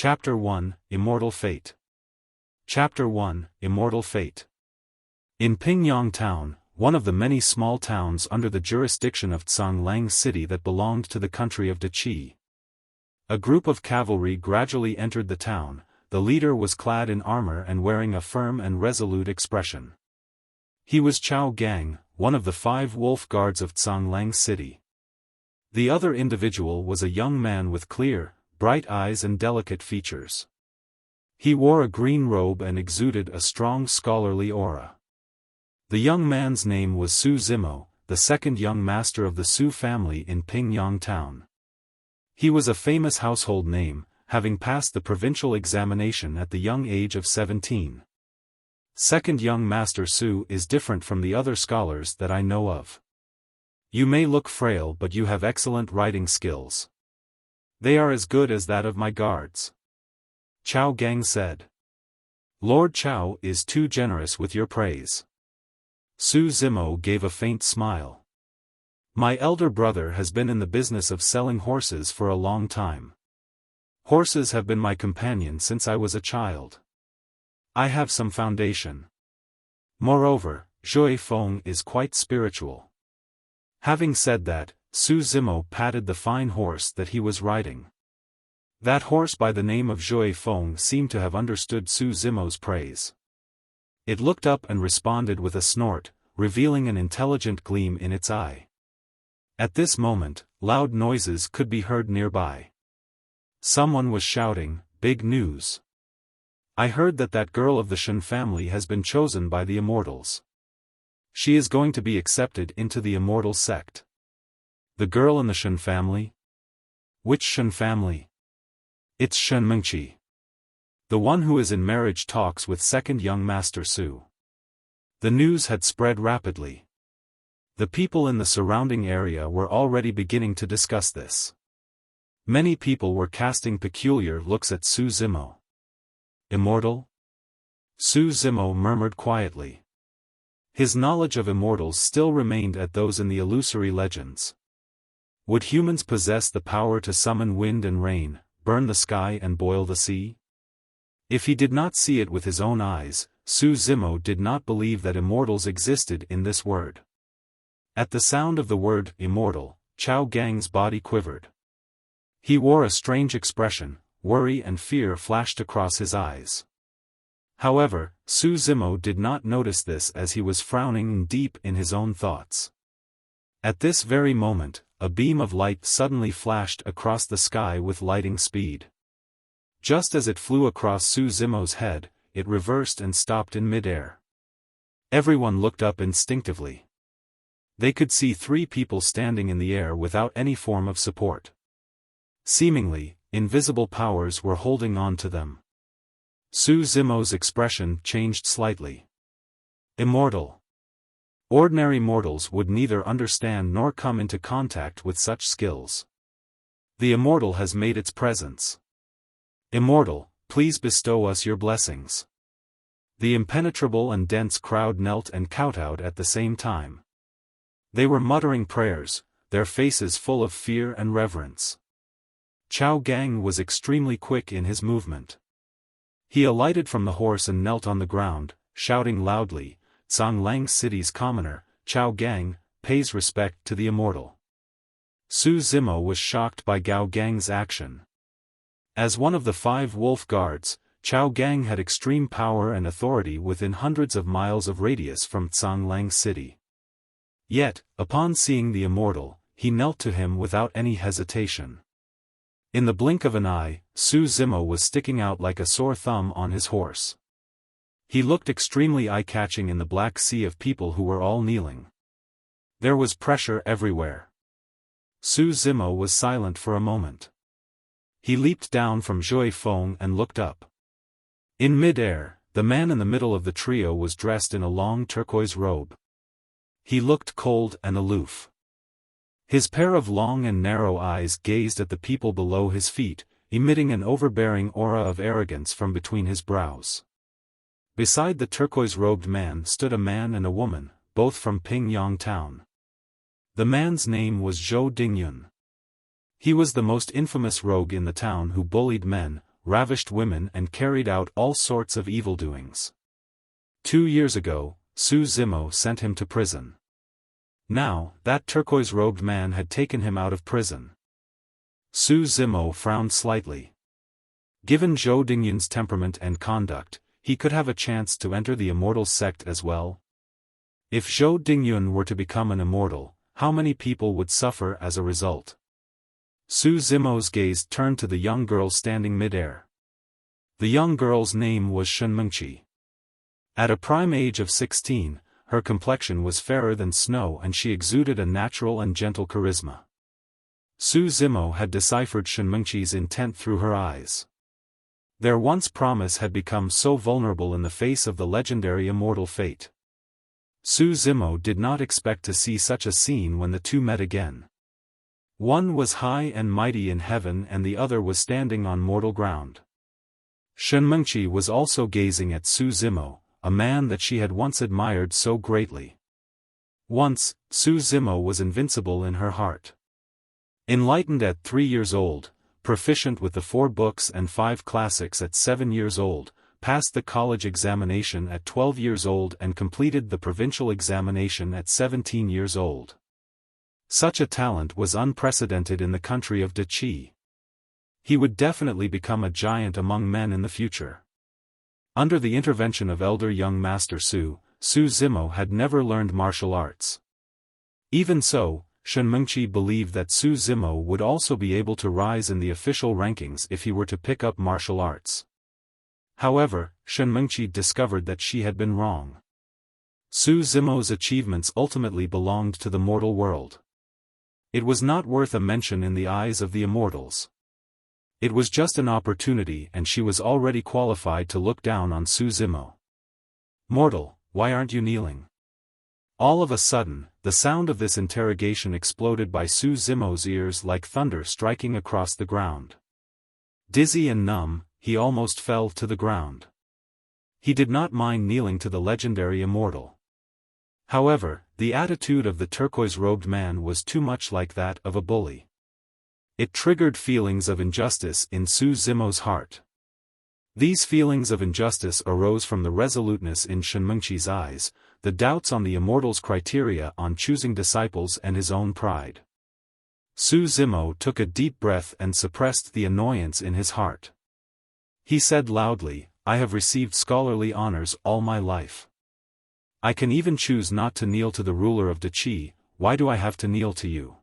Chapter 1, Immortal Fate. Chapter 1, Immortal Fate. In Pingyang Town, one of the many small towns under the jurisdiction of Cang City that belonged to the country of Deqi. A group of cavalry gradually entered the town. The leader was clad in armor and wearing a firm and resolute expression. He was Chao Gang, one of the 5 wolf guards of Cang City. The other individual was a young man with clear, bright eyes and delicate features. He wore a green robe and exuded a strong scholarly aura. The young man's name was Su Zimo, the second young master of the Su family in Pingyang Town. He was a famous household name, having passed the provincial examination at the young age of 17. Second young master Su is different from the other scholars that I know of. You may look frail, but you have excellent writing skills. They are as good as that of my guards. Chao Gang said. Lord Chao is too generous with your praise. Su Zimo gave a faint smile. My elder brother has been in the business of selling horses for a long time. Horses have been my companion since I was a child. I have some foundation. Moreover, Xiaofan is quite spiritual. Having said that, Su Zimo patted the fine horse that he was riding. That horse by the name of Xiaofan seemed to have understood Su Zimo's praise. It looked up and responded with a snort, revealing an intelligent gleam in its eye. At this moment, loud noises could be heard nearby. Someone was shouting, "Big news! I heard that girl of the Shen family has been chosen by the Immortals. She is going to be accepted into the Immortal sect." The girl in the Shen family? Which Shen family? It's Shen Mengqi. The one who is in marriage talks with second young master Su. The news had spread rapidly. The people in the surrounding area were already beginning to discuss this. Many people were casting peculiar looks at Su Zimo. Immortal? Su Zimo murmured quietly. His knowledge of immortals still remained at those in the illusory legends. Would humans possess the power to summon wind and rain, burn the sky and boil the sea? If he did not see it with his own eyes, Su Zimo did not believe that immortals existed in this word. At the sound of the word immortal, Chao Gang's body quivered. He wore a strange expression, worry and fear flashed across his eyes. However, Su Zimo did not notice this as he was frowning deep in his own thoughts. At this very moment, a beam of light suddenly flashed across the sky with lightning speed. Just as it flew across Su Zimo's head, it reversed and stopped in midair. Everyone looked up instinctively. They could see 3 people standing in the air without any form of support. Seemingly, invisible powers were holding on to them. Su Zimo's expression changed slightly. Immortal. Ordinary mortals would neither understand nor come into contact with such skills. The Immortal has made its presence. Immortal, please bestow us your blessings. The impenetrable and dense crowd knelt and kowtowed at the same time. They were muttering prayers, their faces full of fear and reverence. Chao Gang was extremely quick in his movement. He alighted from the horse and knelt on the ground, shouting loudly, "Cang City's commoner, Chao Gang, pays respect to the Immortal." Su Zimo was shocked by Gao Gang's action. As one of the 5 wolf guards, Chao Gang had extreme power and authority within hundreds of miles of radius from Cang City. Yet, upon seeing the Immortal, he knelt to him without any hesitation. In the blink of an eye, Su Zimo was sticking out like a sore thumb on his horse. He looked extremely eye-catching in the black sea of people who were all kneeling. There was pressure everywhere. Su Zimo was silent for a moment. He leaped down from Xiaofan and looked up. In mid-air, the man in the middle of the trio was dressed in a long turquoise robe. He looked cold and aloof. His pair of long and narrow eyes gazed at the people below his feet, emitting an overbearing aura of arrogance from between his brows. Beside the turquoise-robed man stood a man and a woman, both from Pingyang Town. The man's name was Zhou Dingyun. He was the most infamous rogue in the town who bullied men, ravished women and carried out all sorts of evildoings. 2 years ago, Su Zimo sent him to prison. Now, that turquoise-robed man had taken him out of prison. Su Zimo frowned slightly. Given Zhou Dingyun's temperament and conduct, he could have a chance to enter the Immortal sect as well. If Zhou Dingyun were to become an immortal, how many people would suffer as a result? Su Zimo's gaze turned to the young girl standing mid-air. The young girl's name was Shenmengqi. At a prime age of 16, her complexion was fairer than snow and she exuded a natural and gentle charisma. Su Zimo had deciphered Shenmengqi's intent through her eyes. Their once promise had become so vulnerable in the face of the legendary immortal fate. Su Zimo did not expect to see such a scene when the two met again. One was high and mighty in heaven and the other was standing on mortal ground. Shenmengqi was also gazing at Su Zimo, a man that she had once admired so greatly. Once, Su Zimo was invincible in her heart. Enlightened at 3 years old, proficient with the 4 books and 5 classics at 7 years old, passed the college examination at 12 years old and completed the provincial examination at 17 years old. Such a talent was unprecedented in the country of Deqi. He would definitely become a giant among men in the future. Under the intervention of elder young Master Su Zimo had never learned martial arts. Even so, Shenmengqi believed that Su Zimo would also be able to rise in the official rankings if he were to pick up martial arts. However, Shenmengqi discovered that she had been wrong. Su Zimo's achievements ultimately belonged to the mortal world. It was not worth a mention in the eyes of the immortals. It was just an opportunity and she was already qualified to look down on Su Zimo. "Mortal, why aren't you kneeling?" All of a sudden, the sound of this interrogation exploded by Su Zimo's ears like thunder striking across the ground. Dizzy and numb, he almost fell to the ground. He did not mind kneeling to the legendary immortal. However, the attitude of the turquoise-robed man was too much like that of a bully. It triggered feelings of injustice in Su Zimo's heart. These feelings of injustice arose from the resoluteness in Shenmengqi's eyes, the doubts on the immortal's criteria on choosing disciples and his own pride. Su Zimo took a deep breath and suppressed the annoyance in his heart. He said loudly, "I have received scholarly honors all my life. I can even choose not to kneel to the ruler of Deqi. Why do I have to kneel to you?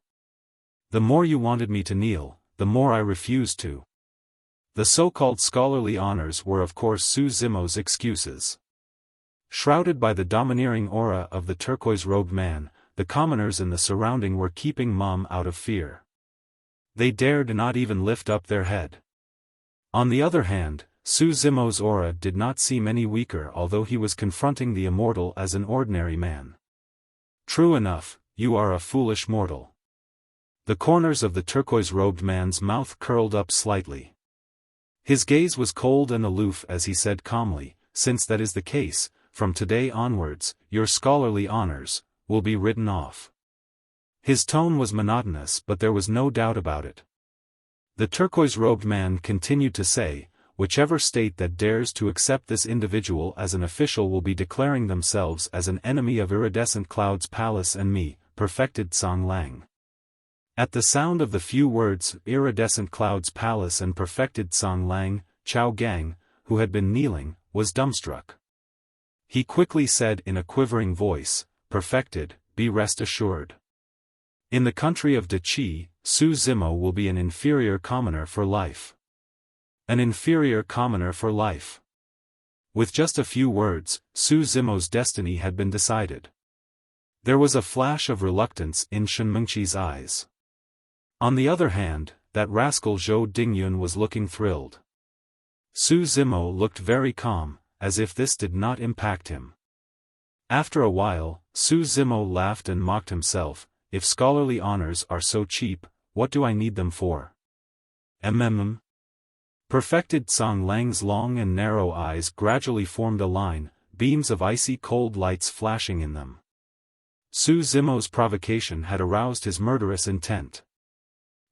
The more you wanted me to kneel, the more I refused to." The so-called scholarly honors were of course Su Zimo's excuses. Shrouded by the domineering aura of the turquoise-robed man, the commoners in the surrounding were keeping mum out of fear. They dared not even lift up their head. On the other hand, Su Zimo's aura did not seem any weaker although he was confronting the immortal as an ordinary man. "True enough, you are a foolish mortal." The corners of the turquoise-robed man's mouth curled up slightly. His gaze was cold and aloof as he said calmly, "Since that is the case, from today onwards, your scholarly honors will be written off." His tone was monotonous but there was no doubt about it. The turquoise-robed man continued to say, "Whichever state that dares to accept this individual as an official will be declaring themselves as an enemy of Iridescent Cloud's palace and me, perfected Cang Lang." At the sound of the few words Iridescent Cloud's palace and perfected Cang Lang, Chao Gang, who had been kneeling, was dumbstruck. He quickly said in a quivering voice, "Perfected, be rest assured. In the country of Deqi, Su Zimo will be an inferior commoner for life." An inferior commoner for life. With just a few words, Su Zimo's destiny had been decided. There was a flash of reluctance in Shenmengqi's eyes. On the other hand, that rascal Zhou Dingyun was looking thrilled. Su Zimo looked very calm, as if this did not impact him. After a while, Su Zimo laughed and mocked himself, "If scholarly honors are so cheap, what do I need them for?" Perfected Cang Lang's long and narrow eyes gradually formed a line, beams of icy cold lights flashing in them. Su Zimo's provocation had aroused his murderous intent.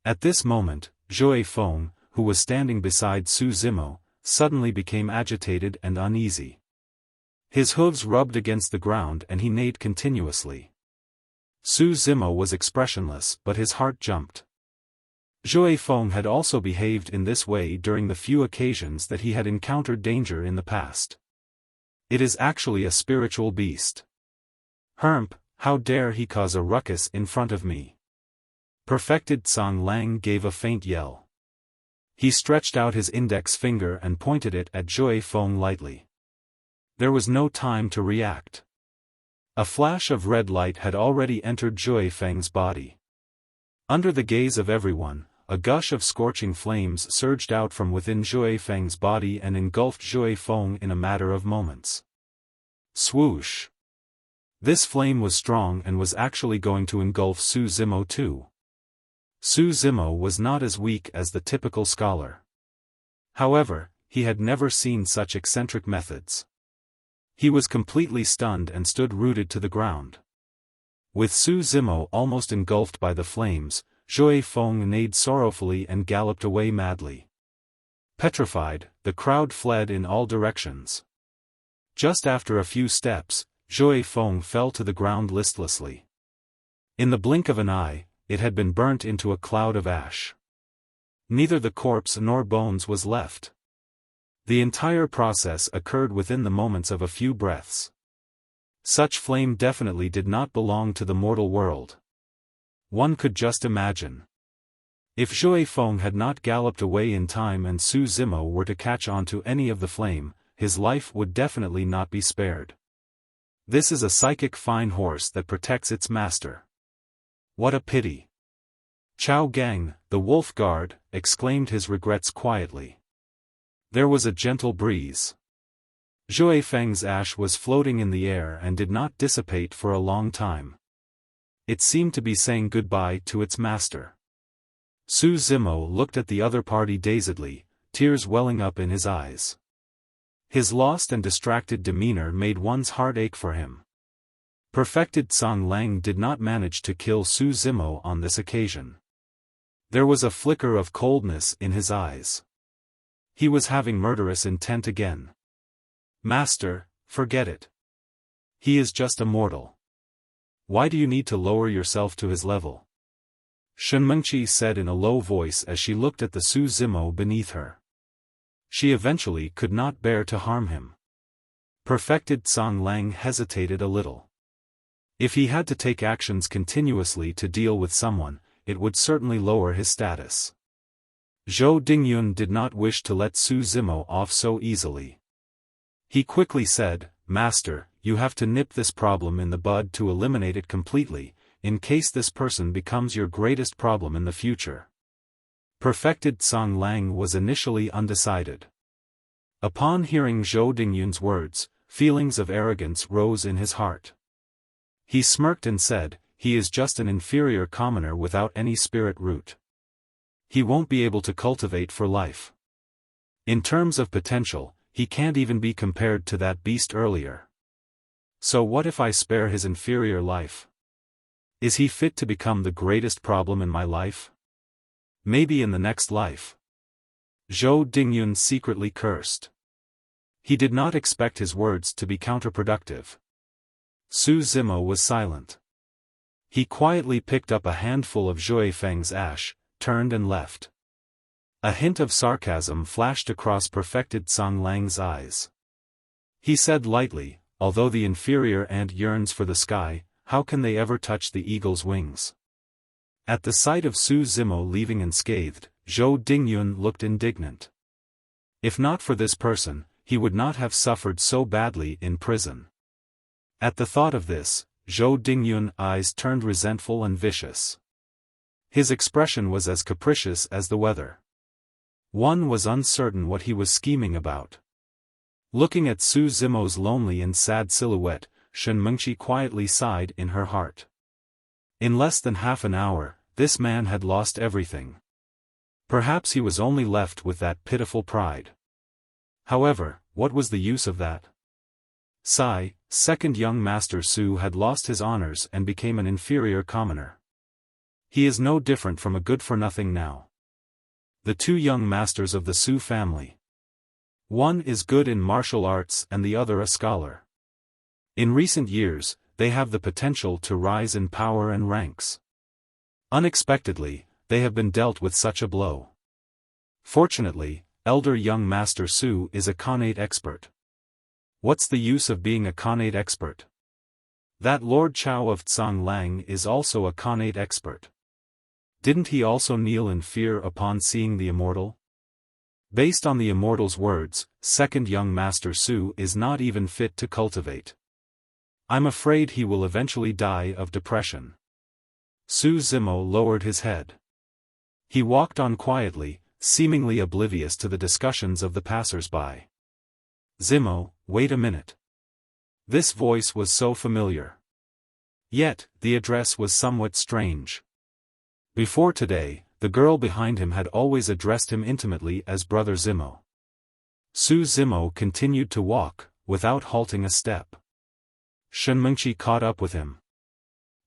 At this moment, Xiaofan, who was standing beside Su Zimo, suddenly became agitated and uneasy. His hooves rubbed against the ground and he neighed continuously. Su Zimo was expressionless, but his heart jumped. Xiaofan had also behaved in this way during the few occasions that he had encountered danger in the past. It is actually a spiritual beast. Hermp, how dare he cause a ruckus in front of me? Perfected Cang Lang gave a faint yell. He stretched out his index finger and pointed it at Xiaofan lightly. There was no time to react. A flash of red light had already entered Xiaofan's body. Under the gaze of everyone, a gush of scorching flames surged out from within Xiaofang's body and engulfed Xiaofan in a matter of moments. Swoosh! This flame was strong and was actually going to engulf Su Zimo too. Su Zimo was not as weak as the typical scholar. However, he had never seen such eccentric methods. He was completely stunned and stood rooted to the ground. With Su Zimo almost engulfed by the flames, Xiaofan neighed sorrowfully and galloped away madly. Petrified, the crowd fled in all directions. Just after a few steps, Xiaofan fell to the ground listlessly. In the blink of an eye, it had been burnt into a cloud of ash. Neither the corpse nor bones was left. The entire process occurred within the moments of a few breaths. Such flame definitely did not belong to the mortal world. One could just imagine. If Xiaofan had not galloped away in time and Su Zimo were to catch on to any of the flame, his life would definitely not be spared. This is a psychic fine horse that protects its master. What a pity! Chao Gang, the wolf guard, exclaimed his regrets quietly. There was a gentle breeze. Xiaofang's ash was floating in the air and did not dissipate for a long time. It seemed to be saying goodbye to its master. Su Zimo looked at the other party dazedly, tears welling up in his eyes. His lost and distracted demeanor made one's heart ache for him. Perfected Cang Lang did not manage to kill Su Zimo on this occasion. There was a flicker of coldness in his eyes. He was having murderous intent again. Master, forget it. He is just a mortal. Why do you need to lower yourself to his level? Shenmengqi said in a low voice as she looked at the Su Zimo beneath her. She eventually could not bear to harm him. Perfected Cang Lang hesitated a little. If he had to take actions continuously to deal with someone, it would certainly lower his status. Zhou Dingyun did not wish to let Su Zimo off so easily. He quickly said, Master, you have to nip this problem in the bud to eliminate it completely, in case this person becomes your greatest problem in the future. Perfected Cang Lang was initially undecided. Upon hearing Zhou Dingyun's words, feelings of arrogance rose in his heart. He smirked and said, he is just an inferior commoner without any spirit root. He won't be able to cultivate for life. In terms of potential, he can't even be compared to that beast earlier. So what if I spare his inferior life? Is he fit to become the greatest problem in my life? Maybe in the next life. Zhou Dingyun secretly cursed. He did not expect his words to be counterproductive. Su Zimo was silent. He quietly picked up a handful of Xiaofang's ash, turned and left. A hint of sarcasm flashed across Perfected Cang Lang's eyes. He said lightly, although the inferior ant yearns for the sky, how can they ever touch the eagle's wings? At the sight of Su Zimo leaving unscathed, Zhou Dingyun looked indignant. If not for this person, he would not have suffered so badly in prison. At the thought of this, Zhou Dingyun's eyes turned resentful and vicious. His expression was as capricious as the weather. One was uncertain what he was scheming about. Looking at Su Zimo's lonely and sad silhouette, Shenmengqi quietly sighed in her heart. In less than half an hour, this man had lost everything. Perhaps he was only left with that pitiful pride. However, what was the use of that? Sai, second young master Su had lost his honors and became an inferior commoner. He is no different from a good-for-nothing now. the two young masters of the Su family. One is good in martial arts and the other a scholar. In recent years, they have the potential to rise in power and ranks. Unexpectedly, they have been dealt with such a blow. Fortunately, elder young Master Su is a Connate expert. What's the use of being a Connate expert? That Lord Chao of Tsang Lang is also a Connate expert. Didn't he also kneel in fear upon seeing the Immortal? Based on the Immortal's words, second young Master Su is not even fit to cultivate. I'm afraid he will eventually die of depression. Su Zimo lowered his head. He walked on quietly, seemingly oblivious to the discussions of the passers-by. Zimo, wait a minute. This voice was so familiar. Yet, the address was somewhat strange. Before today, the girl behind him had always addressed him intimately as Brother Zimo. Su Zimo continued to walk, without halting a step. Shenmengqi caught up with him.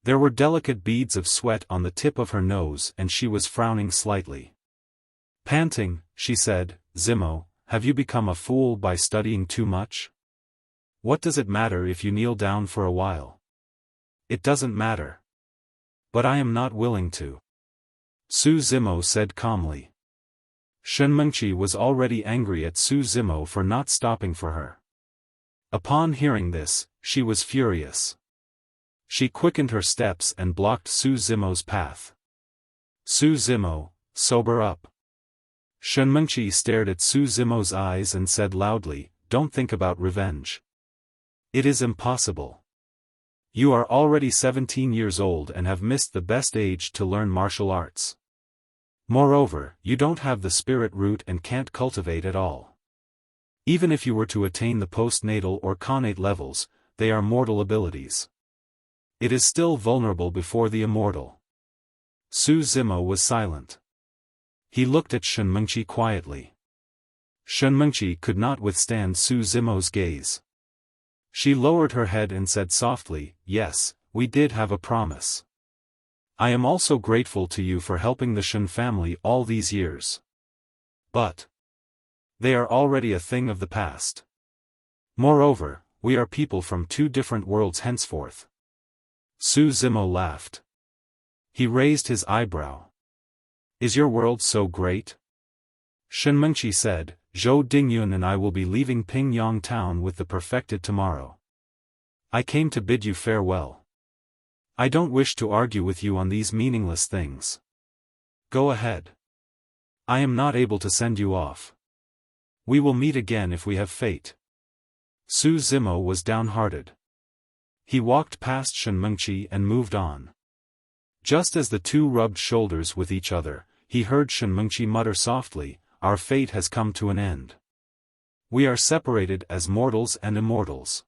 There were delicate beads of sweat on the tip of her nose and she was frowning slightly. Panting, she said, Zimo, have you become a fool by studying too much? What does it matter if you kneel down for a while? It doesn't matter. But I am not willing to. Su Zimo said calmly. Shenmengqi was already angry at Su Zimo for not stopping for her. Upon hearing this, she was furious. She quickened her steps and blocked Su Zimo's path. Su Zimo, sober up. Shenmengqi stared at Su Zimo's eyes and said loudly, don't think about revenge. It is impossible. You are already 17 years old and have missed the best age to learn martial arts. Moreover, you don't have the spirit root and can't cultivate at all. Even if you were to attain the postnatal or connate levels, they are mortal abilities. It is still vulnerable before the Immortal. Su Zimo was silent. He looked at Shenmengqi quietly. Shenmengqi could not withstand Su Zimo's gaze. She lowered her head and said softly, yes, we did have a promise. I am also grateful to you for helping the Shen family all these years. But they are already a thing of the past. Moreover, we are people from two different worlds henceforth. Su Zimo laughed. He raised his eyebrow. Is your world so great? Shenmengqi said, Zhou Dingyun and I will be leaving Pingyang town with the perfected tomorrow. I came to bid you farewell. I don't wish to argue with you on these meaningless things. Go ahead. I am not able to send you off. We will meet again if we have fate. Su Zimo was downhearted. He walked past Shenmengqi and moved on. Just as the two rubbed shoulders with each other, he heard Shenmengqi mutter softly, our fate has come to an end. We are separated as mortals and immortals.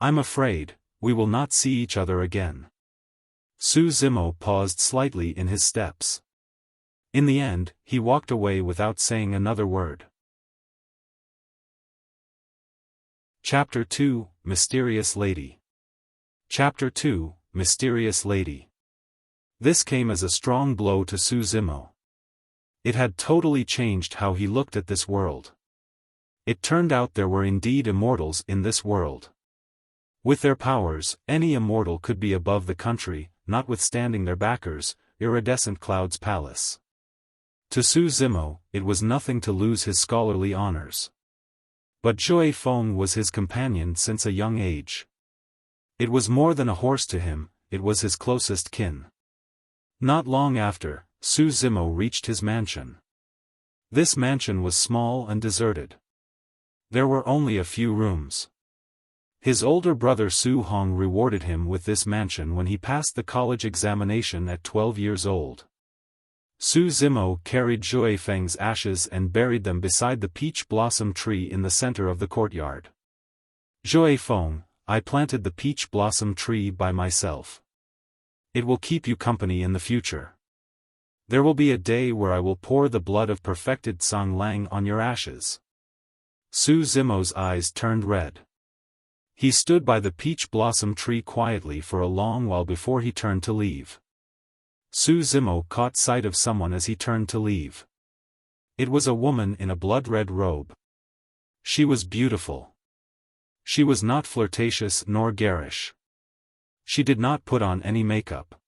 I'm afraid, we will not see each other again. Su Zimo paused slightly in his steps. In the end, he walked away without saying another word. Chapter 2, Mysterious Lady. Chapter 2, Mysterious Lady. This came as a strong blow to Su Zimo. It had totally changed how he looked at this world. It turned out there were indeed immortals in this world. With their powers, any immortal could be above the country, notwithstanding their backers, iridescent Cloud's palace. To Su Zimo, it was nothing to lose his scholarly honors. But Xiaofan was his companion since a young age. It was more than a horse to him, it was his closest kin. Not long after, Su Zimo reached his mansion. This mansion was small and deserted. There were only a few rooms. His older brother Su Hong rewarded him with this mansion when he passed the college examination at 12 years old. Su Zimo carried Xiaofang's ashes and buried them beside the peach blossom tree in the center of the courtyard. Xiaofang, I planted the peach blossom tree by myself. It will keep you company in the future. There will be a day where I will pour the blood of perfected Tsang Lang on your ashes. Su Zimo's eyes turned red. He stood by the peach blossom tree quietly for a long while before he turned to leave. Su Zimo caught sight of someone as he turned to leave. It was a woman in a blood-red robe. She was beautiful. She was not flirtatious nor garish. She did not put on any makeup.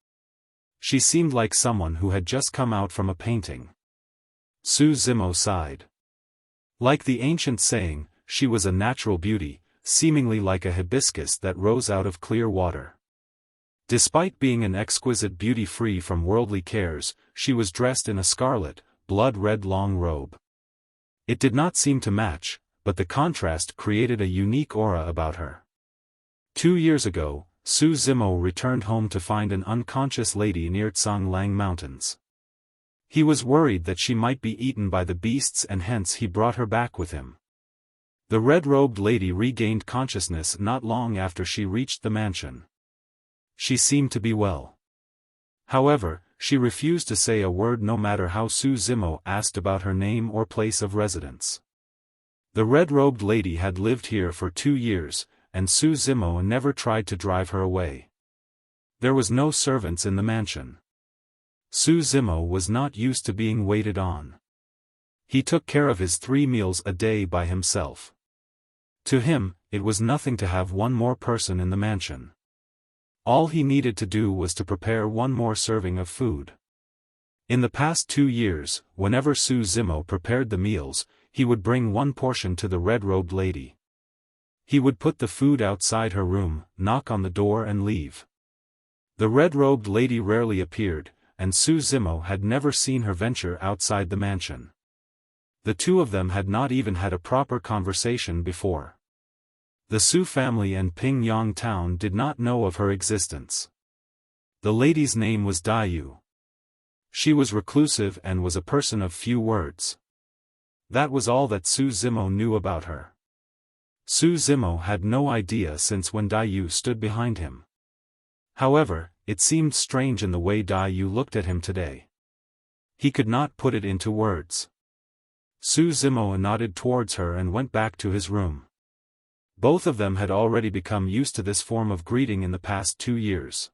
She seemed like someone who had just come out from a painting. Su Zimo sighed. Like the ancient saying, she was a natural beauty, seemingly like a hibiscus that rose out of clear water. Despite being an exquisite beauty free from worldly cares, she was dressed in a scarlet, blood-red long robe. It did not seem to match, but the contrast created a unique aura about her. 2 years ago, Su Zimo returned home to find an unconscious lady near Canglang Mountains. He was worried that she might be eaten by the beasts and hence he brought her back with him. The red-robed lady regained consciousness not long after she reached the mansion. She seemed to be well. However, she refused to say a word no matter how Su Zimo asked about her name or place of residence. The red-robed lady had lived here for 2 years, and Su Zimo never tried to drive her away. There was no servants in the mansion. Su Zimo was not used to being waited on. He took care of his 3 meals a day by himself. To him, it was nothing to have one more person in the mansion. All he needed to do was to prepare one more serving of food. In the past 2 years, whenever Su Zimo prepared the meals, he would bring one portion to the red-robed lady. He would put the food outside her room, knock on the door and leave. The red-robed lady rarely appeared, and Su Zimo had never seen her venture outside the mansion. The two of them had not even had a proper conversation before. The Su family and Pingyang town did not know of her existence. The lady's name was Dayu. She was reclusive and was a person of few words. That was all that Su Zimo knew about her. Su Zimo had no idea since when Dayu stood behind him. However, it seemed strange in the way Dayu looked at him today. He could not put it into words. Su Zimo nodded towards her and went back to his room. Both of them had already become used to this form of greeting in the past 2 years.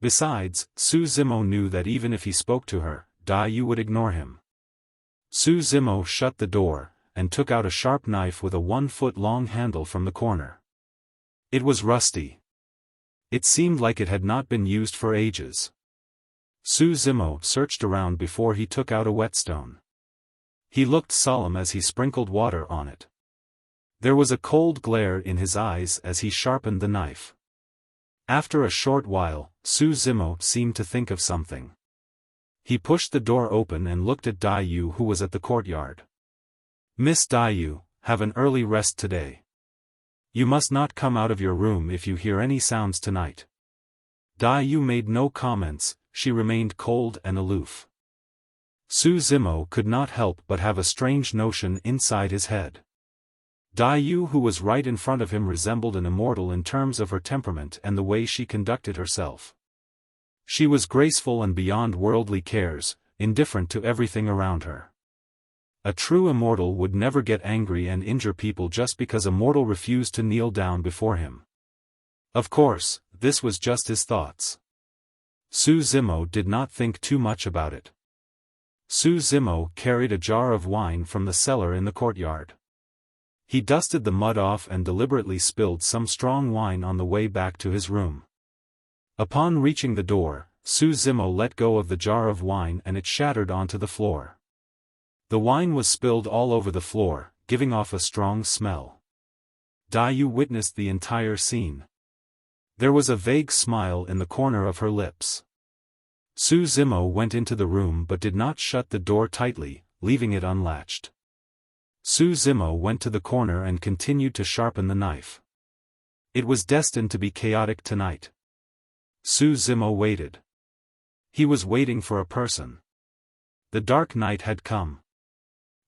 Besides, Su Zimo knew that even if he spoke to her, Dayu would ignore him. Su Zimo shut the door, and took out a sharp knife with a 1-foot-long handle from the corner. It was rusty. It seemed like it had not been used for ages. Su Zimo searched around before he took out a whetstone. He looked solemn as he sprinkled water on it. There was a cold glare in his eyes as he sharpened the knife. After a short while, Su Zimo seemed to think of something. He pushed the door open and looked at Dayu, who was at the courtyard. "Miss Dayu, have an early rest today. You must not come out of your room if you hear any sounds tonight." Dayu made no comments, she remained cold and aloof. Su Zimo could not help but have a strange notion inside his head. Dayu, who was right in front of him, resembled an immortal in terms of her temperament and the way she conducted herself. She was graceful and beyond worldly cares, indifferent to everything around her. A true immortal would never get angry and injure people just because a mortal refused to kneel down before him. Of course, this was just his thoughts. Su Zimo did not think too much about it. Su Zimo carried a jar of wine from the cellar in the courtyard. He dusted the mud off and deliberately spilled some strong wine on the way back to his room. Upon reaching the door, Su Zimo let go of the jar of wine and it shattered onto the floor. The wine was spilled all over the floor, giving off a strong smell. Dayu witnessed the entire scene. There was a vague smile in the corner of her lips. Su Zimo went into the room but did not shut the door tightly, leaving it unlatched. Su Zimo went to the corner and continued to sharpen the knife. It was destined to be chaotic tonight. Su Zimo waited. He was waiting for a person. The dark night had come.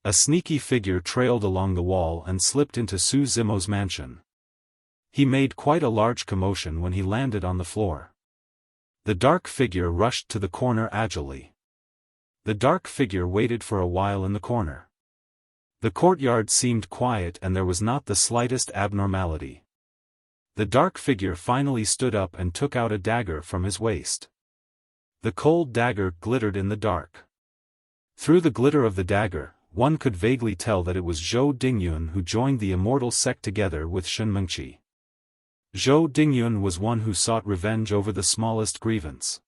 A sneaky figure trailed along the wall and slipped into Su Zimo's mansion. He made quite a large commotion when he landed on the floor. The dark figure rushed to the corner agilely. The dark figure waited for a while in the corner. The courtyard seemed quiet and there was not the slightest abnormality. The dark figure finally stood up and took out a dagger from his waist. The cold dagger glittered in the dark. Through the glitter of the dagger, one could vaguely tell that it was Zhou Dingyun who joined the Immortal sect together with Shen Mengqi. Zhou Dingyun was one who sought revenge over the smallest grievance.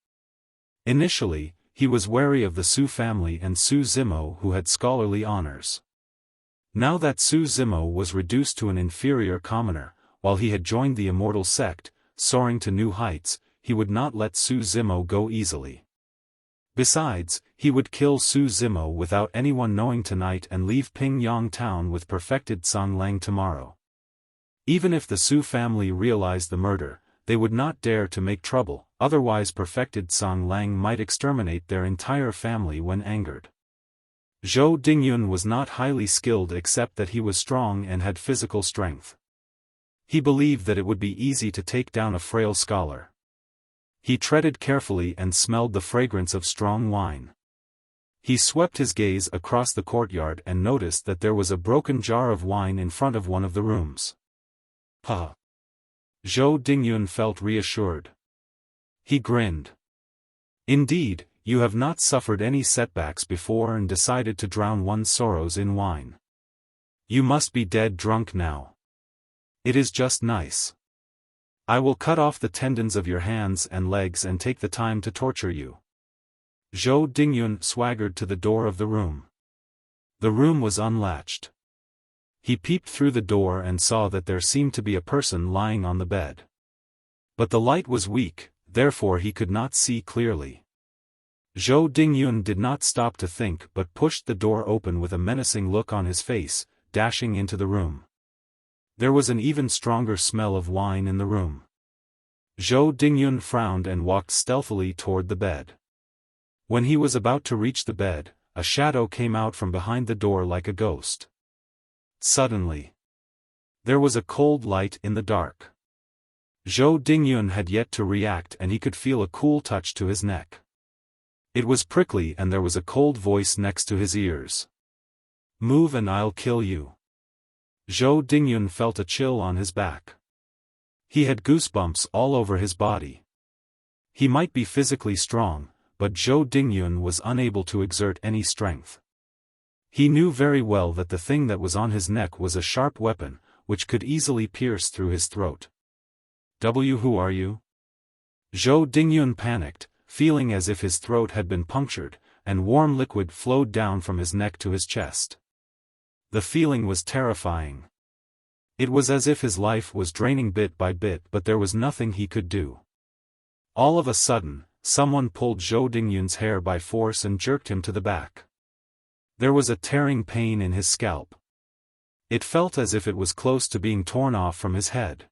Initially, he was wary of the Su family and Su Zimo who had scholarly honors. Now that Su Zimo was reduced to an inferior commoner, while he had joined the Immortal sect, soaring to new heights, he would not let Su Zimo go easily. Besides, he would kill Su Zimo without anyone knowing tonight and leave Pingyang town with perfected Cang Lang tomorrow. Even if the Su family realized the murder, they would not dare to make trouble, otherwise perfected Cang Lang might exterminate their entire family when angered. Zhou Dingyun was not highly skilled except that he was strong and had physical strength. He believed that it would be easy to take down a frail scholar. He treaded carefully and smelled the fragrance of strong wine. He swept his gaze across the courtyard and noticed that there was a broken jar of wine in front of one of the rooms. Ha! Zhou Dingyun felt reassured. He grinned. Indeed, you have not suffered any setbacks before and decided to drown one's sorrows in wine. You must be dead drunk now. It is just nice. I will cut off the tendons of your hands and legs and take the time to torture you. Zhou Dingyun swaggered to the door of the room. The room was unlatched. He peeped through the door and saw that there seemed to be a person lying on the bed. But the light was weak, therefore he could not see clearly. Zhou Dingyun did not stop to think but pushed the door open with a menacing look on his face, dashing into the room. There was an even stronger smell of wine in the room. Zhou Dingyun frowned and walked stealthily toward the bed. When he was about to reach the bed, a shadow came out from behind the door like a ghost. Suddenly, there was a cold light in the dark. Zhou Dingyun had yet to react and he could feel a cool touch to his neck. It was prickly and there was a cold voice next to his ears. Move and I'll kill you. Zhou Dingyun felt a chill on his back. He had goosebumps all over his body. He might be physically strong, but Zhou Dingyun was unable to exert any strength. He knew very well that the thing that was on his neck was a sharp weapon, which could easily pierce through his throat. Who are you? Zhou Dingyun panicked, feeling as if his throat had been punctured, and warm liquid flowed down from his neck to his chest. The feeling was terrifying. It was as if his life was draining bit by bit, but there was nothing he could do. All of a sudden, someone pulled Zhou Dingyun's hair by force and jerked him to the back. There was a tearing pain in his scalp. It felt as if it was close to being torn off from his head.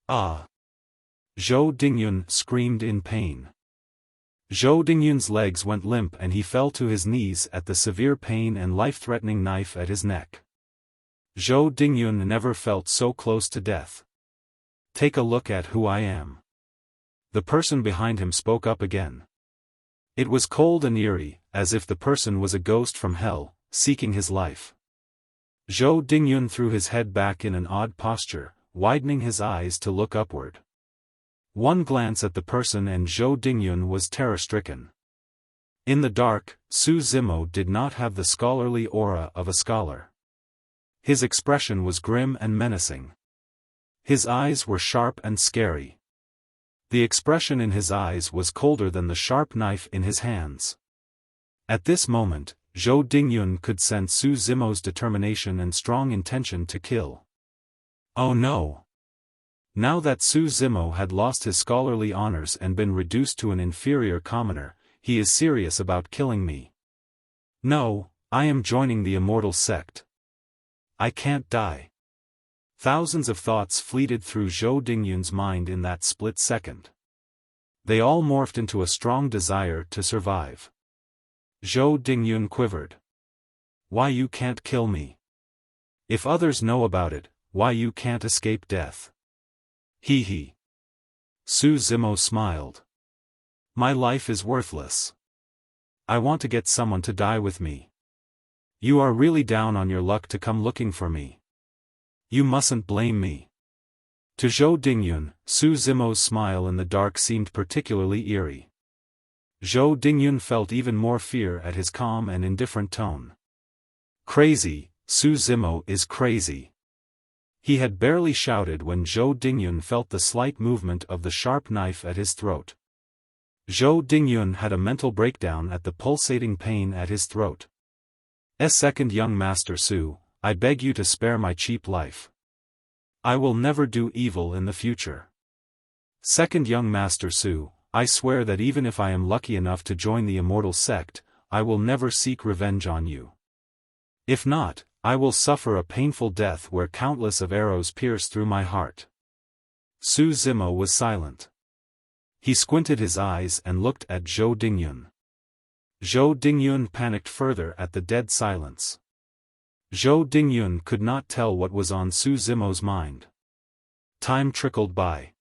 Ah! Zhou Dingyun screamed in pain. Zhou Dingyun's legs went limp and he fell to his knees at the severe pain and life-threatening knife at his neck. Zhou Dingyun never felt so close to death. Take a look at who I am. The person behind him spoke up again. It was cold and eerie, as if the person was a ghost from hell, seeking his life. Zhou Dingyun threw his head back in an odd posture, widening his eyes to look upward. One glance at the person and Zhou Dingyun was terror-stricken. In the dark, Su Zimo did not have the scholarly aura of a scholar. His expression was grim and menacing. His eyes were sharp and scary. The expression in his eyes was colder than the sharp knife in his hands. At this moment, Zhou Dingyun could sense Su Zimo's determination and strong intention to kill. Oh no! Now that Su Zimo had lost his scholarly honors and been reduced to an inferior commoner, he is serious about killing me. No, I am joining the Immortal sect. I can't die. Thousands of thoughts fleeted through Zhou Dingyun's mind in that split second. They all morphed into a strong desire to survive. Zhou Dingyun quivered. Why you can't kill me? If others know about it, why you can't escape death? Hee hee. Su Zimo smiled. My life is worthless. I want to get someone to die with me. You are really down on your luck to come looking for me. You mustn't blame me. To Zhou Dingyun, Su Zimo's smile in the dark seemed particularly eerie. Zhou Dingyun felt even more fear at his calm and indifferent tone. Crazy, Su Zimo is crazy. He had barely shouted when Zhou Dingyun felt the slight movement of the sharp knife at his throat. Zhou Dingyun had a mental breakdown at the pulsating pain at his throat. Second young master Su, I beg you to spare my cheap life. I will never do evil in the future. Second young master Su, I swear that even if I am lucky enough to join the Immortal sect, I will never seek revenge on you. If not, I will suffer a painful death where countless of arrows pierce through my heart. Su Zimo was silent. He squinted his eyes and looked at Zhou Dingyun. Zhou Dingyun panicked further at the dead silence. Zhou Dingyun could not tell what was on Su Zimo's mind. Time trickled by.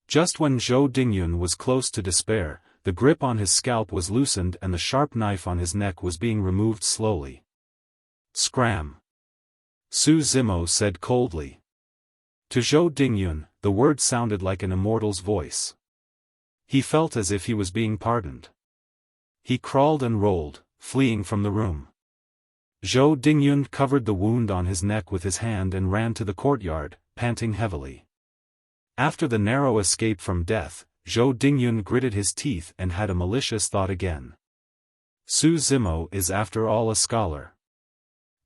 Just when Zhou Dingyun was close to despair, the grip on his scalp was loosened and the sharp knife on his neck was being removed slowly. Scram! Su Zimo said coldly. To Zhou Dingyun, the word sounded like an immortal's voice. He felt as if he was being pardoned. He crawled and rolled, fleeing from the room. Zhou Dingyun covered the wound on his neck with his hand and ran to the courtyard, panting heavily. After the narrow escape from death, Zhou Dingyun gritted his teeth and had a malicious thought again. Su Zimo is after all a scholar.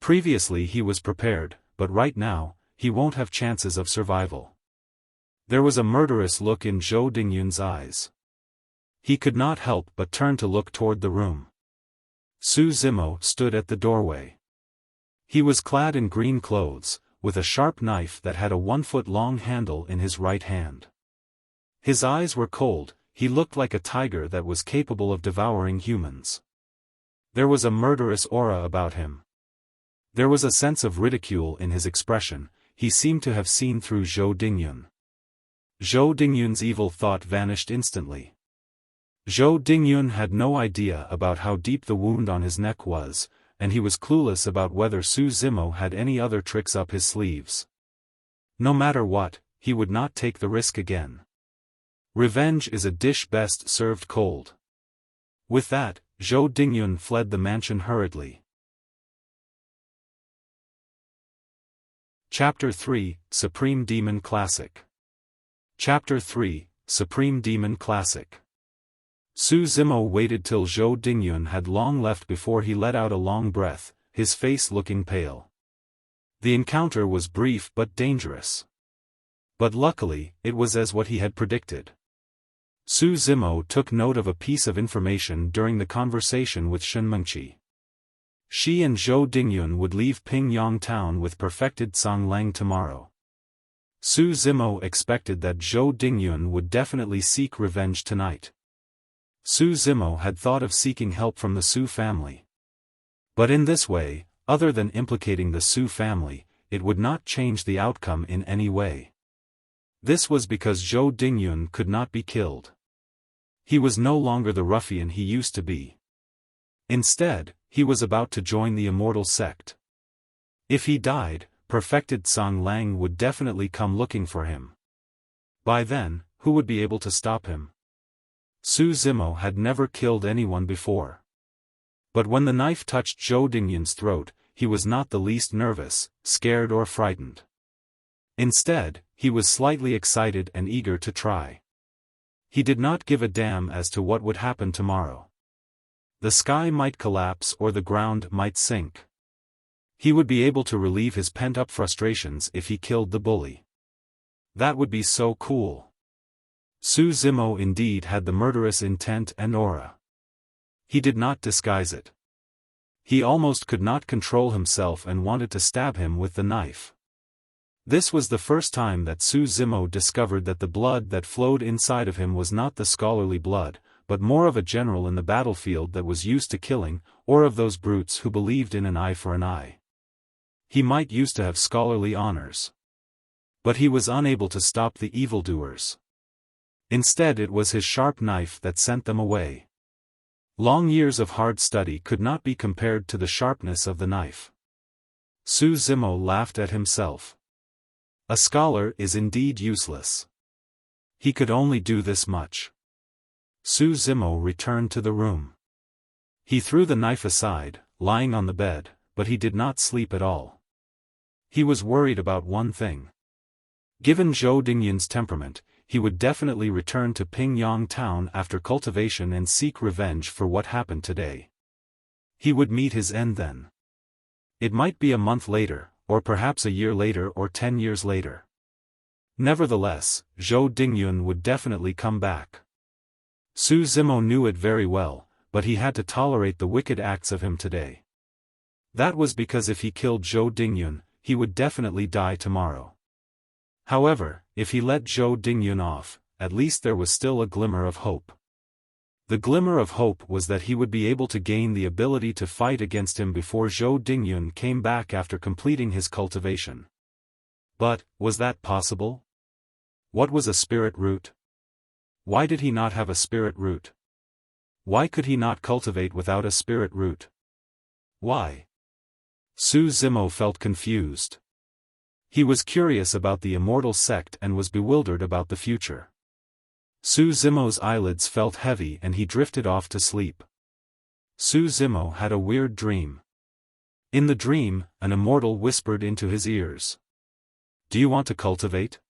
Previously he was prepared, but right now, he won't have chances of survival. There was a murderous look in Zhou Dingyun's eyes. He could not help but turn to look toward the room. Su Zimo stood at the doorway. He was clad in green clothes, with a sharp knife that had a 1-foot-long handle in his right hand. His eyes were cold, he looked like a tiger that was capable of devouring humans. There was a murderous aura about him. There was a sense of ridicule in his expression, he seemed to have seen through Zhou Dingyun. Zhou Dingyun's evil thought vanished instantly. Zhou Dingyun had no idea about how deep the wound on his neck was, and he was clueless about whether Su Zimo had any other tricks up his sleeves. No matter what, he would not take the risk again. Revenge is a dish best served cold. With that, Zhou Dingyun fled the mansion hurriedly. Chapter 3, Supreme Demon Classic. Chapter 3, Supreme Demon Classic. Su Zimo waited till Zhou Dingyun had long left before he let out a long breath, his face looking pale. The encounter was brief but dangerous. But luckily, it was as what he had predicted. Su Zimo took note of a piece of information during the conversation with Shenmengqi. She and Zhou Dingyun would leave Pingyang town with perfected Cang Lang tomorrow. Su Zimo expected that Zhou Dingyun would definitely seek revenge tonight. Su Zimo had thought of seeking help from the Su family. But in this way, other than implicating the Su family, it would not change the outcome in any way. This was because Zhou Dingyun could not be killed. He was no longer the ruffian he used to be. Instead, he was about to join the Immortal sect. If he died, perfected Cang Lang would definitely come looking for him. By then, who would be able to stop him? Su Zimo had never killed anyone before. But when the knife touched Zhou Dingyun's throat, he was not the least nervous, scared or frightened. Instead, he was slightly excited and eager to try. He did not give a damn as to what would happen tomorrow. The sky might collapse or the ground might sink. He would be able to relieve his pent-up frustrations if he killed the bully. That would be so cool. Su Zimo indeed had the murderous intent and aura. He did not disguise it. He almost could not control himself and wanted to stab him with the knife. This was the first time that Su Zimo discovered that the blood that flowed inside of him was not the scholarly blood, but more of a general in the battlefield that was used to killing, or of those brutes who believed in an eye for an eye. He might used to have scholarly honors. But he was unable to stop the evildoers. Instead it was his sharp knife that sent them away. Long years of hard study could not be compared to the sharpness of the knife. Su Zimo laughed at himself. A scholar is indeed useless. He could only do this much. Su Zimo returned to the room. He threw the knife aside, lying on the bed, but he did not sleep at all. He was worried about one thing. Given Zhou Dingyun's temperament, he would definitely return to Pingyang town after cultivation and seek revenge for what happened today. He would meet his end then. It might be a month later, or perhaps a year later or 10 years later. Nevertheless, Zhou Dingyun would definitely come back. Su Zimo knew it very well, but he had to tolerate the wicked acts of him today. That was because if he killed Zhou Dingyun, he would definitely die tomorrow. However, if he let Zhou Dingyun off, at least there was still a glimmer of hope. The glimmer of hope was that he would be able to gain the ability to fight against him before Zhou Dingyun came back after completing his cultivation. But, was that possible? What was a spirit root? Why did he not have a spirit root? Why could he not cultivate without a spirit root? Why? Su Zimo felt confused. He was curious about the Immortal sect and was bewildered about the future. Su Zimo's eyelids felt heavy and he drifted off to sleep. Su Zimo had a weird dream. In the dream, an Immortal whispered into his ears. "Do you want to cultivate?"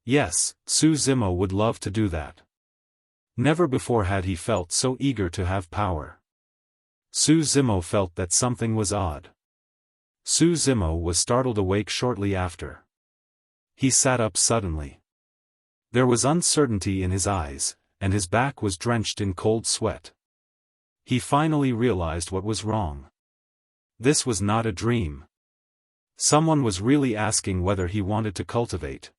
Yes, Su Zimo would love to do that. Never before had he felt so eager to have power. Su Zimo felt that something was odd. Su Zimo was startled awake shortly after. He sat up suddenly. There was uncertainty in his eyes, and his back was drenched in cold sweat. He finally realized what was wrong. This was not a dream. Someone was really asking whether he wanted to cultivate.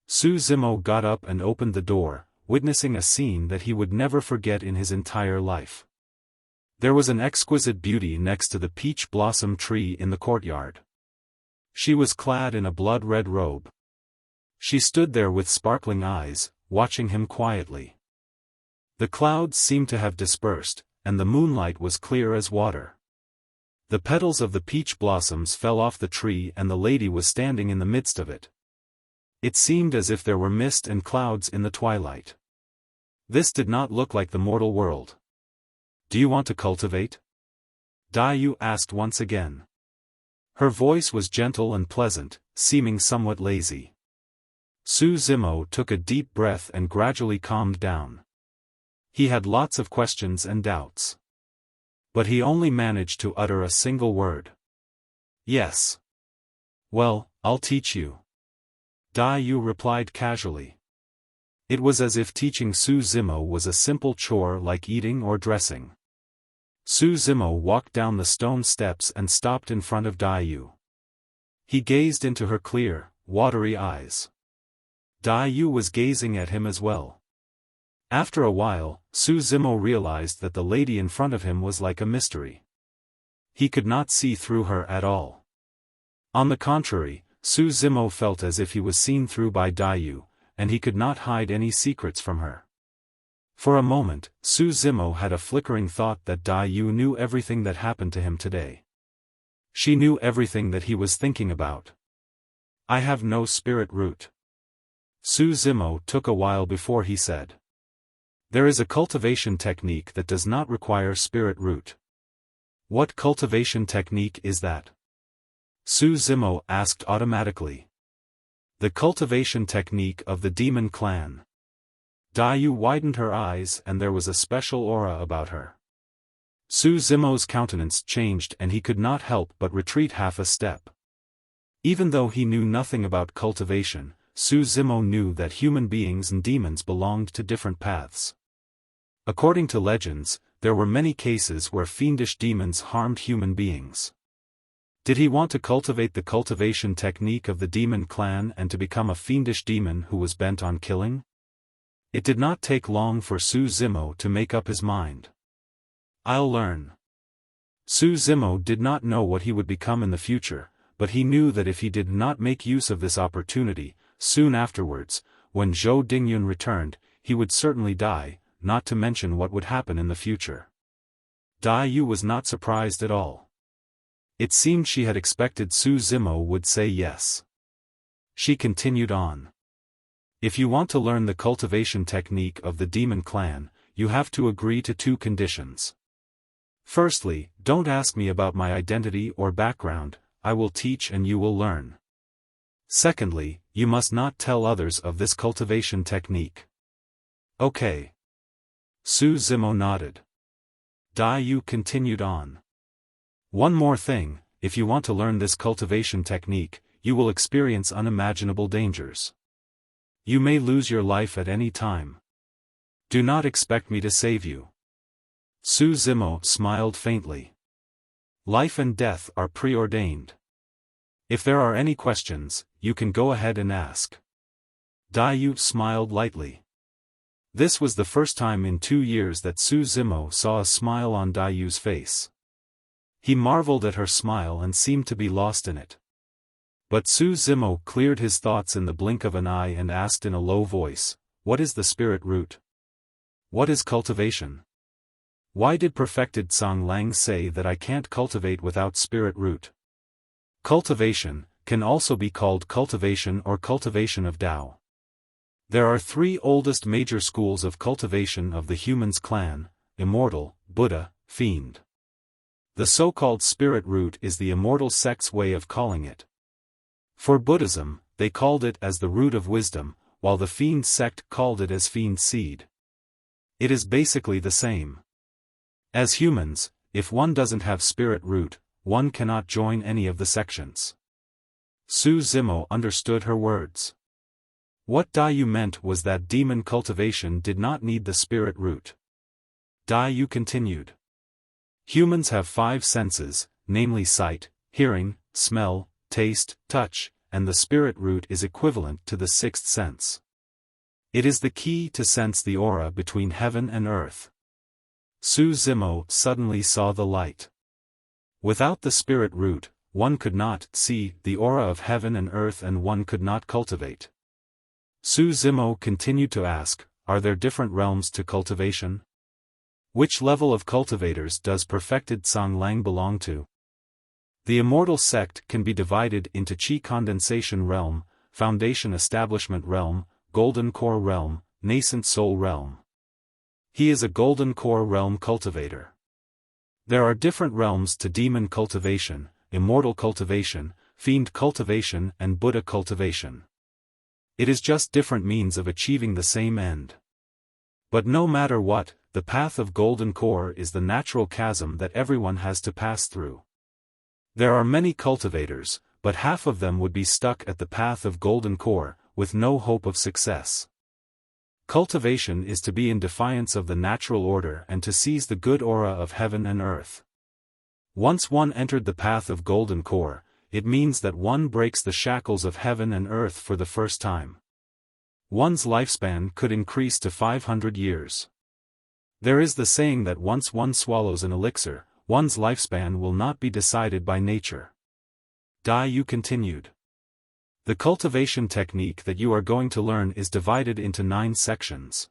Su Zimo got up and opened the door, witnessing a scene that he would never forget in his entire life. There was an exquisite beauty next to the peach blossom tree in the courtyard. She was clad in a blood-red robe. She stood there with sparkling eyes, watching him quietly. The clouds seemed to have dispersed, and the moonlight was clear as water. The petals of the peach blossoms fell off the tree and the lady was standing in the midst of it. It seemed as if there were mist and clouds in the twilight. This did not look like the mortal world. "Do you want to cultivate?" Daiyu asked once again. Her voice was gentle and pleasant, seeming somewhat lazy. Su Zimo took a deep breath and gradually calmed down. He had lots of questions and doubts. But he only managed to utter a single word. "Yes." "Well, I'll teach you." Daiyu replied casually. It was as if teaching Su Zimo was a simple chore like eating or dressing. Su Zimo walked down the stone steps and stopped in front of Daiyu. He gazed into her clear, watery eyes. Daiyu was gazing at him as well. After a while, Su Zimo realized that the lady in front of him was like a mystery. He could not see through her at all. On the contrary, Su Zimo felt as if he was seen through by Daiyu, and he could not hide any secrets from her. For a moment, Su Zimo had a flickering thought that Daiyu knew everything that happened to him today. She knew everything that he was thinking about. "I have no spirit root." Su Zimo took a while before he said. "There is a cultivation technique that does not require spirit root." "What cultivation technique is that?" Su Zimo asked automatically. "The cultivation technique of the demon clan." Daiyu widened her eyes and there was a special aura about her. Su Zimo's countenance changed and he could not help but retreat half a step. Even though he knew nothing about cultivation, Su Zimo knew that human beings and demons belonged to different paths. According to legends, there were many cases where fiendish demons harmed human beings. Did he want to cultivate the cultivation technique of the demon clan and to become a fiendish demon who was bent on killing? It did not take long for Su Zimo to make up his mind. "I'll learn." Su Zimo did not know what he would become in the future, but he knew that if he did not make use of this opportunity, soon afterwards, when Zhou Dingyun returned, he would certainly die, not to mention what would happen in the future. Daiyu was not surprised at all. It seemed she had expected Su Zimo would say yes. She continued on. If you want to learn the cultivation technique of the demon clan, you have to agree to two conditions. Firstly, don't ask me about my identity or background, I will teach and you will learn. Secondly, you must not tell others of this cultivation technique. Okay. Su Zimo nodded. Dai Yu continued on. One more thing, if you want to learn this cultivation technique, you will experience unimaginable dangers. You may lose your life at any time. Do not expect me to save you. Su Zimo smiled faintly. Life and death are preordained. If there are any questions, you can go ahead and ask. Dai Yu smiled lightly. This was the first time in 2 years that Su Zimo saw a smile on Dai Yu's face. He marveled at her smile and seemed to be lost in it. But Su Zimo cleared his thoughts in the blink of an eye and asked in a low voice, "What is the spirit root? What is cultivation? Why did perfected Cang Lang say that I can't cultivate without spirit root?" Cultivation can also be called cultivation or cultivation of Tao. There are 3 oldest major schools of cultivation of the humans clan: Immortal, Buddha, Fiend. The so-called spirit root is the Immortal sect's way of calling it. For Buddhism, they called it as the root of wisdom, while the Fiend sect called it as Fiend seed. It is basically the same. As humans, if one doesn't have spirit root, one cannot join any of the sections. Su Zimo understood her words. What Dai Yu meant was that demon cultivation did not need the spirit root. Dai Yu continued. Humans have 5 senses, namely sight, hearing, smell, taste, touch, and the spirit root is equivalent to the 6th sense. It is the key to sense the aura between heaven and earth. Su Zimo suddenly saw the light. Without the spirit root, one could not see the aura of heaven and earth and one could not cultivate. Su Zimo continued to ask, are there different realms to cultivation? Which level of cultivators does perfected Cang Lang belong to? The Immortal sect can be divided into Qi Condensation Realm, Foundation Establishment Realm, Golden Core Realm, Nascent Soul Realm. He is a Golden Core Realm cultivator. There are different realms to Demon cultivation, Immortal cultivation, Fiend cultivation and Buddha cultivation. It is just different means of achieving the same end. But no matter what, the path of Golden Core is the natural chasm that everyone has to pass through. There are many cultivators, but half of them would be stuck at the path of Golden Core, with no hope of success. Cultivation is to be in defiance of the natural order and to seize the good aura of heaven and earth. Once one entered the path of Golden Core, it means that one breaks the shackles of heaven and earth for the first time. One's lifespan could increase to 500 years. There is the saying that once one swallows an elixir, one's lifespan will not be decided by nature. Dai Yu continued. The cultivation technique that you are going to learn is divided into 9 sections.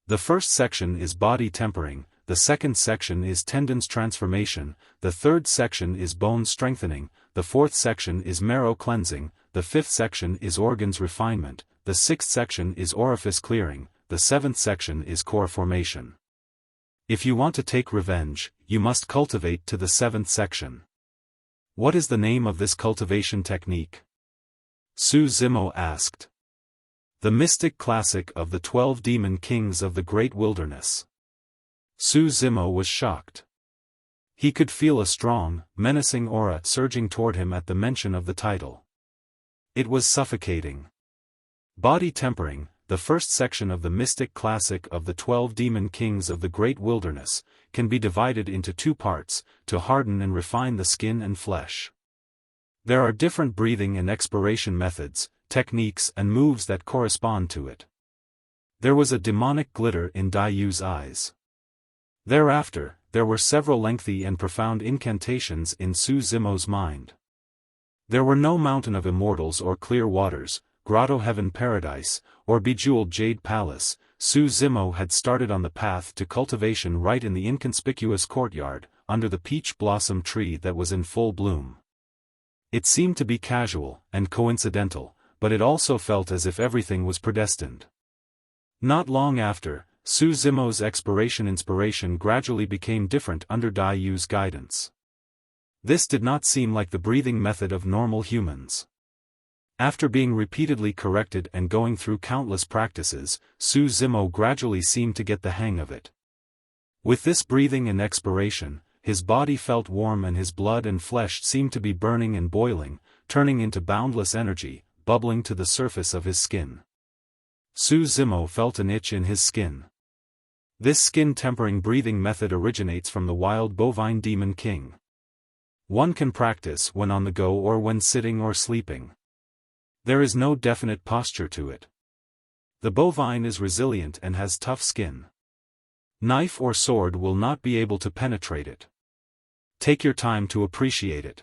The first section is body tempering, the second section is tendons transformation, the third section is bone strengthening, the fourth section is marrow cleansing, the fifth section is organs refinement, the sixth section is orifice clearing, the seventh section is core formation. If you want to take revenge, you must cultivate to the 7th section. What is the name of this cultivation technique? Su Zimo asked. The mystic classic of the 12 demon kings of the great wilderness. Su Zimo was shocked. He could feel a strong, menacing aura surging toward him at the mention of the title. It was suffocating. Body tempering, the first section of the mystic classic of the 12 demon kings of the great wilderness, can be divided into 2 parts, to harden and refine the skin and flesh. There are different breathing and expiration methods, techniques and moves that correspond to it. There was a demonic glitter in Dai Yu's eyes. Thereafter, there were several lengthy and profound incantations in Su Zimo's mind. There were no mountain of immortals or clear waters, grotto heaven paradise, or bejeweled jade palace. Su Zimo had started on the path to cultivation right in the inconspicuous courtyard, under the peach blossom tree that was in full bloom. It seemed to be casual and coincidental, but it also felt as if everything was predestined. Not long after, Su Zimo's inspiration gradually became different under Dai Yu's guidance. This did not seem like the breathing method of normal humans. After being repeatedly corrected and going through countless practices, Su Zimo gradually seemed to get the hang of it. With this breathing and expiration, his body felt warm and his blood and flesh seemed to be burning and boiling, turning into boundless energy, bubbling to the surface of his skin. Su Zimo felt an itch in his skin. This skin-tempering breathing method originates from the wild bovine demon king. One can practice when on the go or when sitting or sleeping. There is no definite posture to it. The bovine is resilient and has tough skin. Knife or sword will not be able to penetrate it. Take your time to appreciate it.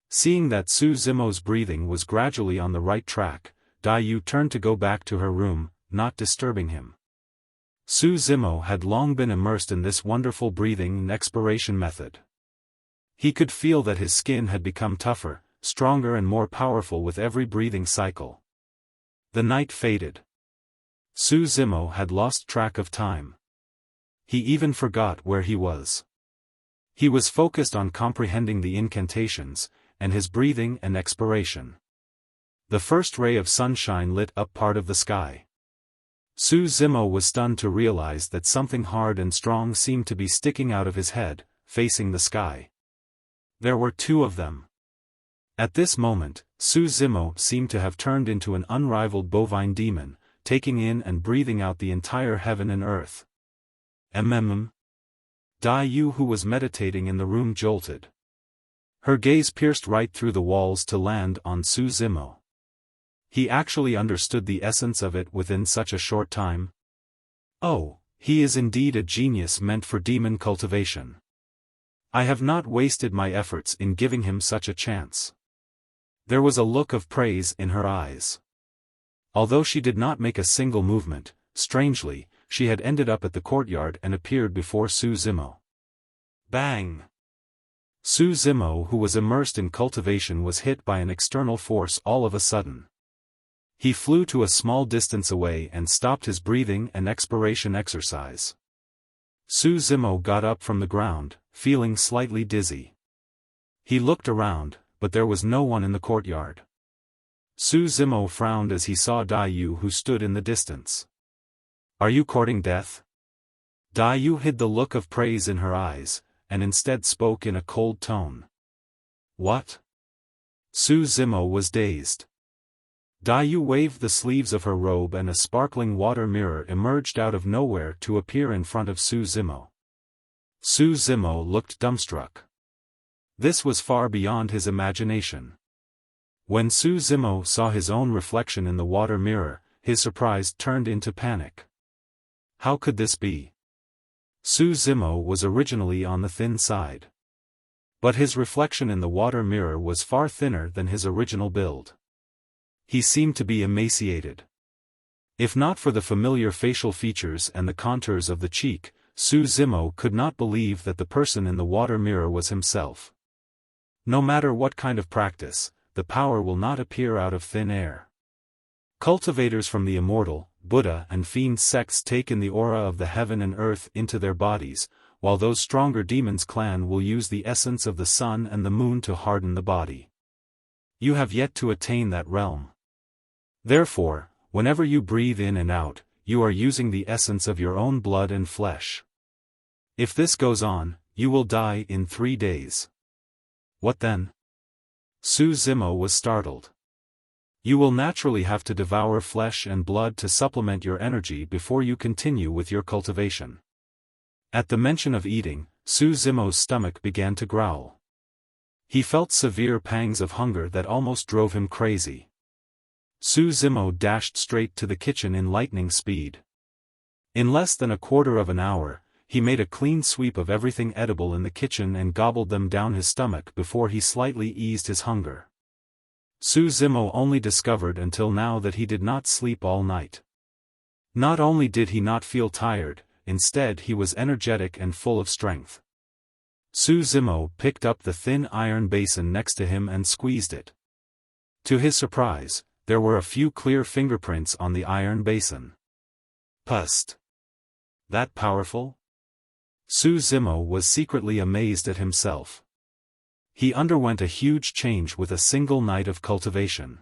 Seeing that Su Zimo's breathing was gradually on the right track, Dai Yu turned to go back to her room, not disturbing him. Su Zimo had long been immersed in this wonderful breathing and expiration method. He could feel that his skin had become tougher, stronger and more powerful with every breathing cycle. The night faded. Su Zimo had lost track of time. He even forgot where he was. He was focused on comprehending the incantations, and his breathing and expiration. The first ray of sunshine lit up part of the sky. Su Zimo was stunned to realize that something hard and strong seemed to be sticking out of his head, facing the sky. There were two of them. At this moment, Su Zimo seemed to have turned into an unrivaled bovine demon, taking in and breathing out the entire heaven and earth. Dai Yu, who was meditating in the room, jolted. Her gaze pierced right through the walls to land on Su Zimo. He actually understood the essence of it within such a short time. Oh, he is indeed a genius meant for demon cultivation. I have not wasted my efforts in giving him such a chance. There was a look of praise in her eyes. Although she did not make a single movement, strangely, she had ended up at the courtyard and appeared before Su Zimo. Bang! Su Zimo, who was immersed in cultivation, was hit by an external force all of a sudden. He flew to a small distance away and stopped his breathing and expiration exercise. Su Zimo got up from the ground, feeling slightly dizzy. He looked around, but there was no one in the courtyard. Su Zimo frowned as he saw Dai Yu, who stood in the distance. Are you courting death? Dai Yu hid the look of praise in her eyes, and instead spoke in a cold tone. What? Su Zimo was dazed. Dai Yu waved the sleeves of her robe and a sparkling water mirror emerged out of nowhere to appear in front of Su Zimo. Su Zimo looked dumbstruck. This was far beyond his imagination. When Su Zimo saw his own reflection in the water mirror, his surprise turned into panic. How could this be? Su Zimo was originally on the thin side. But his reflection in the water mirror was far thinner than his original build. He seemed to be emaciated. If not for the familiar facial features and the contours of the cheek, Su Zimo could not believe that the person in the water mirror was himself. No matter what kind of practice, the power will not appear out of thin air. Cultivators from the Immortal, Buddha and Fiend sects take in the aura of the heaven and earth into their bodies, while those stronger demons clan will use the essence of the sun and the moon to harden the body. You have yet to attain that realm. Therefore, whenever you breathe in and out, you are using the essence of your own blood and flesh. If this goes on, you will die in 3 days. What then? Su Zimo was startled. You will naturally have to devour flesh and blood to supplement your energy before you continue with your cultivation. At the mention of eating, Su Zimo's stomach began to growl. He felt severe pangs of hunger that almost drove him crazy. Su Zimo dashed straight to the kitchen in lightning speed. In less than a quarter of an hour, he made a clean sweep of everything edible in the kitchen and gobbled them down his stomach before he slightly eased his hunger. Su Zimo only discovered until now that he did not sleep all night. Not only did he not feel tired, instead he was energetic and full of strength. Su Zimo picked up the thin iron basin next to him and squeezed it. To his surprise, there were a few clear fingerprints on the iron basin. Pust. That powerful? Su Zimo was secretly amazed at himself. He underwent a huge change with a single night of cultivation.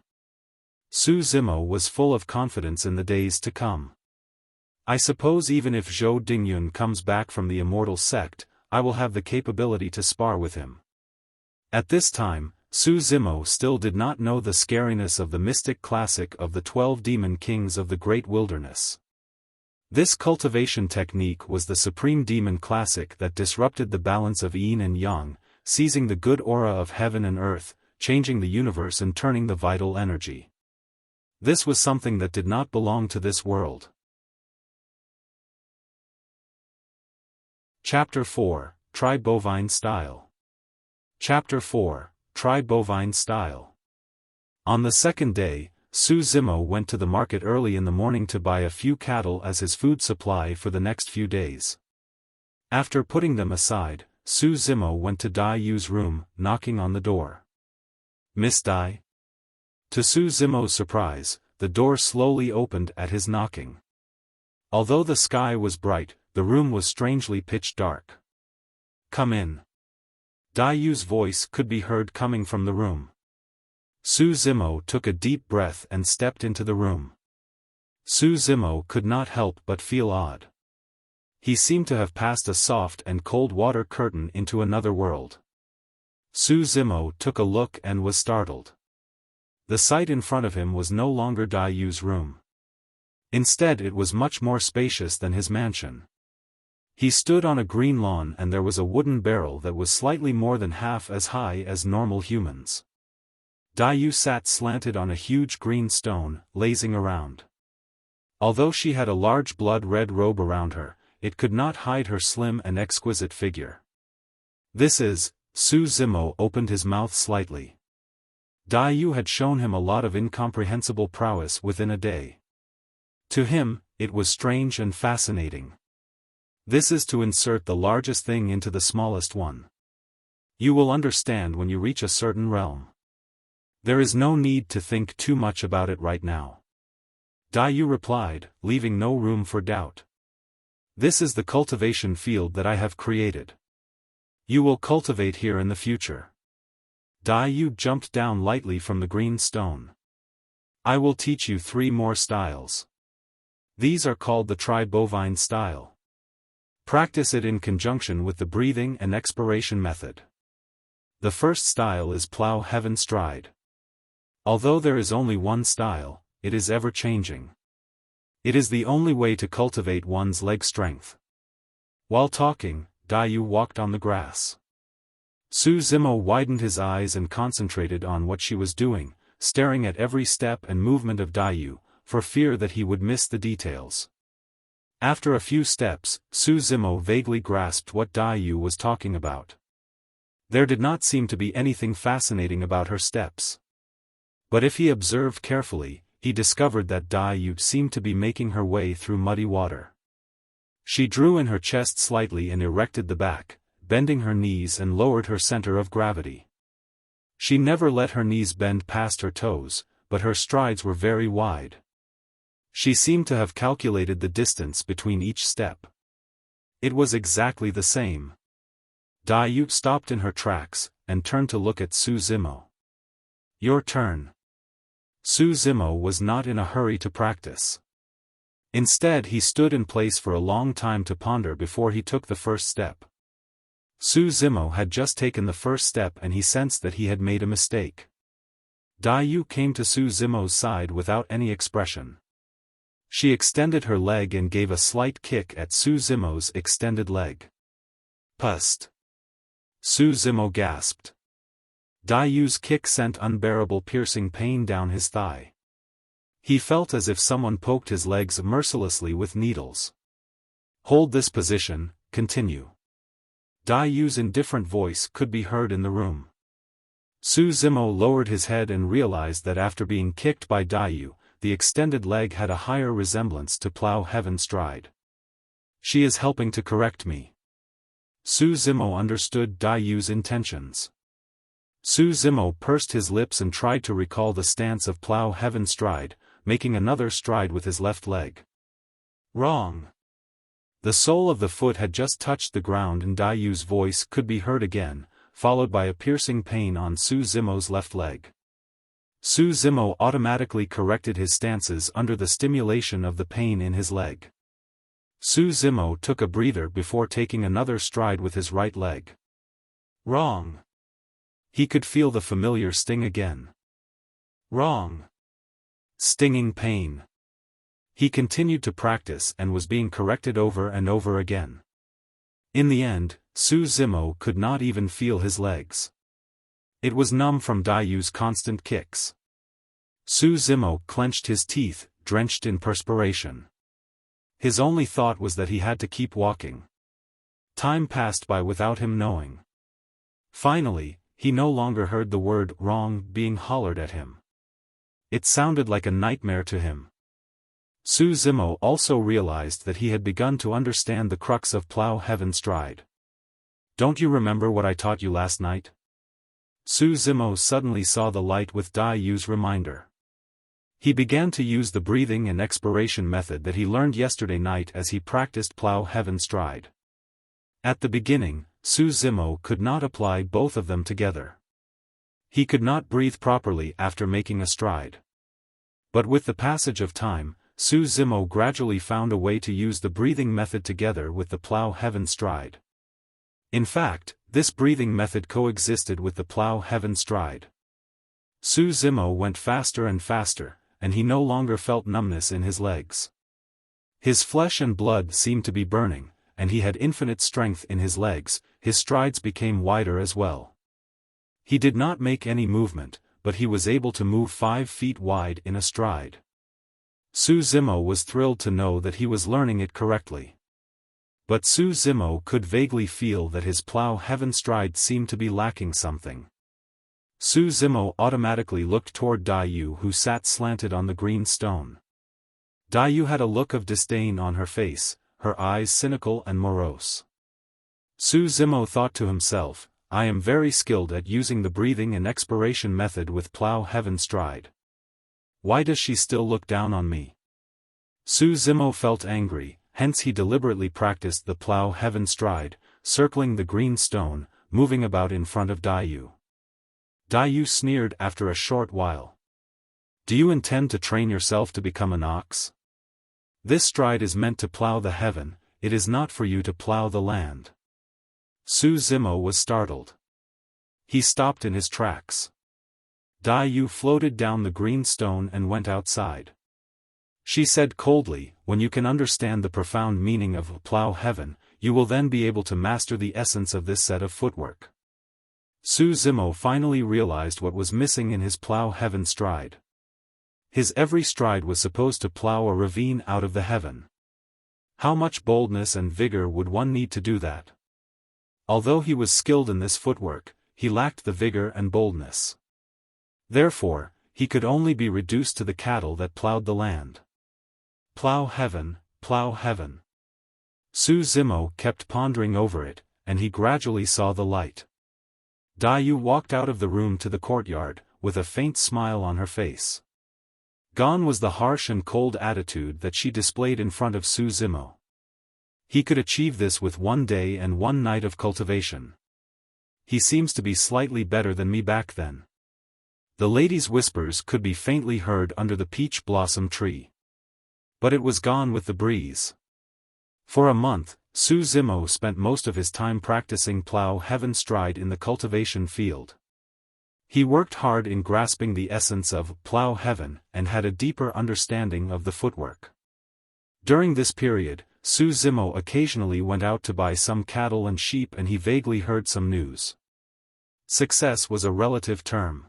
Su Zimo was full of confidence in the days to come. I suppose even if Zhou Dingyun comes back from the Immortal sect, I will have the capability to spar with him. At this time, Su Zimo still did not know the scariness of the mystic classic of the 12 demon kings of the great wilderness. This cultivation technique was the supreme demon classic that disrupted the balance of yin and yang, seizing the good aura of heaven and earth, changing the universe and turning the vital energy. This was something that did not belong to this world. Chapter 4, Try Bovine Style. Chapter 4, Try Bovine Style. On the second day, Su Zimo went to the market early in the morning to buy a few cattle as his food supply for the next few days. After putting them aside, Su Zimo went to Dai Yu's room, knocking on the door. "Miss Dai?" To Su Zimo's surprise, the door slowly opened at his knocking. Although the sky was bright, the room was strangely pitch dark. "Come in." Dai Yu's voice could be heard coming from the room. Su Zimo took a deep breath and stepped into the room. Su Zimo could not help but feel odd. He seemed to have passed a soft and cold water curtain into another world. Su Zimo took a look and was startled. The sight in front of him was no longer Dai Yu's room. Instead, it was much more spacious than his mansion. He stood on a green lawn and there was a wooden barrel that was slightly more than half as high as normal humans. Dai Yu sat slanted on a huge green stone, lazing around. Although she had a large blood-red robe around her, it could not hide her slim and exquisite figure. "This is..." Su Zimo opened his mouth slightly. Dai Yu had shown him a lot of incomprehensible prowess within a day. To him, it was strange and fascinating. "This is to insert the largest thing into the smallest one. You will understand when you reach a certain realm. There is no need to think too much about it right now." Dai Yu replied, leaving no room for doubt. "This is the cultivation field that I have created. You will cultivate here in the future." Dai Yu jumped down lightly from the green stone. "I will teach you 3 more styles. These are called the Tri-Bovine style. Practice it in conjunction with the breathing and expiration method. The first style is Plow Heaven Stride. Although there is only one style, it is ever-changing. It is the only way to cultivate one's leg strength." While talking, Dai Yu walked on the grass. Su Zimo widened his eyes and concentrated on what she was doing, staring at every step and movement of Dai Yu, for fear that he would miss the details. After a few steps, Su Zimo vaguely grasped what Dai Yu was talking about. There did not seem to be anything fascinating about her steps. But if he observed carefully, he discovered that Dai Yu seemed to be making her way through muddy water. She drew in her chest slightly and erected the back, bending her knees and lowered her center of gravity. She never let her knees bend past her toes, but her strides were very wide. She seemed to have calculated the distance between each step. It was exactly the same. Dai Yu stopped in her tracks, and turned to look at Su Zimo. "Your turn." Su Zimo was not in a hurry to practice. Instead, he stood in place for a long time to ponder before he took the first step. Su Zimo had just taken the first step and he sensed that he had made a mistake. Dai Yu came to Su Zimo's side without any expression. She extended her leg and gave a slight kick at Su Zimo's extended leg. "Pust." Su Zimo gasped. Dai Yu's kick sent unbearable piercing pain down his thigh. He felt as if someone poked his legs mercilessly with needles. "Hold this position, continue." Dai Yu's indifferent voice could be heard in the room. Su Zimo lowered his head and realized that after being kicked by Dai Yu, the extended leg had a higher resemblance to Plow Heaven Stride. "She is helping to correct me." Su Zimo understood Dai Yu's intentions. Su Zimo pursed his lips and tried to recall the stance of plow heaven stride, making another stride with his left leg. Wrong. The sole of the foot had just touched the ground and Daiyu's voice could be heard again, followed by a piercing pain on Su Zimo's left leg. Su Zimo automatically corrected his stances under the stimulation of the pain in his leg. Su Zimo took a breather before taking another stride with his right leg. Wrong. He could feel the familiar sting again. Wrong. Stinging pain. He continued to practice and was being corrected over and over again. In the end, Su Zimo could not even feel his legs. It was numb from Daiyu's constant kicks. Su Zimo clenched his teeth, drenched in perspiration. His only thought was that he had to keep walking. Time passed by without him knowing. Finally, he no longer heard the word wrong being hollered at him. It sounded like a nightmare to him. Su Zimo also realized that he had begun to understand the crux of plow heaven stride. Don't you remember what I taught you last night? Su Zimo suddenly saw the light with Daiyu's reminder. He began to use the breathing and expiration method that he learned yesterday night as he practiced plow heaven stride. At the beginning, Su Zimo could not apply both of them together. He could not breathe properly after making a stride. But with the passage of time, Su Zimo gradually found a way to use the breathing method together with the plow heaven stride. In fact, this breathing method coexisted with the plow heaven stride. Su Zimo went faster and faster, and he no longer felt numbness in his legs. His flesh and blood seemed to be burning, and he had infinite strength in his legs. His strides became wider as well. He did not make any movement, but he was able to move 5 feet wide in a stride. Su Zimo was thrilled to know that he was learning it correctly. But Su Zimo could vaguely feel that his plow heaven stride seemed to be lacking something. Su Zimo automatically looked toward Daiyu, who sat slanted on the green stone. Daiyu had a look of disdain on her face, her eyes cynical and morose. Su Zimo thought to himself, I am very skilled at using the breathing and expiration method with plow heaven stride. Why does she still look down on me? Su Zimo felt angry, hence he deliberately practiced the plow heaven stride, circling the green stone, moving about in front of Daiyu. Daiyu sneered after a short while. Do you intend to train yourself to become an ox? This stride is meant to plow the heaven, it is not for you to plow the land. Su Zimo was startled. He stopped in his tracks. Daiyu floated down the green stone and went outside. She said coldly, when you can understand the profound meaning of plow heaven, you will then be able to master the essence of this set of footwork. Su Zimo finally realized what was missing in his plow heaven stride. His every stride was supposed to plow a ravine out of the heaven. How much boldness and vigor would one need to do that? Although he was skilled in this footwork, he lacked the vigor and boldness. Therefore, he could only be reduced to the cattle that plowed the land. Plow heaven, plow heaven. Su Zimo kept pondering over it, and he gradually saw the light. Daiyu walked out of the room to the courtyard, with a faint smile on her face. Gone was the harsh and cold attitude that she displayed in front of Su Zimo. He could achieve this with 1 day and 1 night of cultivation. He seems to be slightly better than me back then. The lady's whispers could be faintly heard under the peach blossom tree. But it was gone with the breeze. For a month, Su Zimo spent most of his time practicing plow heaven stride in the cultivation field. He worked hard in grasping the essence of plow heaven and had a deeper understanding of the footwork. During this period, Su Zimo occasionally went out to buy some cattle and sheep, and he vaguely heard some news. Success was a relative term.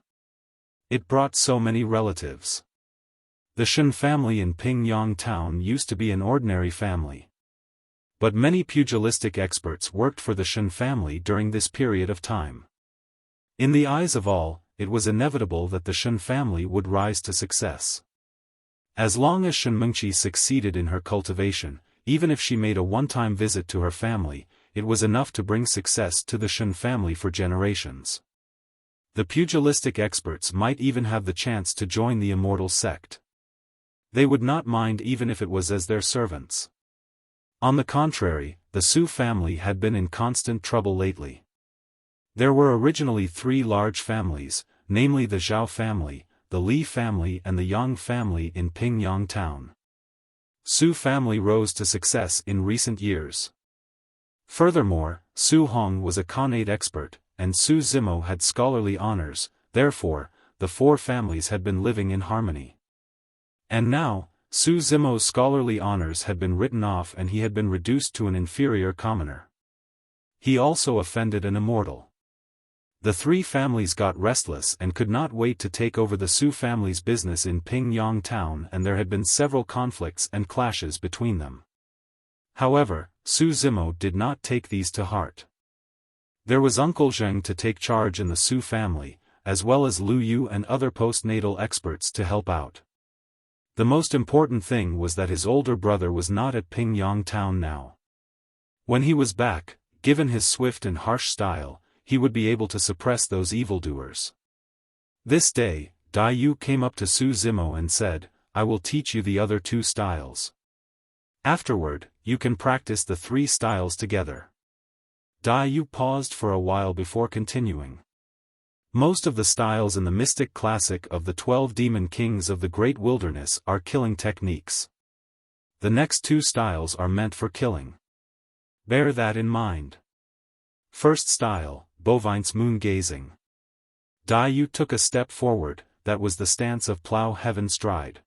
It brought so many relatives. The Shen family in Pingyang town used to be an ordinary family. But many pugilistic experts worked for the Shen family during this period of time. In the eyes of all, it was inevitable that the Shen family would rise to success. As long as Shen Mengqi succeeded in her cultivation, even if she made a one-time visit to her family, it was enough to bring success to the Shen family for generations. The pugilistic experts might even have the chance to join the Immortal sect. They would not mind even if it was as their servants. On the contrary, the Su family had been in constant trouble lately. There were originally 3 large families, namely the Zhao family, the Li family and the Yang family in Pingyang town. Su family rose to success in recent years. Furthermore, Su Hong was a Connate expert, and Su Zimo had scholarly honors, therefore, the 4 families had been living in harmony. And now, Su Zimo's scholarly honors had been written off and he had been reduced to an inferior commoner. He also offended an immortal. The 3 families got restless and could not wait to take over the Su family's business in Pingyang town, and there had been several conflicts and clashes between them. However, Su Zimo did not take these to heart. There was Uncle Zheng to take charge in the Su family, as well as Lu Yu and other postnatal experts to help out. The most important thing was that his older brother was not at Pingyang town now. When he was back, given his swift and harsh style, he would be able to suppress those evildoers. This day, Dai Yu came up to Su Zimo and said, "I will teach you the other 2 styles. Afterward, you can practice the 3 styles together." Dai Yu paused for a while before continuing. Most of the styles in the mystic classic of the 12 demon kings of the great wilderness are killing techniques. The next 2 styles are meant for killing. Bear that in mind. First style, Bovine's moon gazing. Dai Yu took a step forward, that was the stance of plow heaven stride.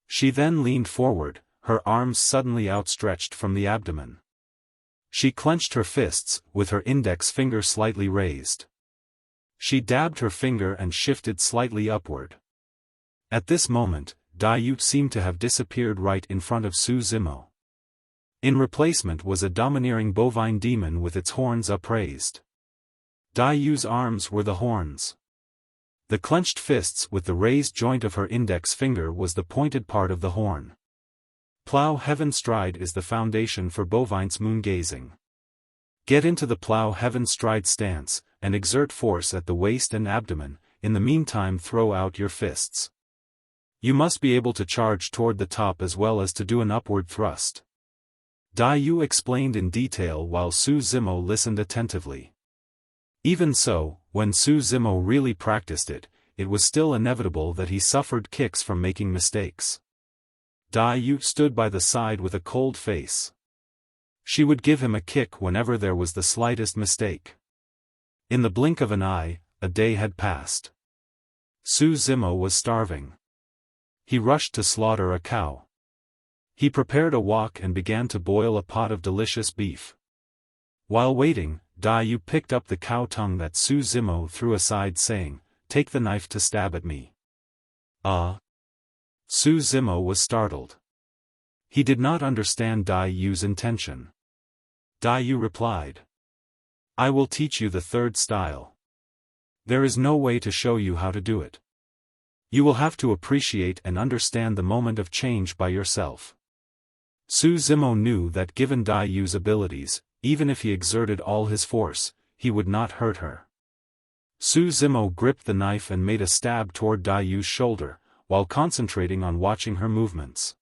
She then leaned forward, her arms suddenly outstretched from the abdomen. She clenched her fists, with her index finger slightly raised. She dabbed her finger and shifted slightly upward. At this moment, Dai Yu seemed to have disappeared right in front of Su Zimo. In replacement was a domineering bovine demon with its horns upraised. Dai Yu's arms were the horns. The clenched fists with the raised joint of her index finger was the pointed part of the horn. Plow heaven stride is the foundation for Bovine's moon gazing. Get into the plow heaven stride stance, and exert force at the waist and abdomen, in the meantime throw out your fists. You must be able to charge toward the top as well as to do an upward thrust. Dai Yu explained in detail while Su Zimo listened attentively. Even so, when Su Zimo really practiced it, it was still inevitable that he suffered kicks from making mistakes. Dai Yu stood by the side with a cold face. She would give him a kick whenever there was the slightest mistake. In the blink of an eye, a day had passed. Su Zimo was starving. He rushed to slaughter a cow. He prepared a wok and began to boil a pot of delicious beef. While waiting, Dai Yu picked up the cow tongue that Su Zimo threw aside, saying, "Take the knife to stab at me." Su Zimo was startled. He did not understand Dai Yu's intention. Dai Yu replied, "I will teach you the 3rd style. There is no way to show you how to do it. You will have to appreciate and understand the moment of change by yourself." Su Zimo knew that given Dai Yu's abilities, even if he exerted all his force, he would not hurt her. Su Zimo gripped the knife and made a stab toward Dai Yu's shoulder, while concentrating on watching her movements.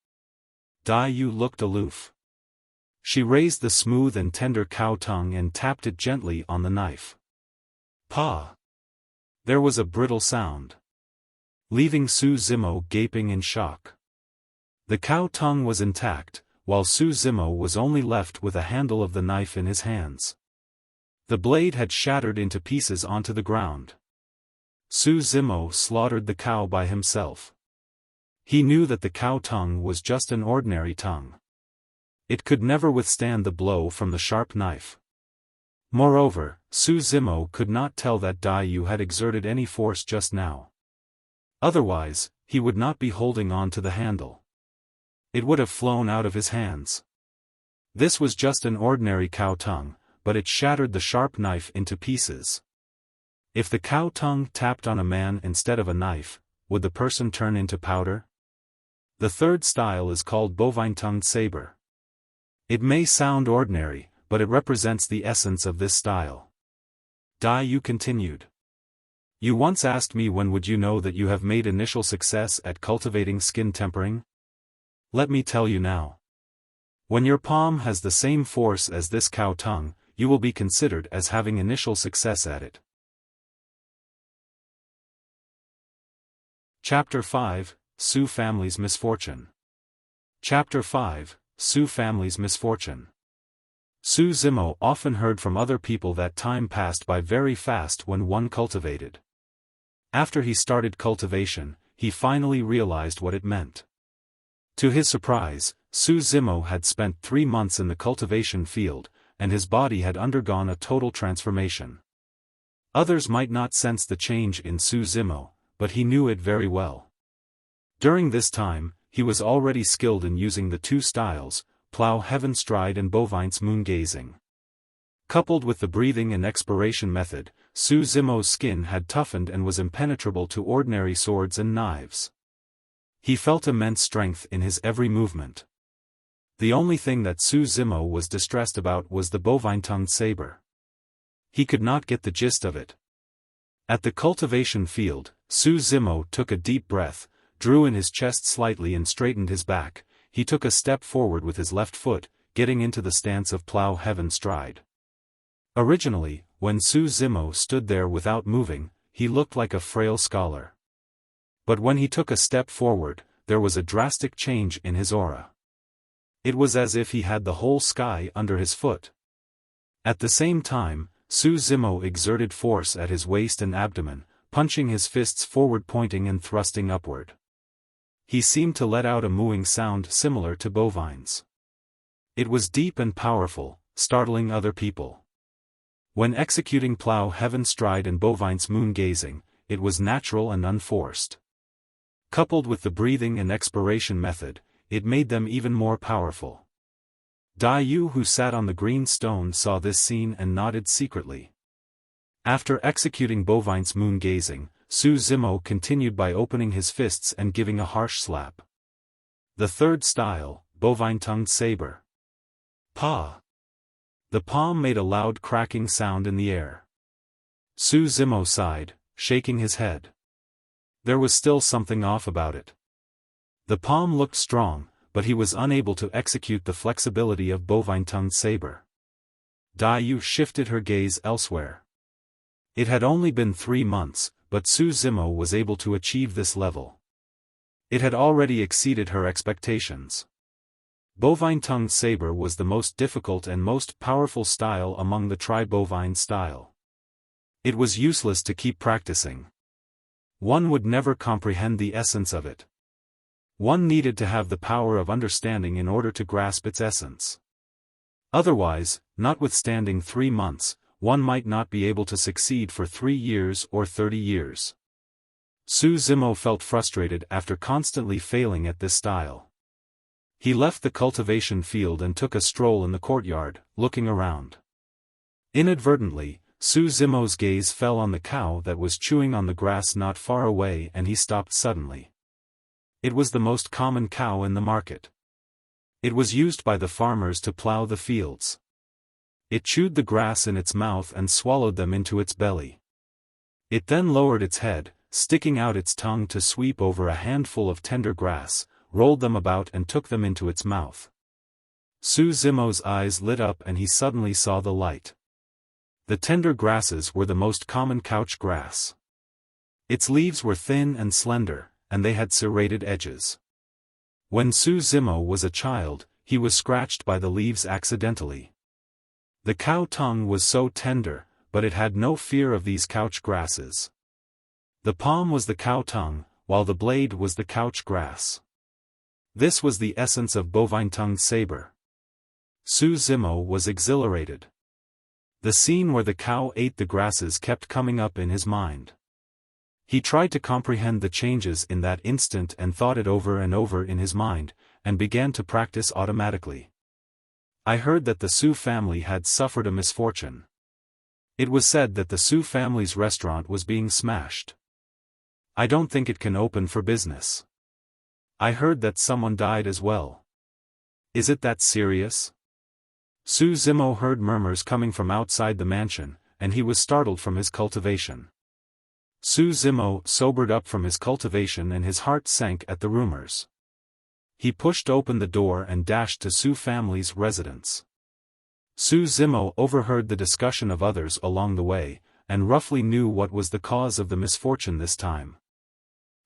Dai Yu looked aloof. She raised the smooth and tender cow tongue and tapped it gently on the knife. Pa! There was a brittle sound, leaving Su Zimo gaping in shock. The cow tongue was intact, while Su Zimo was only left with a handle of the knife in his hands. The blade had shattered into pieces onto the ground. Su Zimo slaughtered the cow by himself. He knew that the cow tongue was just an ordinary tongue. It could never withstand the blow from the sharp knife. Moreover, Su Zimo could not tell that Dai Yu had exerted any force just now. Otherwise, he would not be holding on to the handle. It would have flown out of his hands. This was just an ordinary cow tongue, but it shattered the sharp knife into pieces. If the cow tongue tapped on a man instead of a knife, would the person turn into powder? The 3rd style is called bovine-tongued saber. It may sound ordinary, but it represents the essence of this style. Dai Yu continued. You once asked me when would you know that you have made initial success at cultivating skin tempering? Let me tell you now. When your palm has the same force as this cow tongue, you will be considered as having initial success at it. Chapter 5, Su Family's Misfortune. Chapter 5, Su Family's Misfortune. Su Zimo often heard from other people that time passed by very fast when one cultivated. After he started cultivation, he finally realized what it meant. To his surprise, Su Zimo had spent 3 months in the cultivation field, and his body had undergone a total transformation. Others might not sense the change in Su Zimo, but he knew it very well. During this time, he was already skilled in using the 2 styles, Plow Heaven Stride and Bovine's Moon Gazing. Coupled with the breathing and expiration method, Su Zimo's skin had toughened and was impenetrable to ordinary swords and knives. He felt immense strength in his every movement. The only thing that Su Zimo was distressed about was the bovine-tongued saber. He could not get the gist of it. At the cultivation field, Su Zimo took a deep breath, drew in his chest slightly and straightened his back. He took a step forward with his left foot, getting into the stance of Plow Heaven Stride. Originally, when Su Zimo stood there without moving, he looked like a frail scholar. But when he took a step forward, there was a drastic change in his aura. It was as if he had the whole sky under his foot. At the same time, Su Zimo exerted force at his waist and abdomen, punching his fists forward, pointing and thrusting upward. He seemed to let out a mooing sound similar to bovines. It was deep and powerful, startling other people. When executing Plow Heaven Stride and Bovine's Moon Gazing, it was natural and unforced. Coupled with the breathing and expiration method, it made them even more powerful. Dai Yu, who sat on the green stone, saw this scene and nodded secretly. After executing Bovine's Moon Gazing, Su Zimo continued by opening his fists and giving a harsh slap. The 3rd style, Bovine-tongued saber. Pa! The palm made a loud cracking sound in the air. Su Zimo sighed, shaking his head. There was still something off about it. The palm looked strong, but he was unable to execute the flexibility of bovine-tongued saber. Dai Yu shifted her gaze elsewhere. It had only been 3 months, but Su Zimo was able to achieve this level. It had already exceeded her expectations. Bovine-tongued saber was the most difficult and most powerful style among the tri-bovine style. It was useless to keep practicing. One would never comprehend the essence of it. One needed to have the power of understanding in order to grasp its essence. Otherwise, notwithstanding 3 months, one might not be able to succeed for 3 years or 30 years. Su Zimo felt frustrated after constantly failing at this style. He left the cultivation field and took a stroll in the courtyard, looking around. Inadvertently, Su Zimo's gaze fell on the cow that was chewing on the grass not far away, and he stopped suddenly. It was the most common cow in the market. It was used by the farmers to plow the fields. It chewed the grass in its mouth and swallowed them into its belly. It then lowered its head, sticking out its tongue to sweep over a handful of tender grass, rolled them about and took them into its mouth. Su Zimo's eyes lit up and he suddenly saw the light. The tender grasses were the most common couch grass. Its leaves were thin and slender, and they had serrated edges. When Su Zimo was a child, he was scratched by the leaves accidentally. The cow tongue was so tender, but it had no fear of these couch grasses. The palm was the cow tongue, while the blade was the couch grass. This was the essence of bovine-tongued saber. Su Zimo was exhilarated. The scene where the cow ate the grasses kept coming up in his mind. He tried to comprehend the changes in that instant and thought it over and over in his mind, and began to practice automatically. I heard that the Su family had suffered a misfortune. It was said that the Su family's restaurant was being smashed. I don't think it can open for business. I heard that someone died as well. Is it that serious? Su Zimo heard murmurs coming from outside the mansion, and he was startled from his cultivation. Su Zimo sobered up from his cultivation and his heart sank at the rumors. He pushed open the door and dashed to Su family's residence. Su Zimo overheard the discussion of others along the way, and roughly knew what was the cause of the misfortune this time.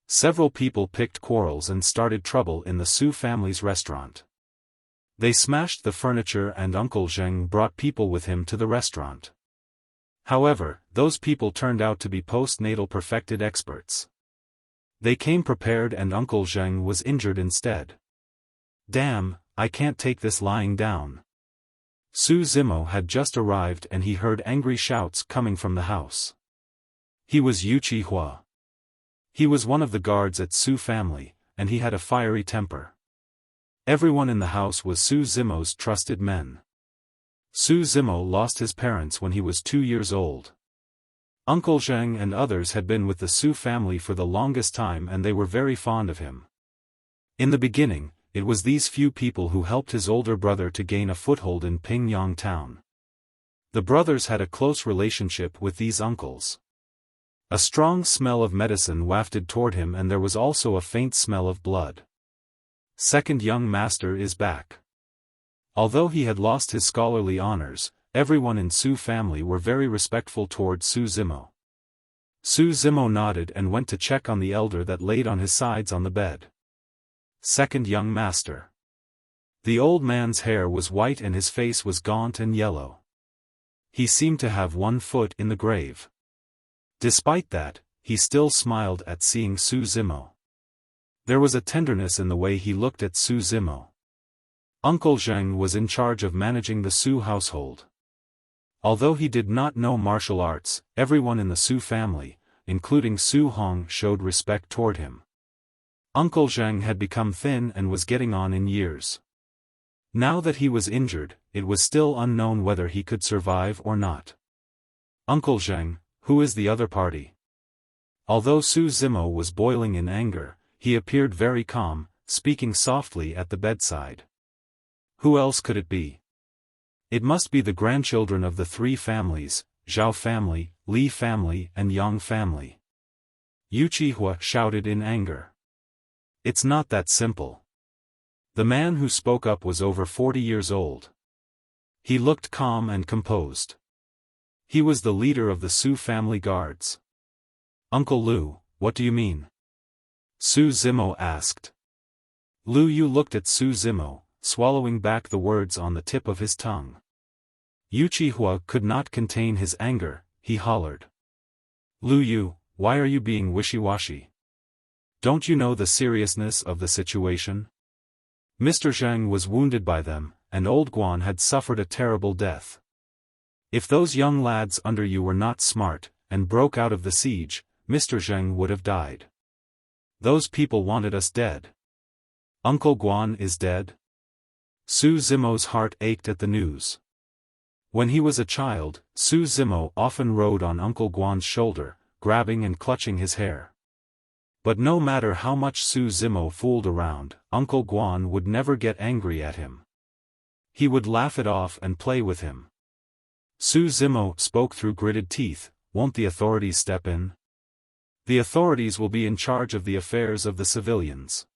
Several people picked quarrels and started trouble in the Su family's restaurant. They smashed the furniture and Uncle Zheng brought people with him to the restaurant. However, those people turned out to be postnatal perfected experts. They came prepared and Uncle Zheng was injured instead. Damn, I can't take this lying down. Su Zimo had just arrived and he heard angry shouts coming from the house. He was Yu Qihua. He was one of the guards at Su family, and he had a fiery temper. Everyone in the house was Su Zimo's trusted men. Su Zimo lost his parents when he was 2 years old. Uncle Zheng and others had been with the Su family for the longest time and they were very fond of him. In the beginning, it was these few people who helped his older brother to gain a foothold in Pingyang town. The brothers had a close relationship with these uncles. A strong smell of medicine wafted toward him and there was also a faint smell of blood. Second young master is back. Although he had lost his scholarly honors, everyone in Su family were very respectful toward Su Zimo. Su Zimo nodded and went to check on the elder that laid on his sides on the bed. Second young master. The old man's hair was white and his face was gaunt and yellow. He seemed to have one foot in the grave. Despite that, he still smiled at seeing Su Zimo. There was a tenderness in the way he looked at Su Zimo. Uncle Zheng was in charge of managing the Su household. Although he did not know martial arts, everyone in the Su family, including Su Hong, showed respect toward him. Uncle Zheng had become thin and was getting on in years. Now that he was injured, it was still unknown whether he could survive or not. Uncle Zheng, who is the other party? Although Su Zimo was boiling in anger, he appeared very calm, speaking softly at the bedside. Who else could it be? It must be the grandchildren of the three families, Zhao family, Li family and Yang family. Yu Qihua shouted in anger. It's not that simple. The man who spoke up was over 40 years old. He looked calm and composed. He was the leader of the Su family guards. Uncle Lu, what do you mean? Su Zimo asked. Lu Yu looked at Su Zimo, swallowing back the words on the tip of his tongue. Yu Qihua could not contain his anger, he hollered. Lu Yu, why are you being wishy-washy? Don't you know the seriousness of the situation? Mr. Zheng was wounded by them, and old Guan had suffered a terrible death. If those young lads under you were not smart, and broke out of the siege, Mr. Zheng would have died. Those people wanted us dead. Uncle Guan is dead? Su Zimo's heart ached at the news. When he was a child, Su Zimo often rode on Uncle Guan's shoulder, grabbing and clutching his hair. But no matter how much Su Zimo fooled around, Uncle Guan would never get angry at him. He would laugh it off and play with him. Su Zimo spoke through gritted teeth, won't the authorities step in? The authorities will be in charge of the affairs of the civilians.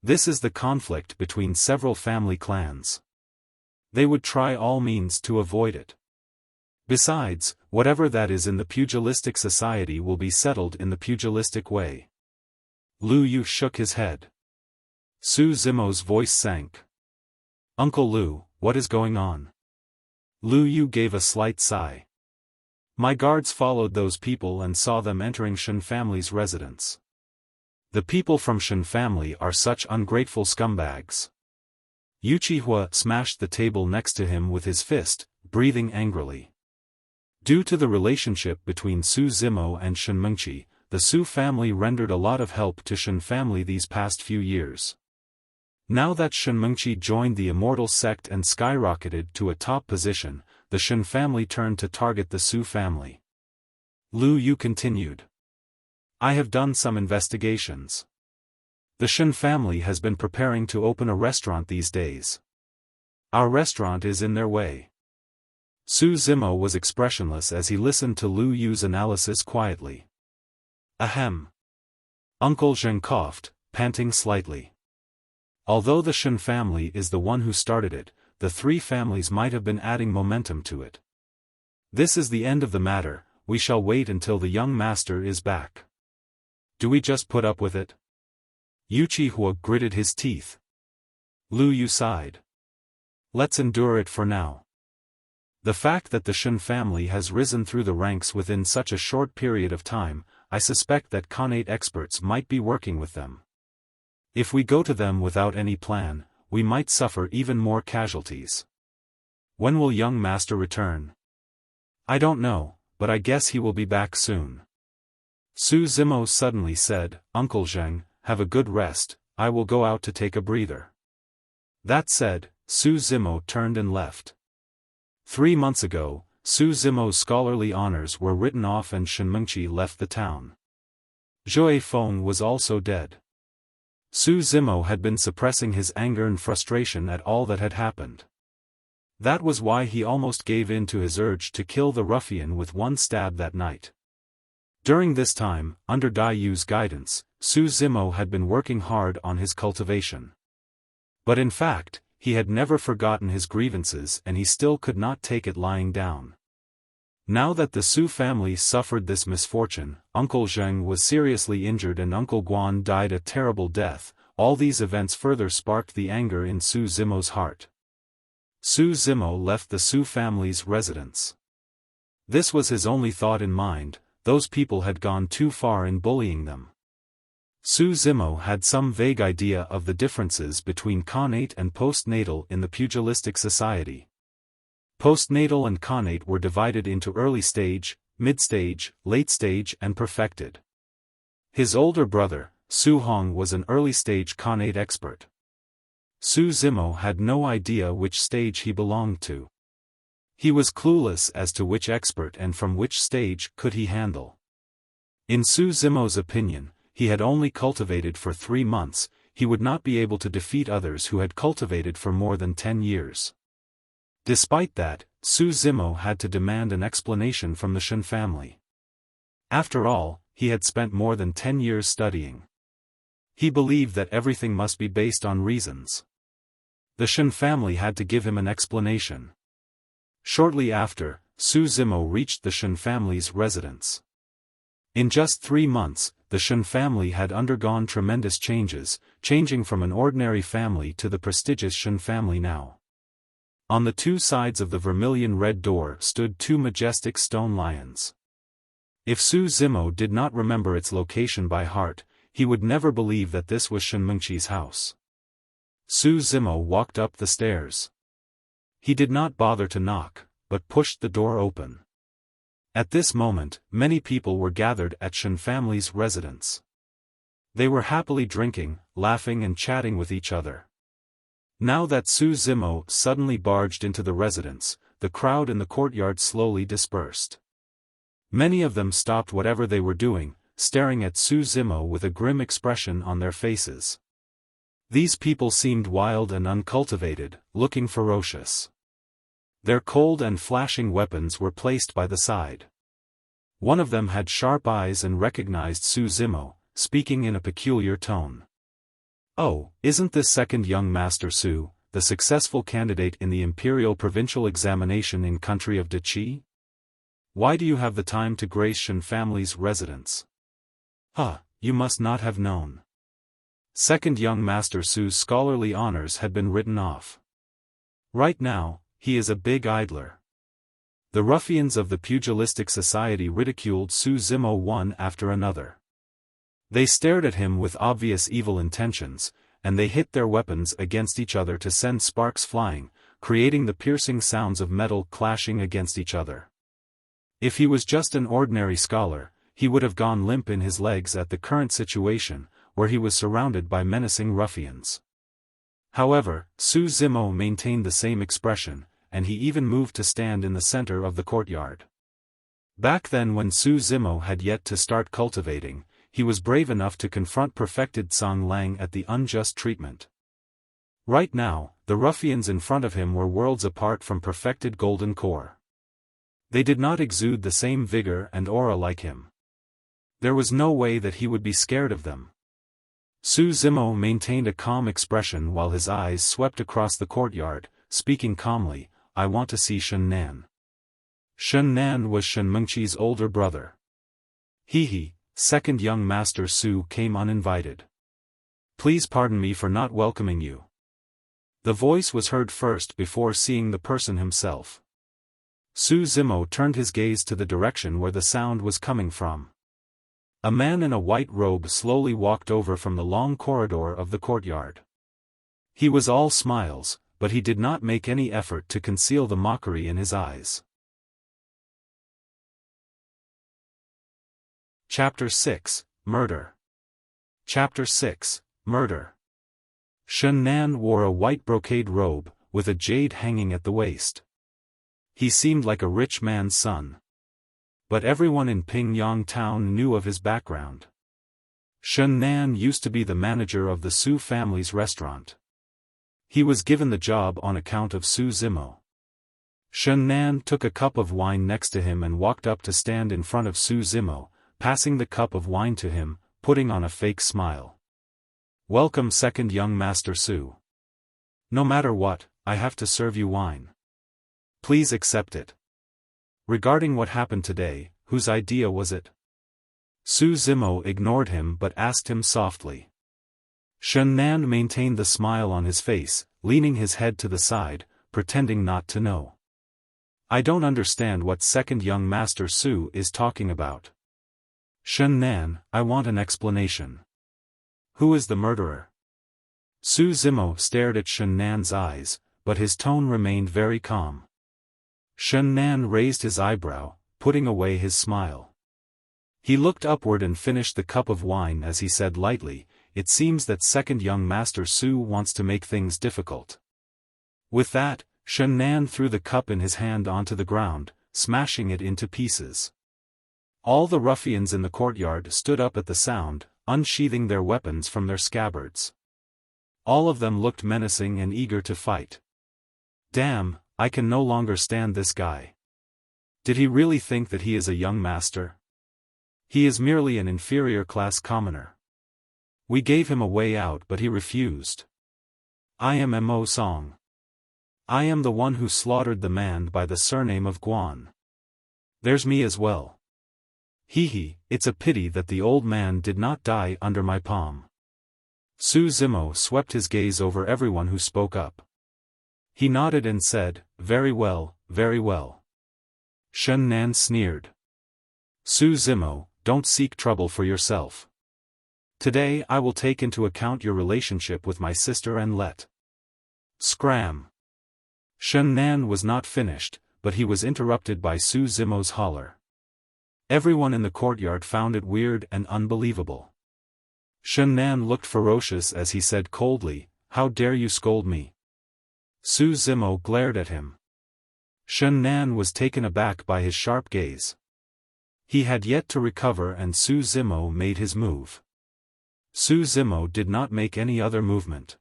This is the conflict between several family clans. They would try all means to avoid it. Besides, whatever that is in the pugilistic society will be settled in the pugilistic way. Lu Yu shook his head. Su Zimo's voice sank. Uncle Lu, what is going on? Lu Yu gave a slight sigh. My guards followed those people and saw them entering Shen family's residence. The people from Shen family are such ungrateful scumbags. Yu Qihua smashed the table next to him with his fist, breathing angrily. Due to the relationship between Su Zimo and Shen Mengqi, the Su family rendered a lot of help to Shen family these past few years. Now that Shen Mengqi joined the Immortal sect and skyrocketed to a top position, the Shen family turned to target the Su family. Lu Yu continued. I have done some investigations. The Shen family has been preparing to open a restaurant these days. Our restaurant is in their way. Su Zimo was expressionless as he listened to Lu Yu's analysis quietly. Ahem. Uncle Zheng coughed, panting slightly. Although the Shen family is the one who started it, the three families might have been adding momentum to it. This is the end of the matter, we shall wait until the young master is back. Do we just put up with it? Yu Qihua gritted his teeth. Lu Yu sighed. Let's endure it for now. The fact that the Shen family has risen through the ranks within such a short period of time, I suspect that Connate experts might be working with them. If we go to them without any plan, we might suffer even more casualties. When will young master return? I don't know, but I guess he will be back soon. Su Zimo suddenly said, Uncle Zheng, have a good rest, I will go out to take a breather. That said, Su Zimo turned and left. 3 months ago, Su Zimo's scholarly honors were written off and Shen Mengqi left the town. Zhui Feng was also dead. Su Zimo had been suppressing his anger and frustration at all that had happened. That was why he almost gave in to his urge to kill the ruffian with one stab that night. During this time, under Dai Yu's guidance, Su Zimo had been working hard on his cultivation. But in fact, he had never forgotten his grievances and he still could not take it lying down. Now that the Su family suffered this misfortune, Uncle Zheng was seriously injured and Uncle Guan died a terrible death, all these events further sparked the anger in Su Zimo's heart. Su Zimo left the Su family's residence. This was his only thought in mind, those people had gone too far in bullying them. Su Zimo had some vague idea of the differences between Connate and postnatal in the pugilistic society. Postnatal and Connate were divided into early stage, mid-stage, late stage and perfected. His older brother, Su Hong, was an early-stage Connate expert. Su Zimo had no idea which stage he belonged to. He was clueless as to which expert and from which stage could he handle. In Su Zimo's opinion, he had only cultivated for 3 months, he would not be able to defeat others who had cultivated for more than 10 years. Despite that, Su Zimo had to demand an explanation from the Shen family. After all, he had spent more than 10 years studying. He believed that everything must be based on reasons. The Shen family had to give him an explanation. Shortly after, Su Zimo reached the Shen family's residence. In just 3 months, the Shen family had undergone tremendous changes, changing from an ordinary family to the prestigious Shen family now. On the 2 sides of the vermilion-red door stood 2 majestic stone lions. If Su Zimo did not remember its location by heart, he would never believe that this was Shen Mengqi's house. Su Zimo walked up the stairs. He did not bother to knock, but pushed the door open. At this moment, many people were gathered at Shen family's residence. They were happily drinking, laughing and chatting with each other. Now that Su Zimo suddenly barged into the residence, the crowd in the courtyard slowly dispersed. Many of them stopped whatever they were doing, staring at Su Zimo with a grim expression on their faces. These people seemed wild and uncultivated, looking ferocious. Their cold and flashing weapons were placed by the side. One of them had sharp eyes and recognized Su Zimo, speaking in a peculiar tone. Oh, isn't this second young Master Su, the successful candidate in the Imperial Provincial Examination in country of Deqi? Why do you have the time to grace Shen family's residence? You must not have known. Second young Master Su's scholarly honors had been written off. Right now, he is a big idler. The ruffians of the pugilistic society ridiculed Su Zimo one after another. They stared at him with obvious evil intentions, and they hit their weapons against each other to send sparks flying, creating the piercing sounds of metal clashing against each other. If he was just an ordinary scholar, he would have gone limp in his legs at the current situation, where he was surrounded by menacing ruffians. However, Su Zimo maintained the same expression, and he even moved to stand in the center of the courtyard. Back then, when Su Zimo had yet to start cultivating, he was brave enough to confront perfected Cang Lang at the unjust treatment. Right now, the ruffians in front of him were worlds apart from perfected golden core. They did not exude the same vigor and aura like him. There was no way that he would be scared of them. Su Zimo maintained a calm expression while his eyes swept across the courtyard, speaking calmly, "I want to see Shen Nan." Shen Nan was Shen Mengqi's older brother. He, second young master Su came uninvited. "Please pardon me for not welcoming you." The voice was heard first before seeing the person himself. Su Zimo turned his gaze to the direction where the sound was coming from. A man in a white robe slowly walked over from the long corridor of the courtyard. He was all smiles, but he did not make any effort to conceal the mockery in his eyes. Chapter 6, Murder. Chapter 6, Murder. Shen Nan wore a white brocade robe, with a jade hanging at the waist. He seemed like a rich man's son. But everyone in Pingyang town knew of his background. Shen Nan used to be the manager of the Su family's restaurant. He was given the job on account of Su Zimo. Shen Nan took a cup of wine next to him and walked up to stand in front of Su Zimo, passing the cup of wine to him, putting on a fake smile. "Welcome, second young master Su. No matter what, I have to serve you wine. Please accept it." Regarding what happened today, whose idea was it? Su Zimo ignored him but asked him softly. Shen Nan maintained the smile on his face, leaning his head to the side, pretending not to know. "I don't understand what second young master Su is talking about. Shen Nan, I want an explanation. Who is the murderer?" Su Zimo stared at Shen Nan's eyes, but his tone remained very calm. Shen Nan raised his eyebrow, putting away his smile. He looked upward and finished the cup of wine as he said lightly, "It seems that second young master Su wants to make things difficult." With that, Shen Nan threw the cup in his hand onto the ground, smashing it into pieces. All the ruffians in the courtyard stood up at the sound, unsheathing their weapons from their scabbards. All of them looked menacing and eager to fight. "Damn, I can no longer stand this guy. Did he really think that he is a young master? He is merely an inferior class commoner. We gave him a way out but he refused. I am Mo Song. I am the one who slaughtered the man by the surname of Guan. There's me as well. It's a pity that the old man did not die under my palm." Su Zimo swept his gaze over everyone who spoke up. He nodded and said, very well, very well." Shen Nan sneered. "Su Zimo, don't seek trouble for yourself. Today I will take into account your relationship with my sister and let." Scram. Shen Nan was not finished, but he was interrupted by Su Zimo's holler. Everyone in the courtyard found it weird and unbelievable. Shen Nan looked ferocious as he said coldly, "How dare you scold me?" Su Zimo glared at him. Shen Nan was taken aback by his sharp gaze. He had yet to recover and Su Zimo made his move. Su Zimo did not make any other movement.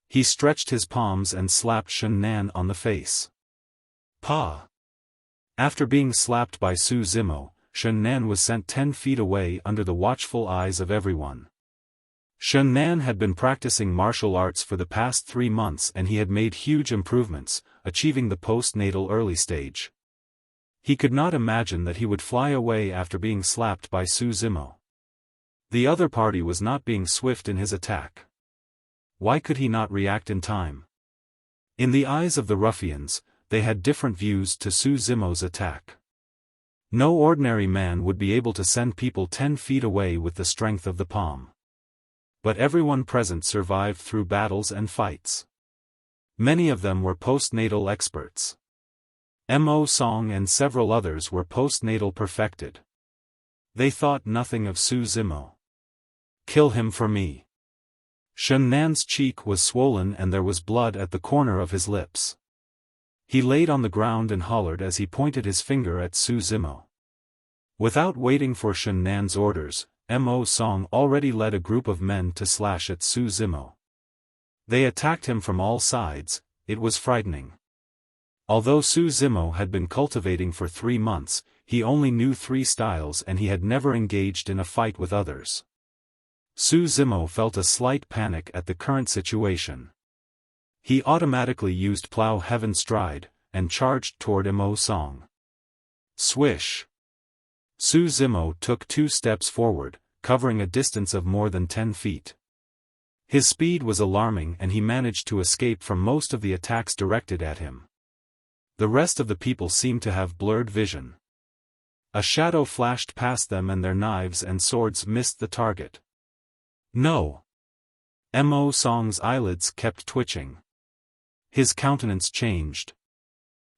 He stretched his palms and slapped Shen Nan on the face. Pa! After being slapped by Su Zimo, Shen Nan was sent 10 feet away under the watchful eyes of everyone. Shen Nan had been practicing martial arts for the past 3 months and he had made huge improvements, achieving the postnatal early stage. He could not imagine that he would fly away after being slapped by Su Zimo. The other party was not being swift in his attack. Why could he not react in time? In the eyes of the ruffians, they had different views to Su Zimo's attack. No ordinary man would be able to send people 10 feet away with the strength of the palm. But everyone present survived through battles and fights. Many of them were postnatal experts. Mo Song and several others were postnatal perfected. They thought nothing of Su Zimo. "Kill him for me." Shen Nan's cheek was swollen and there was blood at the corner of his lips. He laid on the ground and hollered as he pointed his finger at Su Zimo. Without waiting for Shen Nan's orders, Mo Song already led a group of men to slash at Su Zimo. They attacked him from all sides. It was frightening. Although Su Zimo had been cultivating for 3 months, he only knew 3 styles and he had never engaged in a fight with others. Su Zimo felt a slight panic at the current situation. He automatically used Plow Heaven Stride, and charged toward Mo Song. Swish! Su Zimo took 2 steps forward, covering a distance of more than 10 feet. His speed was alarming and he managed to escape from most of the attacks directed at him. The rest of the people seemed to have blurred vision. A shadow flashed past them and their knives and swords missed the target. No! Mo Song's eyelids kept twitching. His countenance changed.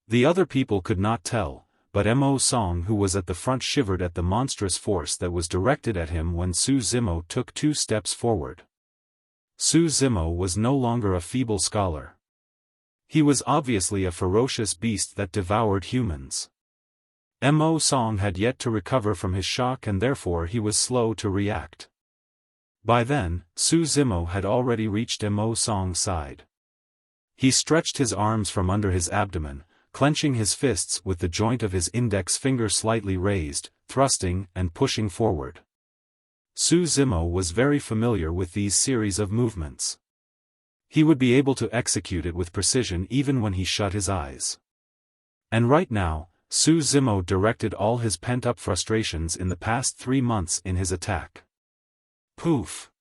The other people could not tell, but Mo Song who was at the front shivered at the monstrous force that was directed at him when Su Zimo took 2 steps forward. Su Zimo was no longer a feeble scholar. He was obviously a ferocious beast that devoured humans. Mo Song had yet to recover from his shock and therefore he was slow to react. By then, Su Zimo had already reached Mo Song's side. He stretched his arms from under his abdomen, clenching his fists with the joint of his index finger slightly raised, thrusting and pushing forward. Su Zimo was very familiar with these series of movements. He would be able to execute it with precision even when he shut his eyes. And right now, Su Zimo directed all his pent-up frustrations in the past 3 months in his attack. Poof!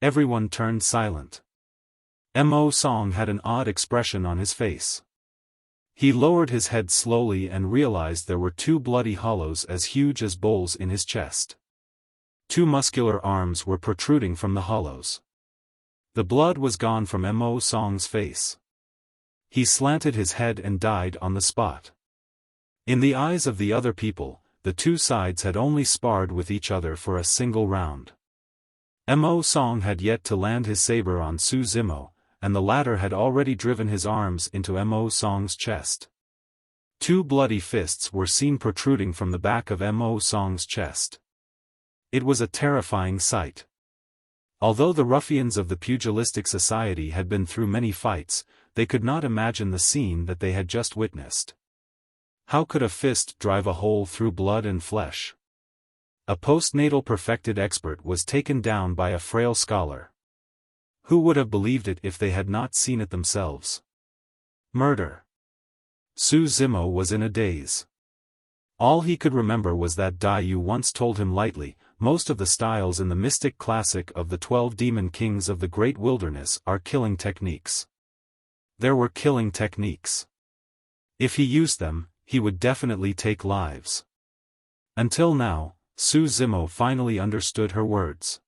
Everyone turned silent. Mo Song had an odd expression on his face. He lowered his head slowly and realized there were 2 bloody hollows as huge as bowls in his chest. 2 muscular arms were protruding from the hollows. The blood was gone from Mo Song's face. He slanted his head and died on the spot. In the eyes of the other people, the 2 sides had only sparred with each other for a single round. Mo Song had yet to land his saber on Su Zimo, and the latter had already driven his arms into Mo Song's chest. 2 bloody fists were seen protruding from the back of Mo Song's chest. It was a terrifying sight. Although the ruffians of the pugilistic society had been through many fights, they could not imagine the scene that they had just witnessed. How could a fist drive a hole through blood and flesh? A postnatal perfected expert was taken down by a frail scholar. Who would have believed it if they had not seen it themselves? Murder. Su Zimo was in a daze. All he could remember was that Dai Yu once told him lightly, most of the styles in the mystic classic of the 12 demon kings of the great wilderness are killing techniques. There were killing techniques. If he used them, he would definitely take lives. Until now, Su Zimo finally understood her words.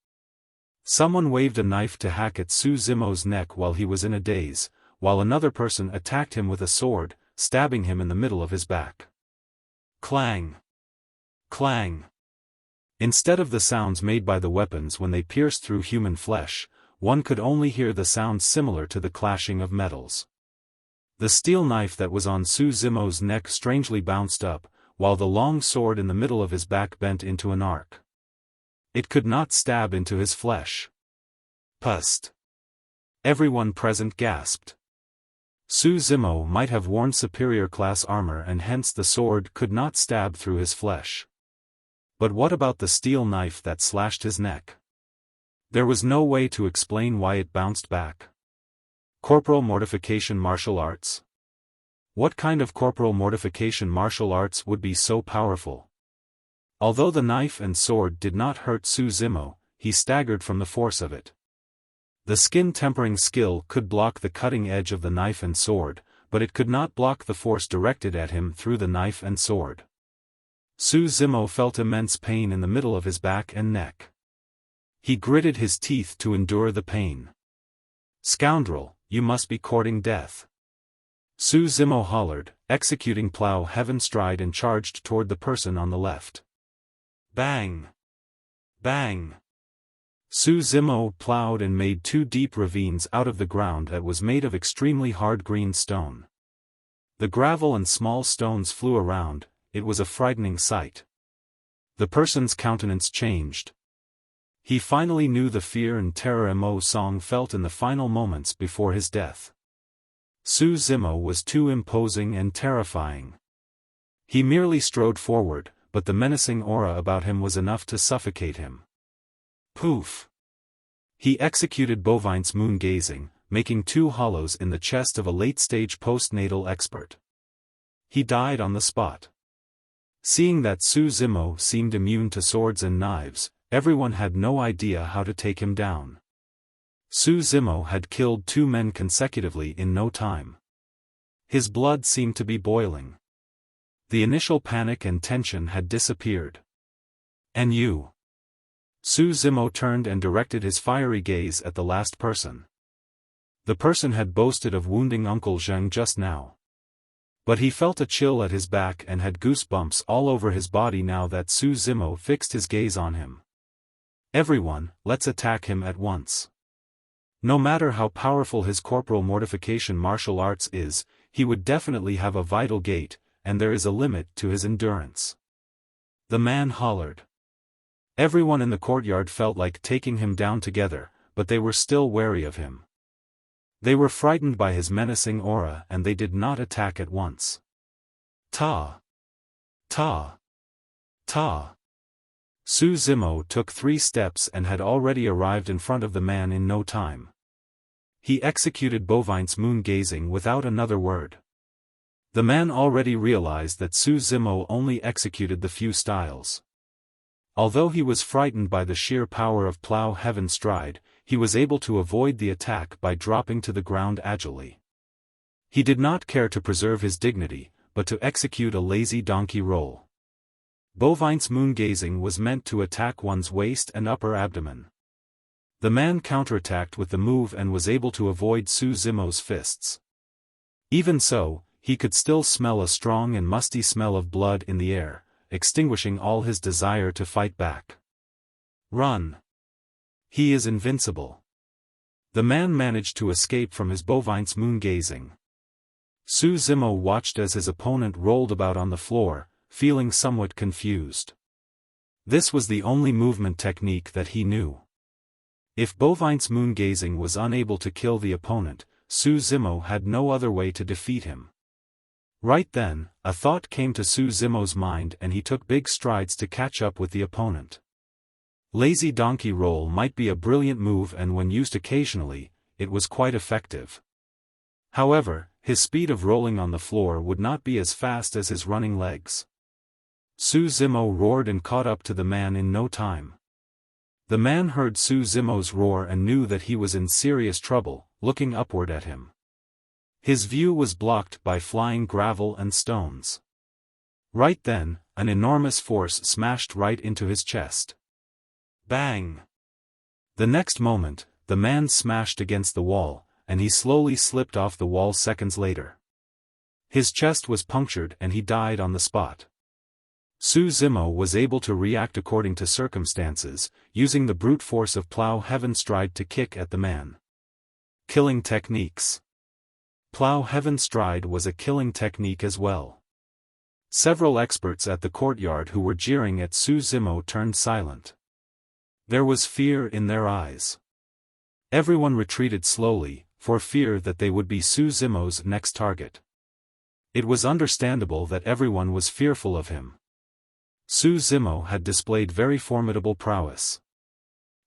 Someone waved a knife to hack at Su Zimo's neck while he was in a daze, while another person attacked him with a sword, stabbing him in the middle of his back. Clang! Clang! Instead of the sounds made by the weapons when they pierced through human flesh, one could only hear the sounds similar to the clashing of metals. The steel knife that was on Su Zimo's neck strangely bounced up, while the long sword in the middle of his back bent into an arc. It could not stab into his flesh. Pust! Everyone present gasped. Su Zimo might have worn superior class armor and hence the sword could not stab through his flesh. But what about the steel knife that slashed his neck? There was no way to explain why it bounced back. Corporal mortification martial arts? What kind of corporal mortification martial arts would be so powerful? Although the knife and sword did not hurt Su Zimo, he staggered from the force of it. The skin tempering skill could block the cutting edge of the knife and sword, but it could not block the force directed at him through the knife and sword. Su Zimo felt immense pain in the middle of his back and neck. He gritted his teeth to endure the pain. Scoundrel, you must be courting death. Su Zimo hollered, executing Plow Heaven Stride and charged toward the person on the left. Bang! Bang! Su Zimo plowed and made 2 deep ravines out of the ground that was made of extremely hard green stone. The gravel and small stones flew around. It was a frightening sight. The person's countenance changed. He finally knew the fear and terror Mo Song felt in the final moments before his death. Su Zimo was too imposing and terrifying. He merely strode forward, but the menacing aura about him was enough to suffocate him. Poof! He executed Bovine's moon gazing, making 2 hollows in the chest of a late-stage postnatal expert. He died on the spot. Seeing that Su Zimo seemed immune to swords and knives, everyone had no idea how to take him down. Su Zimo had killed 2 men consecutively in no time. His blood seemed to be boiling. The initial panic and tension had disappeared. And you? Su Zimo turned and directed his fiery gaze at the last person. The person had boasted of wounding Uncle Zheng just now. But he felt a chill at his back and had goosebumps all over his body now that Su Zimo fixed his gaze on him. Everyone, let's attack him at once. No matter how powerful his corporal mortification martial arts is, he would definitely have a vital gait, and there is a limit to his endurance. The man hollered. Everyone in the courtyard felt like taking him down together, but they were still wary of him. They were frightened by his menacing aura and they did not attack at once. Ta! Ta! Ta! Su Zimo took 3 steps and had already arrived in front of the man in no time. He executed Bovine's moon gazing without another word. The man already realized that Su Zimo only executed the few styles. Although he was frightened by the sheer power of Plough Heaven Stride, he was able to avoid the attack by dropping to the ground agilely. He did not care to preserve his dignity, but to execute a lazy donkey roll. Bovine's moon gazing was meant to attack one's waist and upper abdomen. The man counterattacked with the move and was able to avoid Su Zimo's fists. Even so, he could still smell a strong and musty smell of blood in the air, extinguishing all his desire to fight back. Run! He is invincible. The man managed to escape from his Bovine's moon gazing. Su Zimo watched as his opponent rolled about on the floor, feeling somewhat confused. This was the only movement technique that he knew. If Bovine's moon gazing was unable to kill the opponent, Su Zimo had no other way to defeat him. Right then, a thought came to Su Zimo's mind and he took big strides to catch up with the opponent. Lazy donkey roll might be a brilliant move and when used occasionally, it was quite effective. However, his speed of rolling on the floor would not be as fast as his running legs. Su Zimo roared and caught up to the man in no time. The man heard Su Zimo's roar and knew that he was in serious trouble, looking upward at him. His view was blocked by flying gravel and stones. Right then, an enormous force smashed right into his chest. Bang! The next moment, the man smashed against the wall, and he slowly slipped off the wall seconds later. His chest was punctured and he died on the spot. Su Zimo was able to react according to circumstances, using the brute force of Plough Heaven Stride to kick at the man. Killing techniques. Plough Heaven Stride was a killing technique as well. Several experts at the courtyard who were jeering at Su Zimo turned silent. There was fear in their eyes. Everyone retreated slowly, for fear that they would be Su Zimo's next target. It was understandable that everyone was fearful of him. Su Zimo had displayed very formidable prowess.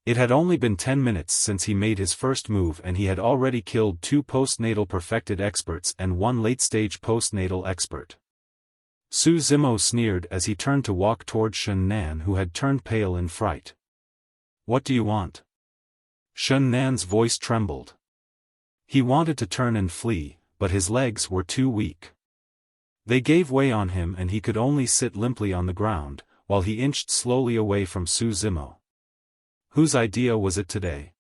It had only been 10 minutes since he made his first move and he had already killed 2 postnatal perfected experts and 1 late-stage postnatal expert. Su Zimo sneered as he turned to walk toward Shun Nan who had turned pale in fright. What do you want? Shun Nan's voice trembled. He wanted to turn and flee, but his legs were too weak. They gave way on him and he could only sit limply on the ground, while he inched slowly away from Su Zimo. Whose idea was it today?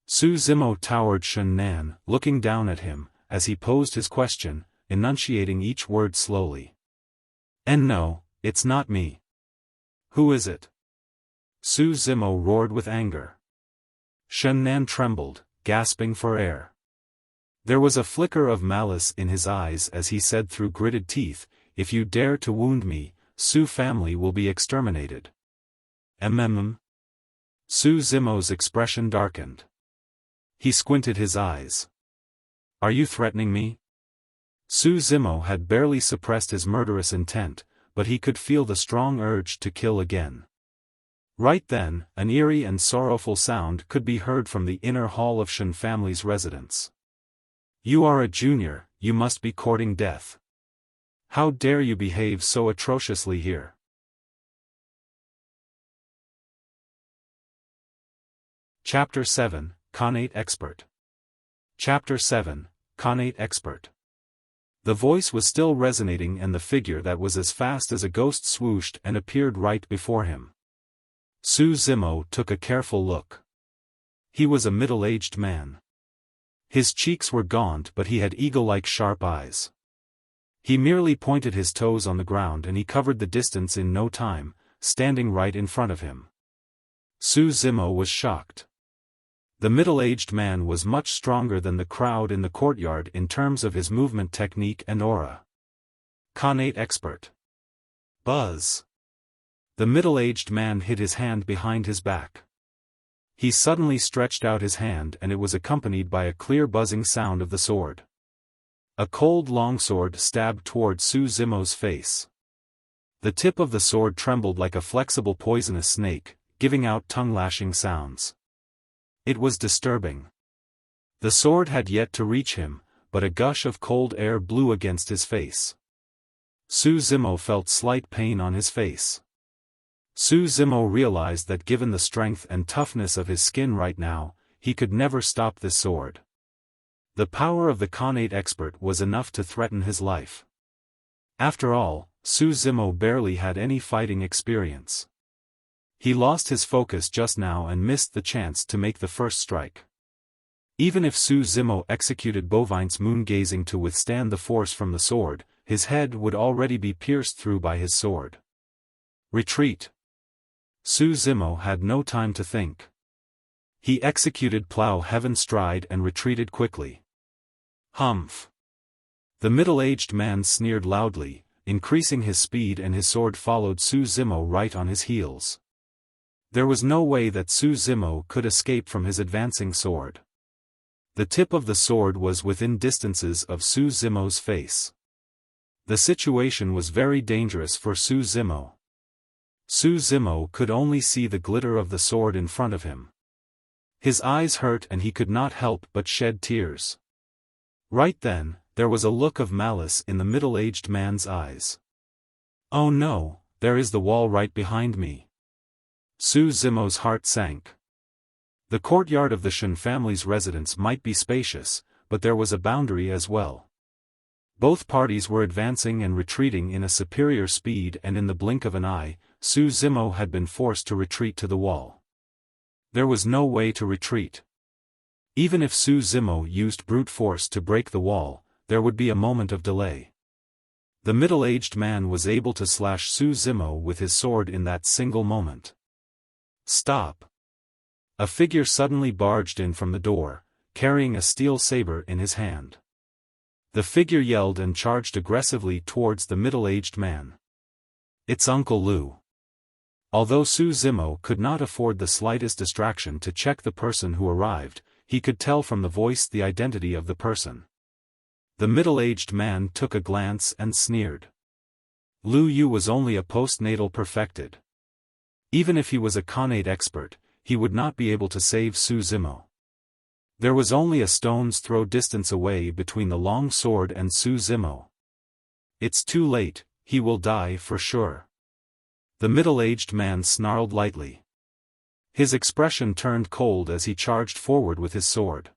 Su Zimo towered Shun Nan, looking down at him, as he posed his question, enunciating each word slowly. And no, it's not me. Who is it? Su Zimo roared with anger. Shun Nan trembled, gasping for air. There was a flicker of malice in his eyes as he said through gritted teeth, if you dare to wound me, Su family will be exterminated. Su Zimo's expression darkened. He squinted his eyes. Are you threatening me? Su Zimo had barely suppressed his murderous intent, but he could feel the strong urge to kill again. Right then, an eerie and sorrowful sound could be heard from the inner hall of Shen family's residence. "You are a junior, you must be courting death. How dare you behave so atrociously here?" Chapter 7, Connate Expert. Chapter 7, Connate Expert. The voice was still resonating and the figure that was as fast as a ghost swooshed and appeared right before him. Su Zimo took a careful look. He was a middle-aged man. His cheeks were gaunt but he had eagle-like sharp eyes. He merely pointed his toes on the ground and he covered the distance in no time, standing right in front of him. Su Zimo was shocked. The middle-aged man was much stronger than the crowd in the courtyard in terms of his movement technique and aura. Connate Expert. Buzz. The middle-aged man hid his hand behind his back. He suddenly stretched out his hand and it was accompanied by a clear buzzing sound of the sword. A cold longsword stabbed toward Su Zimo's face. The tip of the sword trembled like a flexible poisonous snake, giving out tongue-lashing sounds. It was disturbing. The sword had yet to reach him, but a gush of cold air blew against his face. Su Zimo felt slight pain on his face. Su Zimo realized that given the strength and toughness of his skin right now, he could never stop this sword. The power of the Connate Expert was enough to threaten his life. After all, Su Zimo barely had any fighting experience. He lost his focus just now and missed the chance to make the first strike. Even if Su Zimo executed Bovine's moon-gazing to withstand the force from the sword, his head would already be pierced through by his sword. Retreat. Su Zimo had no time to think. He executed Plow Heaven Stride and retreated quickly. Humph. The middle-aged man sneered loudly, increasing his speed and his sword followed Su Zimo right on his heels. There was no way that Su Zimo could escape from his advancing sword. The tip of the sword was within distances of Su Zimo's face. The situation was very dangerous for Su Zimo. Su Zimo could only see the glitter of the sword in front of him. His eyes hurt and he could not help but shed tears. Right then, there was a look of malice in the middle-aged man's eyes. "Oh no, there is the wall right behind me." Su Zimo's heart sank. The courtyard of the Shen family's residence might be spacious, but there was a boundary as well. Both parties were advancing and retreating in a superior speed and in the blink of an eye, Su Zimo had been forced to retreat to the wall. There was no way to retreat. Even if Su Zimo used brute force to break the wall, there would be a moment of delay. The middle-aged man was able to slash Su Zimo with his sword in that single moment. "Stop!" A figure suddenly barged in from the door, carrying a steel saber in his hand. The figure yelled and charged aggressively towards the middle-aged man. "It's Uncle Lu." Although Su Zimo could not afford the slightest distraction to check the person who arrived, he could tell from the voice the identity of the person. The middle-aged man took a glance and sneered. Lu Yu was only a postnatal perfected. Even if he was a Connate expert, he would not be able to save Su Zimo. There was only a stone's throw distance away between the long sword and Su Zimo. "It's too late, he will die for sure." The middle-aged man snarled lightly. His expression turned cold as he charged forward with his sword.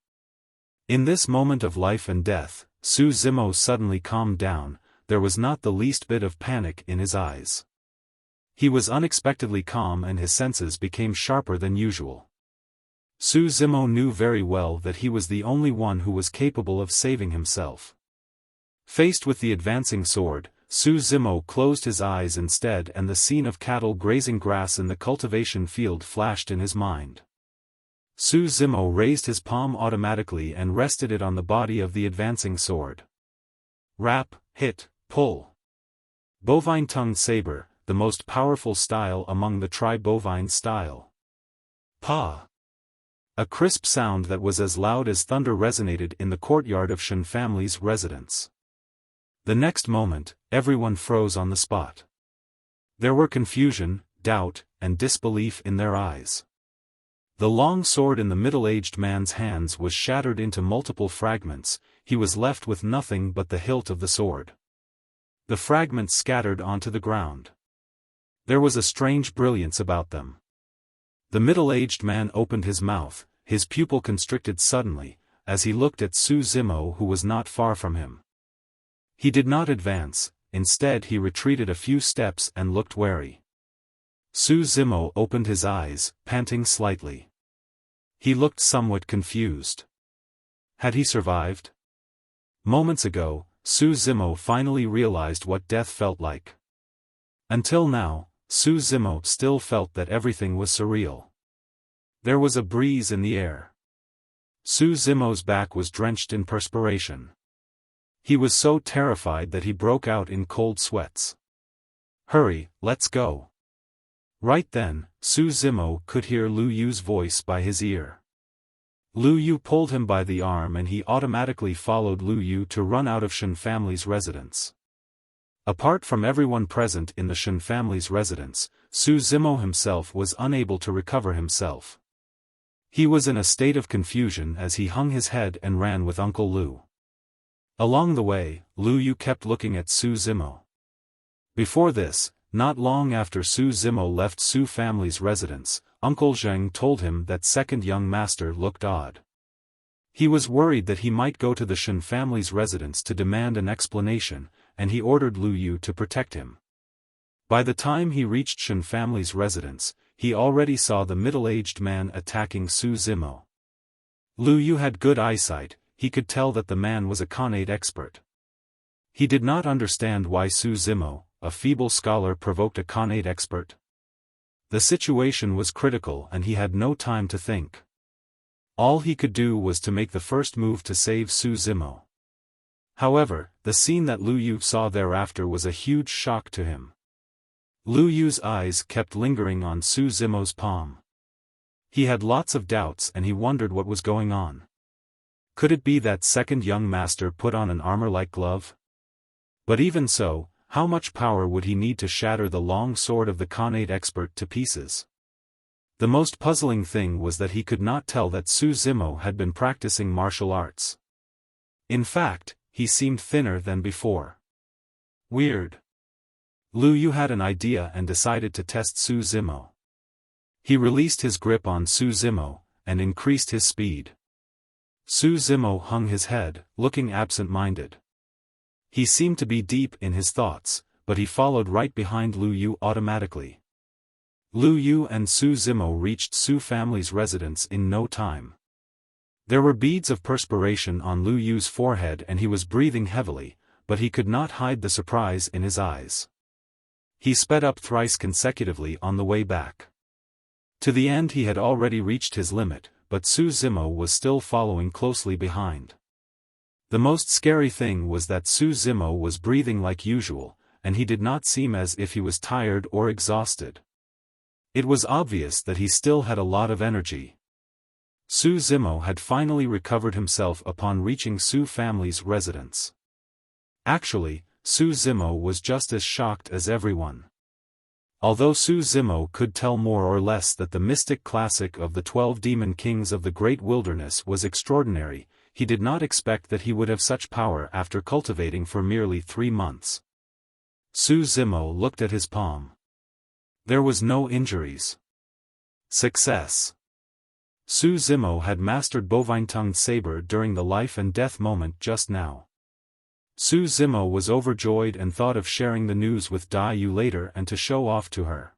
In this moment of life and death, Su Zimo suddenly calmed down, there was not the least bit of panic in his eyes. He was unexpectedly calm and his senses became sharper than usual. Su Zimo knew very well that he was the only one who was capable of saving himself. Faced with the advancing sword, Su Zimo closed his eyes instead and the scene of cattle grazing grass in the cultivation field flashed in his mind. Su Zimo raised his palm automatically and rested it on the body of the advancing sword. Rap, hit, pull. Bovine-tongued saber, the most powerful style among the tri-bovine style. Pa! A crisp sound that was as loud as thunder resonated in the courtyard of Shen family's residence. The next moment, everyone froze on the spot. There were confusion, doubt, and disbelief in their eyes. The long sword in the middle-aged man's hands was shattered into multiple fragments. He was left with nothing but the hilt of the sword. The fragments scattered onto the ground. There was a strange brilliance about them. The middle-aged man opened his mouth, his pupil constricted suddenly, as he looked at Su Zimo, who was not far from him. He did not advance, instead he retreated a few steps and looked wary. Su Zimo opened his eyes, panting slightly. He looked somewhat confused. Had he survived? Moments ago, Su Zimo finally realized what death felt like. Until now, Su Zimo still felt that everything was surreal. There was a breeze in the air. Su Zimo's back was drenched in perspiration. He was so terrified that he broke out in cold sweats. "Hurry, let's go." Right then, Su Zimo could hear Lu Yu's voice by his ear. Lu Yu pulled him by the arm and he automatically followed Lu Yu to run out of Shen family's residence. Apart from everyone present in the Shen family's residence, Su Zimo himself was unable to recover himself. He was in a state of confusion as he hung his head and ran with Uncle Lu. Along the way, Lu Yu kept looking at Su Zimo. Before this, not long after Su Zimo left Su family's residence, Uncle Zheng told him that second young master looked odd. He was worried that he might go to the Shen family's residence to demand an explanation, and he ordered Lu Yu to protect him. By the time he reached Shen family's residence, he already saw the middle-aged man attacking Su Zimo. Lu Yu had good eyesight, he could tell that the man was a Connate expert. He did not understand why Su Zimo, a feeble scholar, provoked a Connate expert. The situation was critical and he had no time to think. All he could do was to make the first move to save Su Zimo. However, the scene that Lu Yu saw thereafter was a huge shock to him. Lu Yu's eyes kept lingering on Su Zimo's palm. He had lots of doubts and he wondered what was going on. Could it be that second young master put on an armor-like glove? But even so, how much power would he need to shatter the long sword of the Connate expert to pieces? The most puzzling thing was that he could not tell that Su Zimo had been practicing martial arts. In fact, he seemed thinner than before. Weird. Lu Yu had an idea and decided to test Su Zimo. He released his grip on Su Zimo, and increased his speed. Su Zimo hung his head, looking absent-minded. He seemed to be deep in his thoughts, but he followed right behind Lu Yu automatically. Lu Yu and Su Zimo reached Su family's residence in no time. There were beads of perspiration on Lu Yu's forehead and he was breathing heavily, but he could not hide the surprise in his eyes. He sped up thrice consecutively on the way back. To the end he had already reached his limit, but Su Zimo was still following closely behind. The most scary thing was that Su Zimo was breathing like usual, and he did not seem as if he was tired or exhausted. It was obvious that he still had a lot of energy. Su Zimo had finally recovered himself upon reaching Su family's residence. Actually, Su Zimo was just as shocked as everyone. Although Su Zimo could tell more or less that the mystic classic of the 12 demon kings of the great wilderness was extraordinary, he did not expect that he would have such power after cultivating for merely 3 months. Su Zimo looked at his palm. There was no injuries. Success. Su Zimo had mastered Bovine-tongued saber during the life and death moment just now. Su Zimo was overjoyed and thought of sharing the news with Dai Yu later and to show off to her.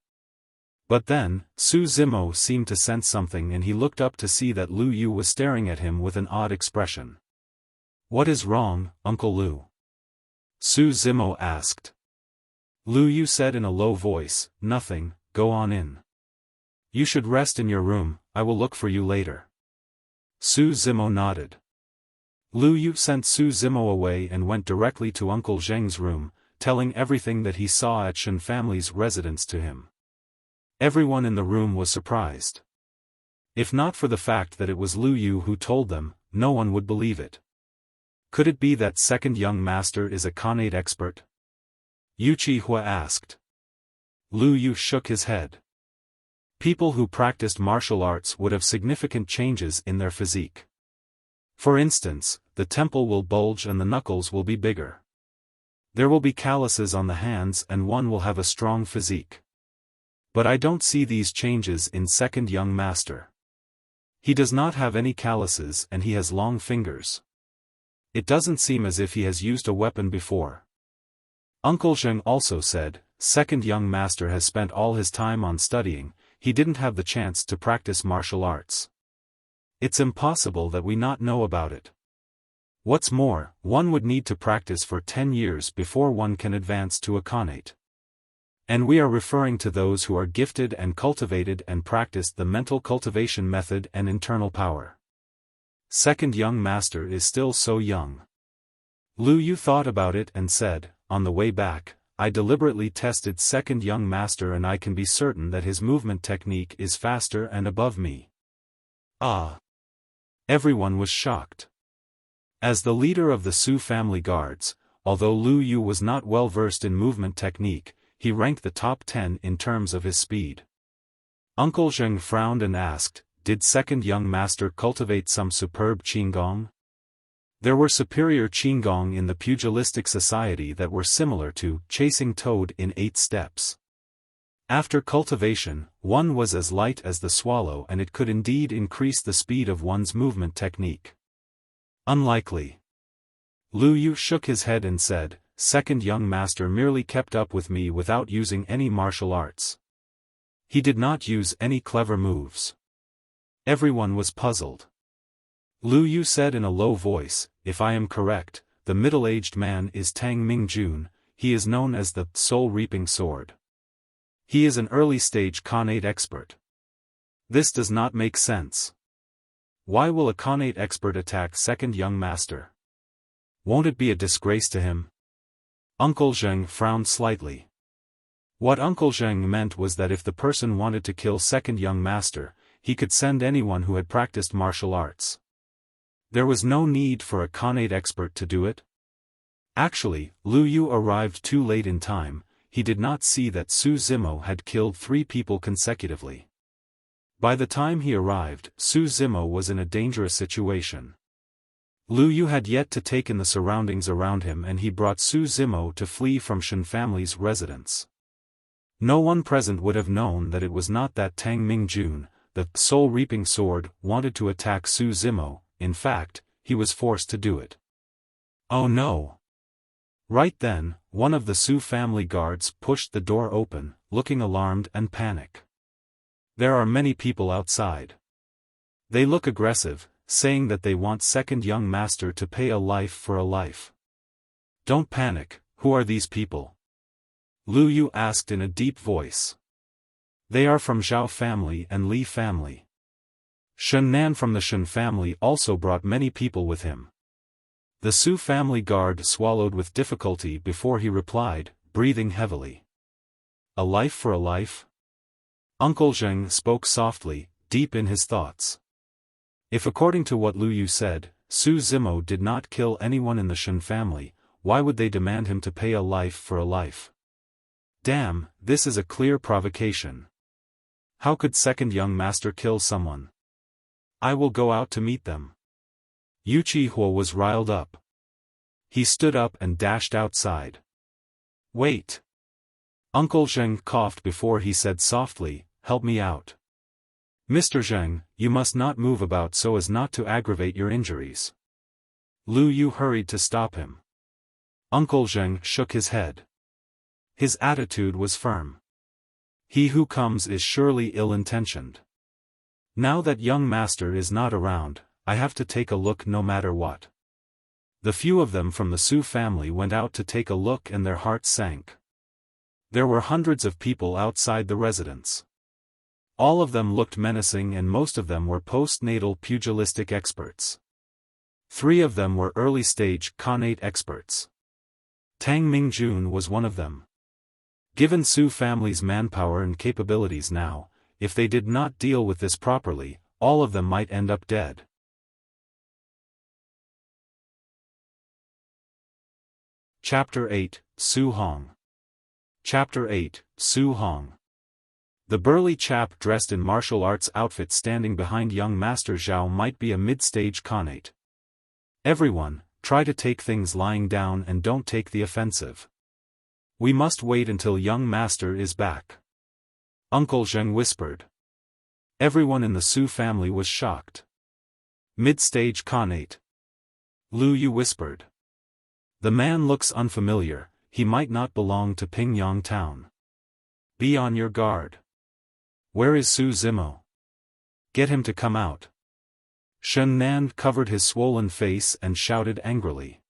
But then, Su Zimo seemed to sense something and he looked up to see that Lu Yu was staring at him with an odd expression. "What is wrong, Uncle Lu?" Su Zimo asked. Lu Yu said in a low voice, "Nothing, go on in. You should rest in your room, I will look for you later." Su Zimo nodded. Lu Yu sent Su Zimo away and went directly to Uncle Zheng's room, telling everything that he saw at Shen family's residence to him. Everyone in the room was surprised. If not for the fact that it was Lu Yu who told them, no one would believe it. Could it be that second young master is a Connate expert? Wuxia asked. Lu Yu shook his head. People who practiced martial arts would have significant changes in their physique. For instance, the temple will bulge and the knuckles will be bigger. There will be calluses on the hands and one will have a strong physique. But I don't see these changes in second young master. He does not have any calluses and he has long fingers. It doesn't seem as if he has used a weapon before. Uncle Zheng also said, second young master has spent all his time on studying, he didn't have the chance to practice martial arts. It's impossible that we not know about it. What's more, one would need to practice for 10 years before one can advance to a Connate. And we are referring to those who are gifted and cultivated and practiced the mental cultivation method and internal power. Second young master is still so young. Lu Yu thought about it and said, on the way back, I deliberately tested second young master and I can be certain that his movement technique is faster and above me. Ah! Everyone was shocked. As the leader of the Su family guards, although Lu Yu was not well versed in movement technique, he ranked the top 10 in terms of his speed. Uncle Zheng frowned and asked, did second young master cultivate some superb qigong? There were superior qigong in the pugilistic society that were similar to chasing toad in 8 steps. After cultivation, one was as light as the swallow and it could indeed increase the speed of one's movement technique. Unlikely. Lu Yu shook his head and said, second young master merely kept up with me without using any martial arts. He did not use any clever moves. Everyone was puzzled. Lu Yu said in a low voice, if I am correct, the middle-aged man is Tang Mingjun, he is known as the soul-reaping sword. He is an early-stage Connate expert. This does not make sense. Why will a Connate expert attack second young master? Won't it be a disgrace to him? Uncle Zheng frowned slightly. What Uncle Zheng meant was that if the person wanted to kill second young master, he could send anyone who had practiced martial arts. There was no need for a Connate expert to do it. Actually, Lu Yu arrived too late in time, he did not see that Su Zimo had killed 3 people consecutively. By the time he arrived, Su Zimo was in a dangerous situation. Lu Yu had yet to take in the surroundings around him and he brought Su Zimo to flee from Shen family's residence. No one present would have known that it was not that Tang Mingjun, the soul-reaping sword, wanted to attack Su Zimo, in fact, he was forced to do it. Oh no! Right then, one of the Su family guards pushed the door open, looking alarmed and panicked. There are many people outside. They look aggressive, saying that they want second young master to pay a life for a life. Don't panic, who are these people? Lu Yu asked in a deep voice. They are from Zhao family and Li family. Shen Nan from the Shen family also brought many people with him. The Su family guard swallowed with difficulty before he replied, breathing heavily. A life for a life? Uncle Zheng spoke softly, deep in his thoughts. If according to what Lu Yu said, Su Zimo did not kill anyone in the Shen family, why would they demand him to pay a life for a life? Damn, this is a clear provocation. How could second young master kill someone? I will go out to meet them. Wuxia was riled up. He stood up and dashed outside. Wait. Uncle Zheng coughed before he said softly, help me out. Mr. Zheng, you must not move about so as not to aggravate your injuries. Lu Yu hurried to stop him. Uncle Zheng shook his head. His attitude was firm. He who comes is surely ill-intentioned. Now that young master is not around, I have to take a look no matter what. The few of them from the Su family went out to take a look and their hearts sank. There were hundreds of people outside the residence. All of them looked menacing and most of them were postnatal pugilistic experts. 3 of them were early-stage Connate experts. Tang Mingjun was one of them. Given Su family's manpower and capabilities now, if they did not deal with this properly, all of them might end up dead. Chapter 8, Su Hong. Chapter 8, Su Hong. The burly chap dressed in martial arts outfit standing behind young Master Zhao might be a mid-stage Connate. Everyone, try to take things lying down and don't take the offensive. We must wait until young Master is back. Uncle Zheng whispered. Everyone in the Su family was shocked. Mid-stage Connate. Lu Yu whispered. The man looks unfamiliar, he might not belong to Pingyang town. Be on your guard. Where is Su Zimo? Get him to come out. Shen Nan covered his swollen face and shouted angrily.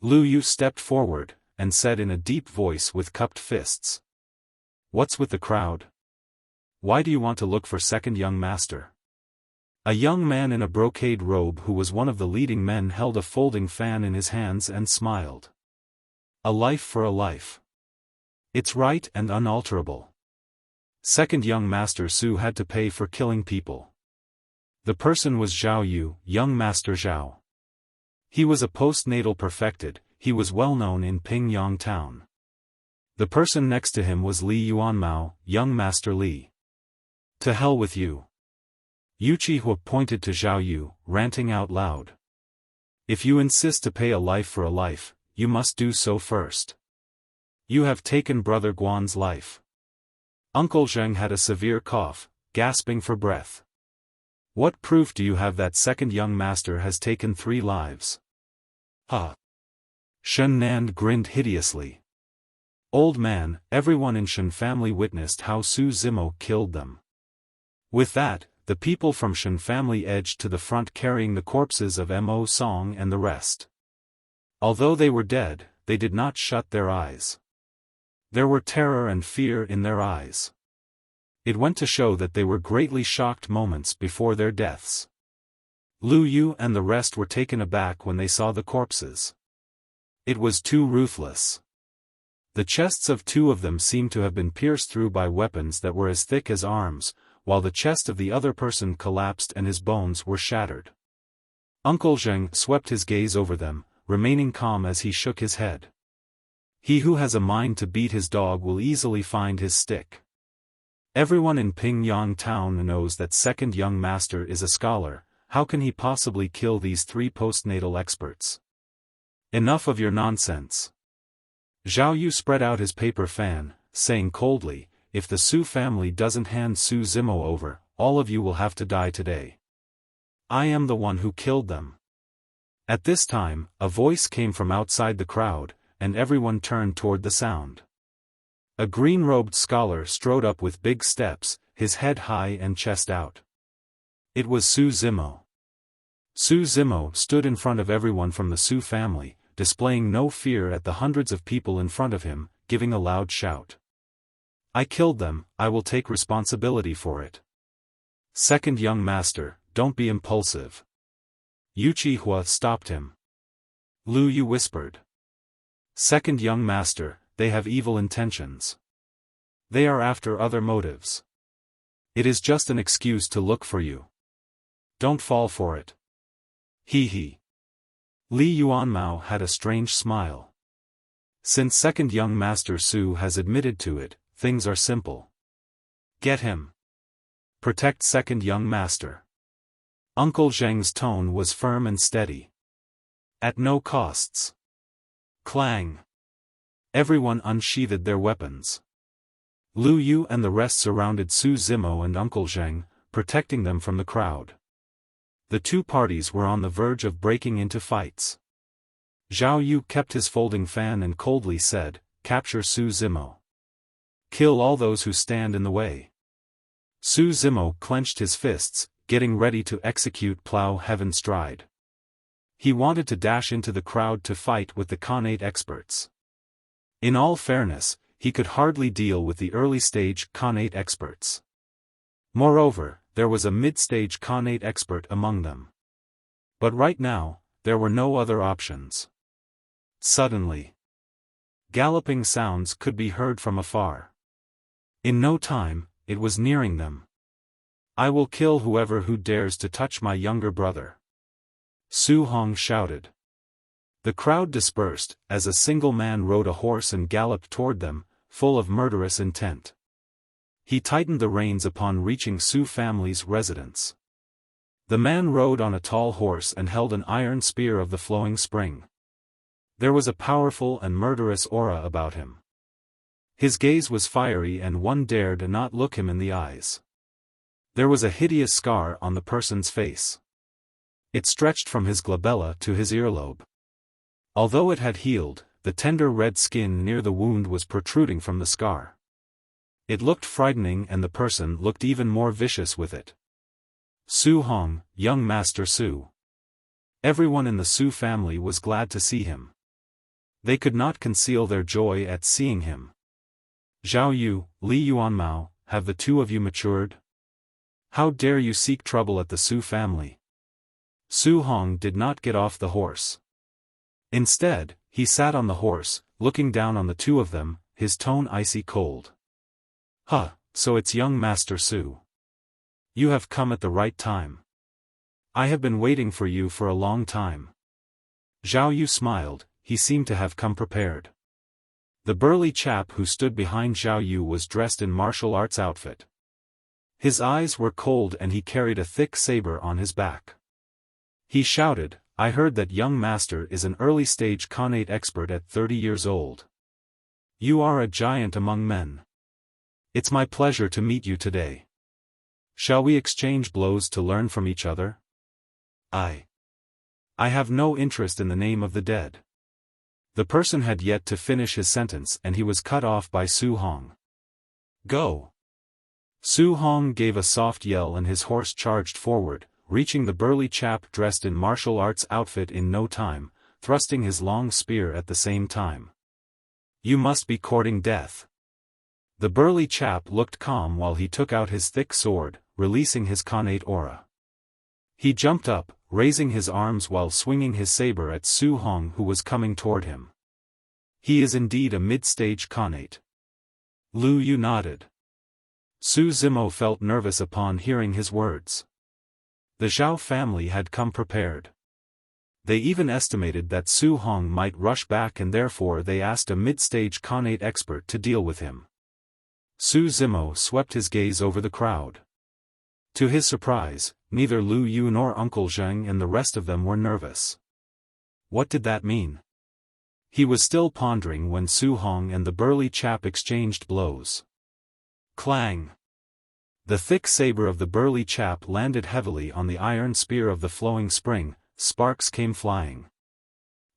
Lu Yu stepped forward, and said in a deep voice with cupped fists. What's with the crowd? Why do you want to look for second young master? A young man in a brocade robe who was one of the leading men held a folding fan in his hands and smiled. A life for a life. It's right and unalterable. Second young master Su had to pay for killing people. The person was Zhao Yu, young master Zhao. He was a postnatal perfected, he was well known in Pingyang town. The person next to him was Li Yuanmao, young master Li. To hell with you. Yu Qihua pointed to Zhao Yu, ranting out loud. If you insist to pay a life for a life, you must do so first. You have taken Brother Guan's life. Uncle Zheng had a severe cough, gasping for breath. What proof do you have that second young master has taken 3 lives? Ha! Shen Nan grinned hideously. Old man, everyone in Shen family witnessed how Su Zimo killed them. With that, the people from Shen family edged to the front carrying the corpses of Mo Song and the rest. Although they were dead, they did not shut their eyes. There were terror and fear in their eyes. It went to show that they were greatly shocked moments before their deaths. Lu Yu and the rest were taken aback when they saw the corpses. It was too ruthless. The chests of 2 of them seemed to have been pierced through by weapons that were as thick as arms, while the chest of the other person collapsed and his bones were shattered. Uncle Zheng swept his gaze over them, remaining calm as he shook his head. He who has a mind to beat his dog will easily find his stick. Everyone in Pingyang town knows that second young master is a scholar, how can he possibly kill these 3 postnatal experts? Enough of your nonsense. Zhao Yu spread out his paper fan, saying coldly, if the Su family doesn't hand Su Zimo over, all of you will have to die today. I am the one who killed them. At this time, a voice came from outside the crowd, and everyone turned toward the sound. A green-robed scholar strode up with big steps, his head high and chest out. It was Su Zimo. Su Zimo stood in front of everyone from the Su family, displaying no fear at the hundreds of people in front of him, giving a loud shout. I killed them, I will take responsibility for it. Second young master, don't be impulsive. Yu Qihua stopped him. Lu Yu whispered. Second young master, they have evil intentions. They are after other motives. It is just an excuse to look for you. Don't fall for it. He. Li Yuanmao had a strange smile. Since second young master Su has admitted to it, things are simple. Get him. Protect second young master. Uncle Zheng's tone was firm and steady. At no costs. Clang. Everyone unsheathed their weapons. Lu Yu and the rest surrounded Su Zimo and Uncle Zheng, protecting them from the crowd. The 2 parties were on the verge of breaking into fights. Zhao Yu kept his folding fan and coldly said, capture Su Zimo. Kill all those who stand in the way. Su Zimo clenched his fists, getting ready to execute plow heaven stride. He wanted to dash into the crowd to fight with the Connate experts. In all fairness, he could hardly deal with the early-stage Connate experts. Moreover, there was a mid-stage Connate expert among them. But right now, there were no other options. Suddenly, galloping sounds could be heard from afar. In no time, it was nearing them. I will kill whoever who dares to touch my younger brother. Su Hong shouted. The crowd dispersed, as a single man rode a horse and galloped toward them, full of murderous intent. He tightened the reins upon reaching Su family's residence. The man rode on a tall horse and held an iron spear of the flowing spring. There was a powerful and murderous aura about him. His gaze was fiery and one dared not look him in the eyes. There was a hideous scar on the person's face. It stretched from his glabella to his earlobe. Although it had healed, the tender red skin near the wound was protruding from the scar. It looked frightening and the person looked even more vicious with it. Su Hong, young Master Su. Everyone in the Su family was glad to see him. They could not conceal their joy at seeing him. Zhao Yu, Li Yuanmao, have the two of you matured? How dare you seek trouble at the Su family? Su Hong did not get off the horse. Instead, he sat on the horse, looking down on the two of them, his tone icy cold. Huh, so it's young Master Su. You have come at the right time. I have been waiting for you for a long time. Zhao Yu smiled, he seemed to have come prepared. The burly chap who stood behind Zhao Yu was dressed in martial arts outfit. His eyes were cold and he carried a thick saber on his back. He shouted, I heard that young master is an early-stage Connate expert at 30 years old. You are a giant among men. It's my pleasure to meet you today. Shall we exchange blows to learn from each other? I have no interest in the name of the dead. The person had yet to finish his sentence and he was cut off by Su Hong. Go! Su Hong gave a soft yell and his horse charged forward, reaching the burly chap dressed in martial arts outfit in no time, thrusting his long spear at the same time. You must be courting death. The burly chap looked calm while he took out his thick sword, releasing his Connate aura. He jumped up, raising his arms while swinging his saber at Su Hong who was coming toward him. He is indeed a mid-stage Connate. Lu Yu nodded. Su Zimo felt nervous upon hearing his words. The Zhao family had come prepared. They even estimated that Su Hong might rush back and therefore they asked a mid-stage Connate expert to deal with him. Su Zimo swept his gaze over the crowd. To his surprise, neither Lu Yu nor Uncle Zheng and the rest of them were nervous. What did that mean? He was still pondering when Su Hong and the burly chap exchanged blows. Clang! The thick saber of the burly chap landed heavily on the iron spear of the flowing spring, sparks came flying.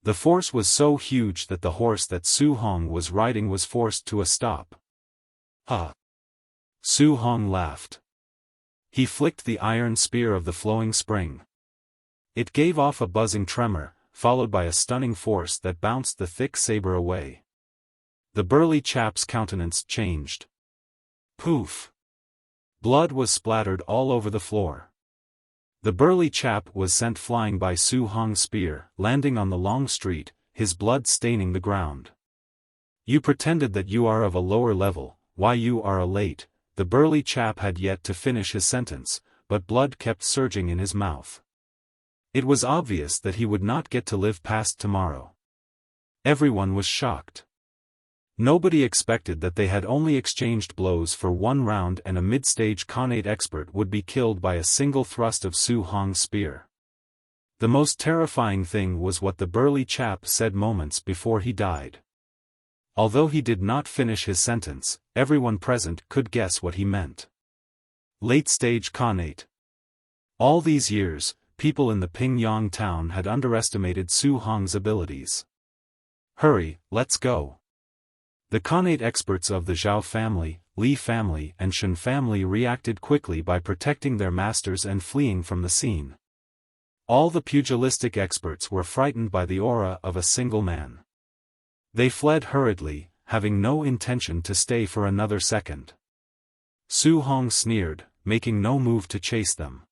The force was so huge that the horse that Su Hong was riding was forced to a stop. Ha! Su Hong laughed. He flicked the iron spear of the flowing spring. It gave off a buzzing tremor, followed by a stunning force that bounced the thick saber away. The burly chap's countenance changed. Poof! Blood was splattered all over the floor. The burly chap was sent flying by Su Hong's spear, landing on the long street, his blood staining the ground. You pretended that you are of a lower level, why you are late. The burly chap had yet to finish his sentence, but blood kept surging in his mouth. It was obvious that he would not get to live past tomorrow. Everyone was shocked. Nobody expected that they had only exchanged blows for one round and a mid-stage Connate expert would be killed by a single thrust of Su Hong's spear. The most terrifying thing was what the burly chap said moments before he died. Although he did not finish his sentence, everyone present could guess what he meant. Late-stage Connate. All these years, people in the Pingyang town had underestimated Su Hong's abilities. Hurry, let's go. The Connate experts of the Zhao family, Li family and Shen family reacted quickly by protecting their masters and fleeing from the scene. All the pugilistic experts were frightened by the aura of a single man. They fled hurriedly, having no intention to stay for another second. Su Hong sneered, making no move to chase them.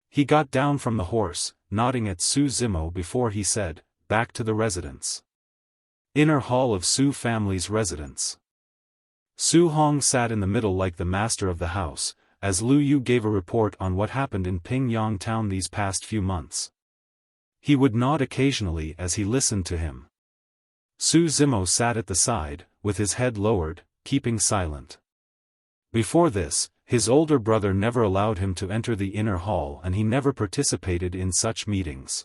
He got down from the horse, nodding at Su Zimo before he said, back to the residence. Inner hall of Su family's residence. Su Hong sat in the middle like the master of the house, as Lu Yu gave a report on what happened in Pingyang town these past few months. He would nod occasionally as he listened to him. Su Zimo sat at the side, with his head lowered, keeping silent. Before this, his older brother never allowed him to enter the inner hall and he never participated in such meetings.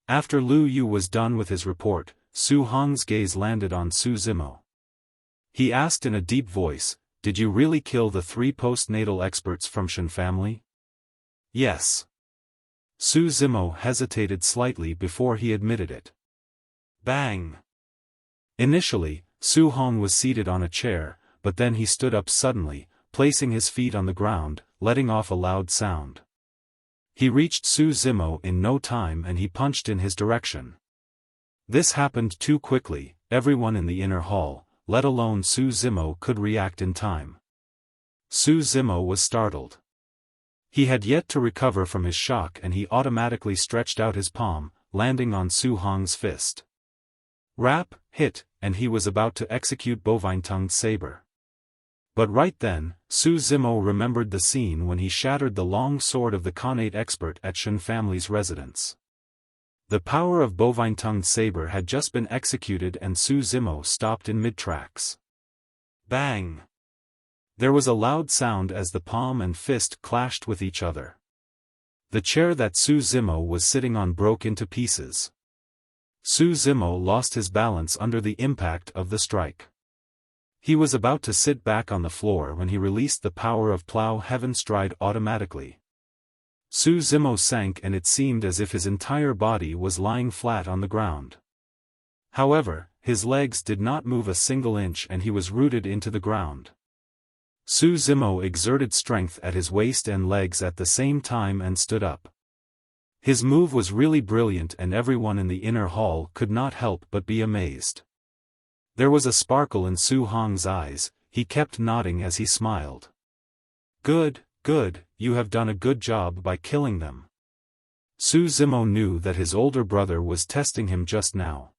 After Lu Yu was done with his report, Su Hong's gaze landed on Su Zimo. He asked in a deep voice, "Did you really kill the 3 postnatal experts from Shen family?" "Yes." Su Zimo hesitated slightly before he admitted it. Bang! Initially, Su Hong was seated on a chair, but then he stood up suddenly, placing his feet on the ground, letting off a loud sound. He reached Su Zimo in no time and he punched in his direction. This happened too quickly, everyone in the inner hall, let alone Su Zimo, could react in time. Su Zimo was startled. He had yet to recover from his shock and he automatically stretched out his palm, landing on Su Hong's fist. Rap, hit, and he was about to execute Bovine-tongued saber. But right then, Su Zimo remembered the scene when he shattered the long sword of the Connate expert at Shen family's residence. The power of Bovine-tongued saber had just been executed and Su Zimo stopped in mid-tracks. Bang! There was a loud sound as the palm and fist clashed with each other. The chair that Su Zimo was sitting on broke into pieces. Su Zimo lost his balance under the impact of the strike. He was about to sit back on the floor when he released the power of Plow Heaven Stride automatically. Su Zimo sank and it seemed as if his entire body was lying flat on the ground. However, his legs did not move a single inch and he was rooted into the ground. Su Zimo exerted strength at his waist and legs at the same time and stood up. His move was really brilliant and everyone in the inner hall could not help but be amazed. There was a sparkle in Su Hong's eyes, he kept nodding as he smiled. Good, good, you have done a good job by killing them. Su Zimo knew that his older brother was testing him just now.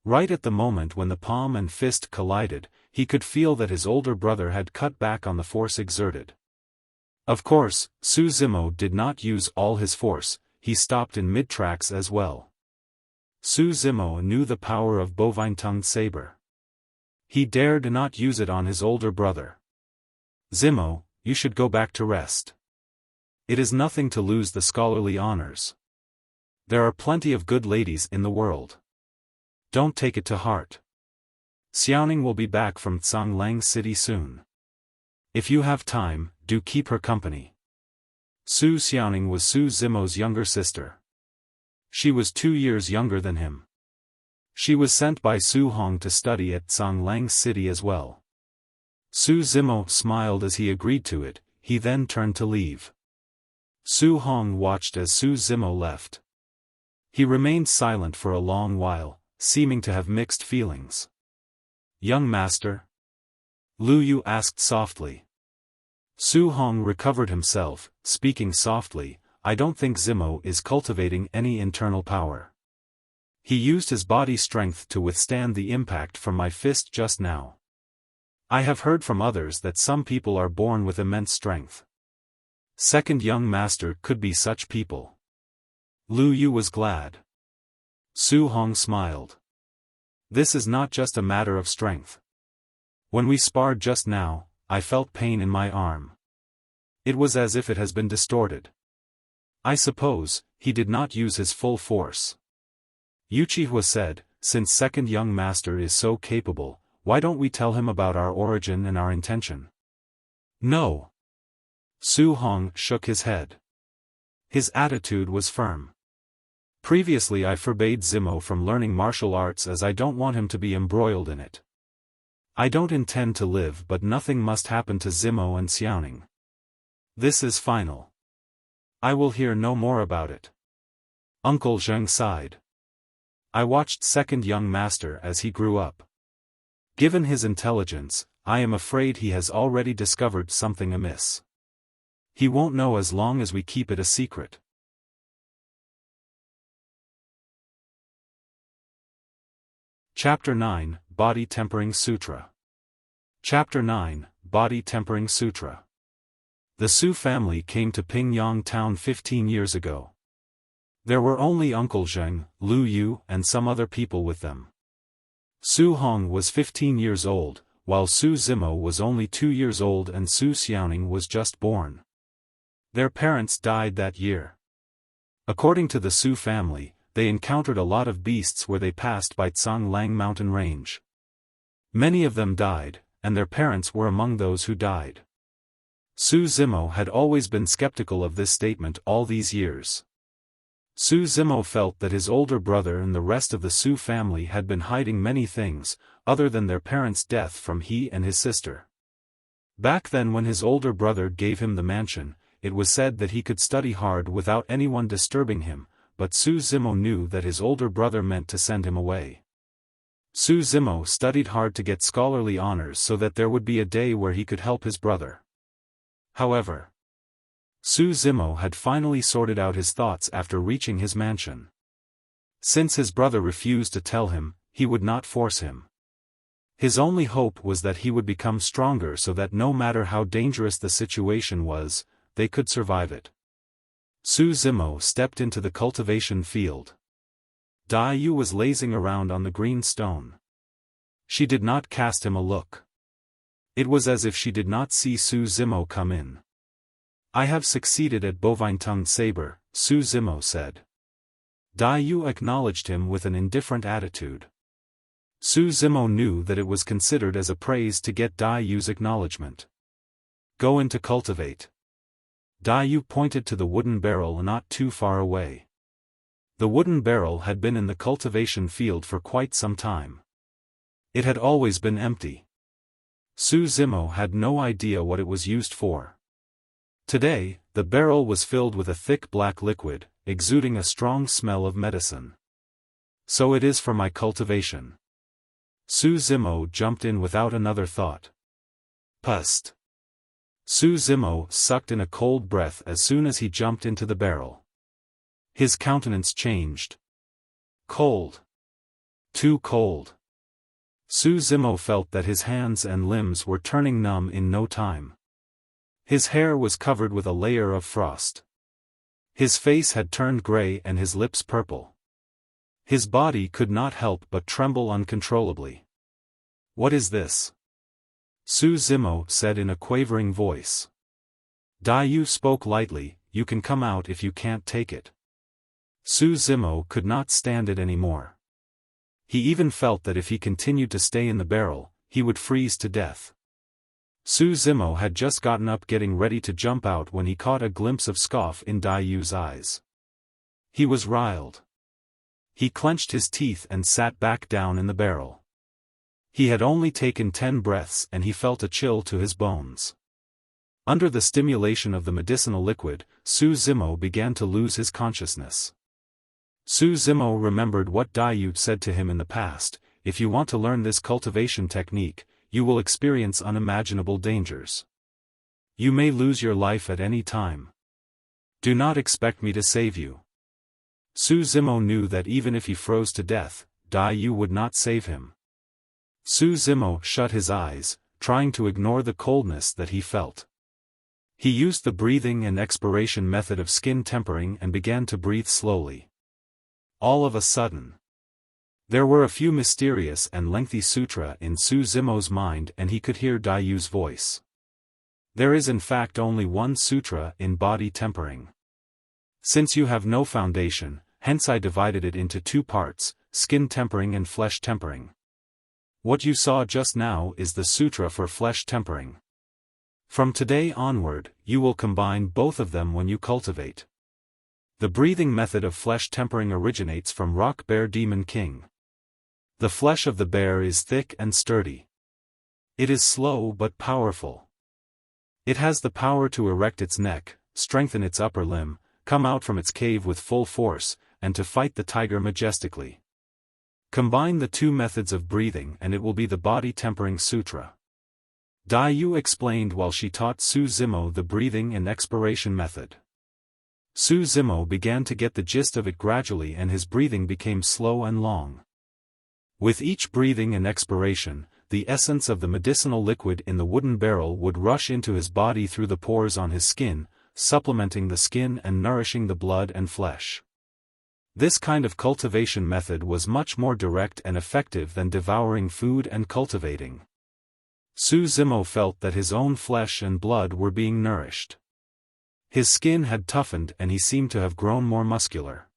Right at the moment when the palm and fist collided, he could feel that his older brother had cut back on the force exerted. Of course, Su Zimo did not use all his force, he stopped in mid-tracks as well. Su Zimo knew the power of Bovine-tongued saber. He dared not use it on his older brother. Zimo, you should go back to rest. It is nothing to lose the scholarly honors. There are plenty of good ladies in the world. Don't take it to heart. Xiaoning will be back from Tsanglang City soon. If you have time, do keep her company. Su Xiaoning was Su Zimo's younger sister. She was 2 years younger than him. She was sent by Su Hong to study at Tsanglang City as well. Su Zimo smiled as he agreed to it, he then turned to leave. Su Hong watched as Su Zimo left. He remained silent for a long while, seeming to have mixed feelings. Young master? Lu Yu asked softly. Su Hong recovered himself, speaking softly, I don't think Zimo is cultivating any internal power. He used his body strength to withstand the impact from my fist just now. I have heard from others that some people are born with immense strength. Second young master could be such people. Lu Yu was glad. Su Hong smiled. This is not just a matter of strength. When we sparred just now, I felt pain in my arm. It was as if it has been distorted. I suppose, he did not use his full force. Yuchihua said, since second young master is so capable, why don't we tell him about our origin and our intention? No. Su Hong shook his head. His attitude was firm. Previously I forbade Zimo from learning martial arts as I don't want him to be embroiled in it. I don't intend to live but nothing must happen to Zimo and Xiaoning. This is final. I will hear no more about it. Uncle Zheng sighed. I watched second young master as he grew up. Given his intelligence, I am afraid he has already discovered something amiss. He won't know as long as we keep it a secret. Chapter 9, Body Tempering Sutra. Chapter 9, Body Tempering Sutra. The Su family came to Pingyang town 15 years ago. There were only Uncle Zheng, Lu Yu and some other people with them. Su Hong was 15 years old, while Su Zimo was only 2 years old and Su Xiaoning was just born. Their parents died that year. According to the Su family, they encountered a lot of beasts where they passed by Canglang mountain range. Many of them died, and their parents were among those who died. Su Zimo had always been skeptical of this statement all these years. Su Zimo felt that his older brother and the rest of the Su family had been hiding many things, other than their parents' death from he and his sister. Back then when his older brother gave him the mansion, it was said that he could study hard without anyone disturbing him, but Su Zimo knew that his older brother meant to send him away. Su Zimo studied hard to get scholarly honors so that there would be a day where he could help his brother. However, Su Zimo had finally sorted out his thoughts after reaching his mansion. Since his brother refused to tell him, he would not force him. His only hope was that he would become stronger so that no matter how dangerous the situation was, they could survive it. Su Zimo stepped into the cultivation field. Dai Yu was lazing around on the green stone. She did not cast him a look. It was as if she did not see Su Zimo come in. "I have succeeded at Bovine-tongued saber," Su Zimo said. Dai Yu acknowledged him with an indifferent attitude. Su Zimo knew that it was considered as a praise to get Dai Yu's acknowledgement. "Go in to cultivate." Dai Yu pointed to the wooden barrel not too far away. The wooden barrel had been in the cultivation field for quite some time. It had always been empty. Su Zimo had no idea what it was used for. Today, the barrel was filled with a thick black liquid, exuding a strong smell of medicine. "So it is for my cultivation." Su Zimo jumped in without another thought. Pust. Su Zimo sucked in a cold breath as soon as he jumped into the barrel. His countenance changed. Cold. Too cold. Su Zimo felt that his hands and limbs were turning numb in no time. His hair was covered with a layer of frost. His face had turned gray and his lips purple. His body could not help but tremble uncontrollably. "What is this?" Su Zimo said in a quavering voice. Dai Yu spoke lightly, "You can come out if you can't take it." Su Zimo could not stand it anymore. He even felt that if he continued to stay in the barrel, he would freeze to death. Su Zimo had just gotten up getting ready to jump out when he caught a glimpse of scoff in Dai Yu's eyes. He was riled. He clenched his teeth and sat back down in the barrel. He had only taken 10 breaths and he felt a chill to his bones. Under the stimulation of the medicinal liquid, Su Zimo began to lose his consciousness. Su Zimo remembered what Dai Yu said to him in the past: "If you want to learn this cultivation technique, you will experience unimaginable dangers. You may lose your life at any time. Do not expect me to save you." Su Zimo knew that even if he froze to death, Dai Yu would not save him. Su Zimo shut his eyes, trying to ignore the coldness that he felt. He used the breathing and expiration method of skin tempering and began to breathe slowly. All of a sudden, there were a few mysterious and lengthy sutra in Su Zimo's mind and he could hear Dai Yu's voice. There is in fact only one sutra in body tempering. Since you have no foundation, hence I divided it into 2 parts, skin tempering and flesh tempering. What you saw just now is the sutra for flesh tempering. From today onward, you will combine both of them when you cultivate. The breathing method of flesh tempering originates from Rock Bear Demon King. The flesh of the bear is thick and sturdy. It is slow but powerful. It has the power to erect its neck, strengthen its upper limb, come out from its cave with full force, and to fight the tiger majestically. Combine the 2 methods of breathing and it will be the body tempering sutra. Dai Yu explained while she taught Su Zimo the breathing and expiration method. Su Zimo began to get the gist of it gradually and his breathing became slow and long. With each breathing and expiration, the essence of the medicinal liquid in the wooden barrel would rush into his body through the pores on his skin, supplementing the skin and nourishing the blood and flesh. This kind of cultivation method was much more direct and effective than devouring food and cultivating. Su Zimo felt that his own flesh and blood were being nourished. His skin had toughened and he seemed to have grown more muscular.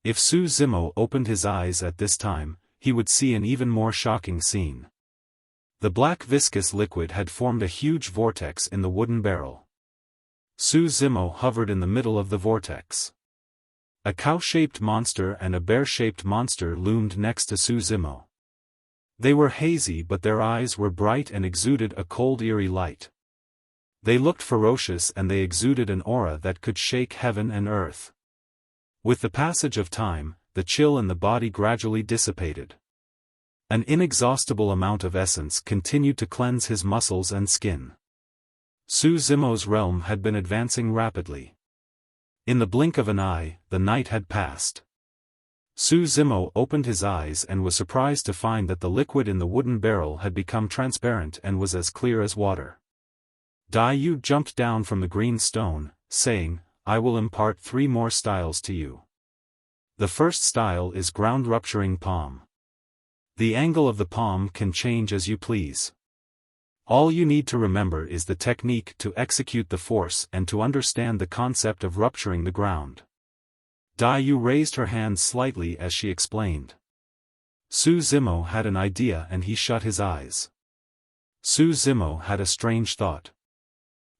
If Su Zimo opened his eyes at this time, he would see an even more shocking scene. The black viscous liquid had formed a huge vortex in the wooden barrel. Su Zimo hovered in the middle of the vortex. A cow-shaped monster and a bear-shaped monster loomed next to Su Zimo. They were hazy but their eyes were bright and exuded a cold eerie light. They looked ferocious and they exuded an aura that could shake heaven and earth. With the passage of time, the chill in the body gradually dissipated. An inexhaustible amount of essence continued to cleanse his muscles and skin. Su Zimo's realm had been advancing rapidly. In the blink of an eye, the night had passed. Su Zimo opened his eyes and was surprised to find that the liquid in the wooden barrel had become transparent and was as clear as water. Dai Yu jumped down from the green stone, saying, "I will impart 3 more styles to you. The first style is ground-rupturing palm. The angle of the palm can change as you please. All you need to remember is the technique to execute the force and to understand the concept of rupturing the ground." Dai Yu raised her hand slightly as she explained. Su Zimo had an idea and he shut his eyes. Su Zimo had a strange thought.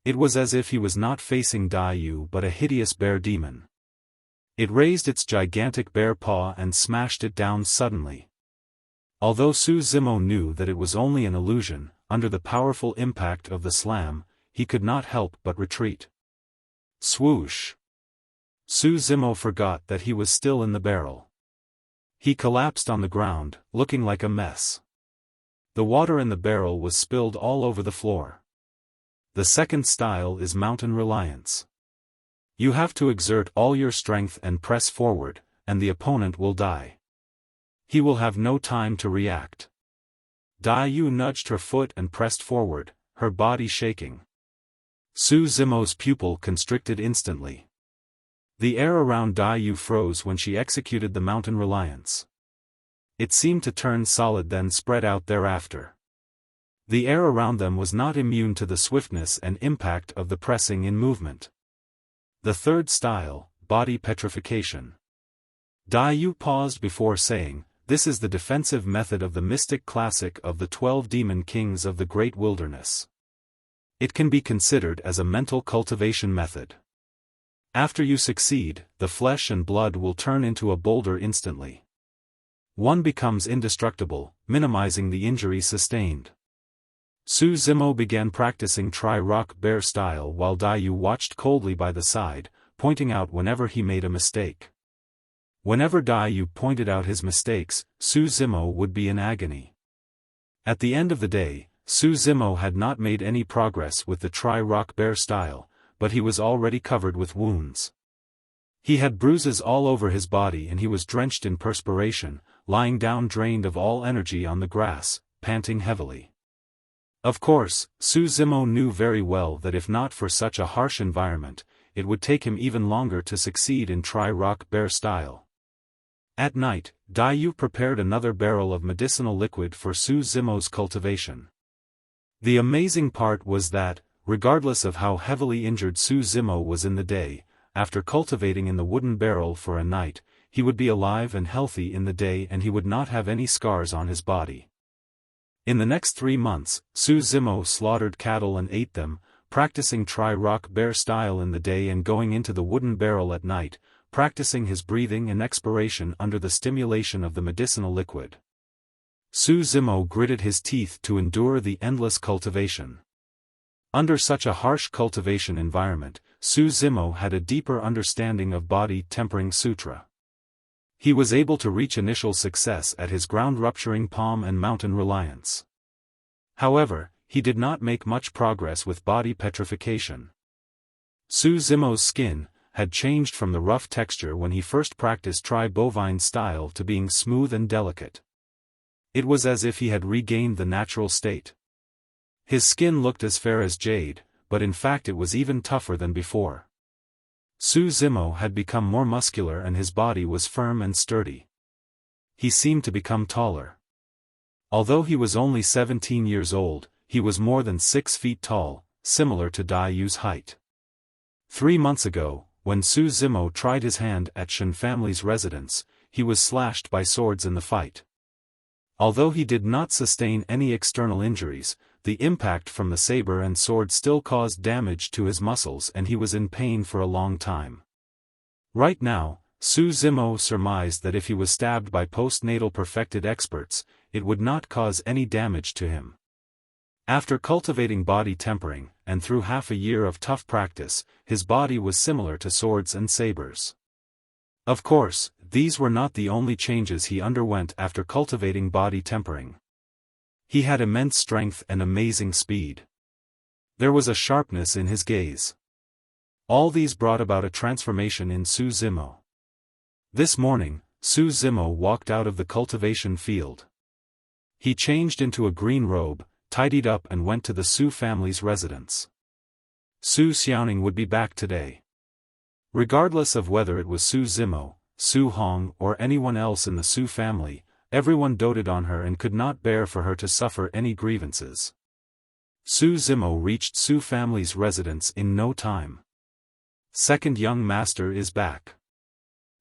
It was as if he was not facing Dai Yu but a hideous bear demon. It raised its gigantic bear paw and smashed it down suddenly. Although Su Zimo knew that it was only an illusion, under the powerful impact of the slam, he could not help but retreat. Swoosh! Su Zimo forgot that he was still in the barrel. He collapsed on the ground, looking like a mess. The water in the barrel was spilled all over the floor. The second style is mountain reliance. You have to exert all your strength and press forward, and the opponent will die. He will have no time to react. Dai Yu nudged her foot and pressed forward, her body shaking. Su Zimo's pupil constricted instantly. The air around Dai Yu froze when she executed the mountain reliance. It seemed to turn solid then spread out thereafter. The air around them was not immune to the swiftness and impact of the pressing in movement. The third style, body petrification. Dai Yu paused before saying, "This is the defensive method of the mystic classic of the 12 demon kings of the great wilderness. It can be considered as a mental cultivation method. After you succeed, the flesh and blood will turn into a boulder instantly. One becomes indestructible, minimizing the injury sustained." Su Zimo began practicing tri-rock bear style while Dai Yu watched coldly by the side, pointing out whenever he made a mistake. Whenever Dai Yu pointed out his mistakes, Su Zimo would be in agony. At the end of the day, Su Zimo had not made any progress with the tri-rock bear style, but he was already covered with wounds. He had bruises all over his body and he was drenched in perspiration, lying down drained of all energy on the grass, panting heavily. Of course, Su Zimo knew very well that if not for such a harsh environment, it would take him even longer to succeed in tri-rock bear style. At night, Dai Yu prepared another barrel of medicinal liquid for Su Zimo's cultivation. The amazing part was that, regardless of how heavily injured Su Zimo was in the day, after cultivating in the wooden barrel for a night, he would be alive and healthy in the day and he would not have any scars on his body. In the next 3 months, Su Zimo slaughtered cattle and ate them, practicing tri-rock bear style in the day and going into the wooden barrel at night, practicing his breathing and expiration under the stimulation of the medicinal liquid. Su Zimo gritted his teeth to endure the endless cultivation. Under such a harsh cultivation environment, Su Zimo had a deeper understanding of body tempering sutra. He was able to reach initial success at his ground-rupturing palm and mountain reliance. However, he did not make much progress with body petrification. Su Zimo's skin had changed from the rough texture when he first practiced Bovine style to being smooth and delicate. It was as if he had regained the natural state. His skin looked as fair as jade, but in fact it was even tougher than before. Su Zimo had become more muscular and his body was firm and sturdy. He seemed to become taller. Although he was only 17 years old, he was more than 6 feet tall, similar to Dai Yu's height. 3 months ago, when Su Zimo tried his hand at Shen family's residence, he was slashed by swords in the fight. Although he did not sustain any external injuries, the impact from the saber and sword still caused damage to his muscles and he was in pain for a long time. Right now, Su Zimo surmised that if he was stabbed by postnatal perfected experts, it would not cause any damage to him. After cultivating body tempering, and through half a year of tough practice, his body was similar to swords and sabers. Of course, these were not the only changes he underwent after cultivating body tempering. He had immense strength and amazing speed. There was a sharpness in his gaze. All these brought about a transformation in Su Zimo. This morning, Su Zimo walked out of the cultivation field. He changed into a green robe, tidied up and went to the Su family's residence. Su Xiaoning would be back today. Regardless of whether it was Su Zimo, Su Hong or anyone else in the Su family, everyone doted on her and could not bear for her to suffer any grievances. Su Zimo reached Su family's residence in no time. Second young master is back.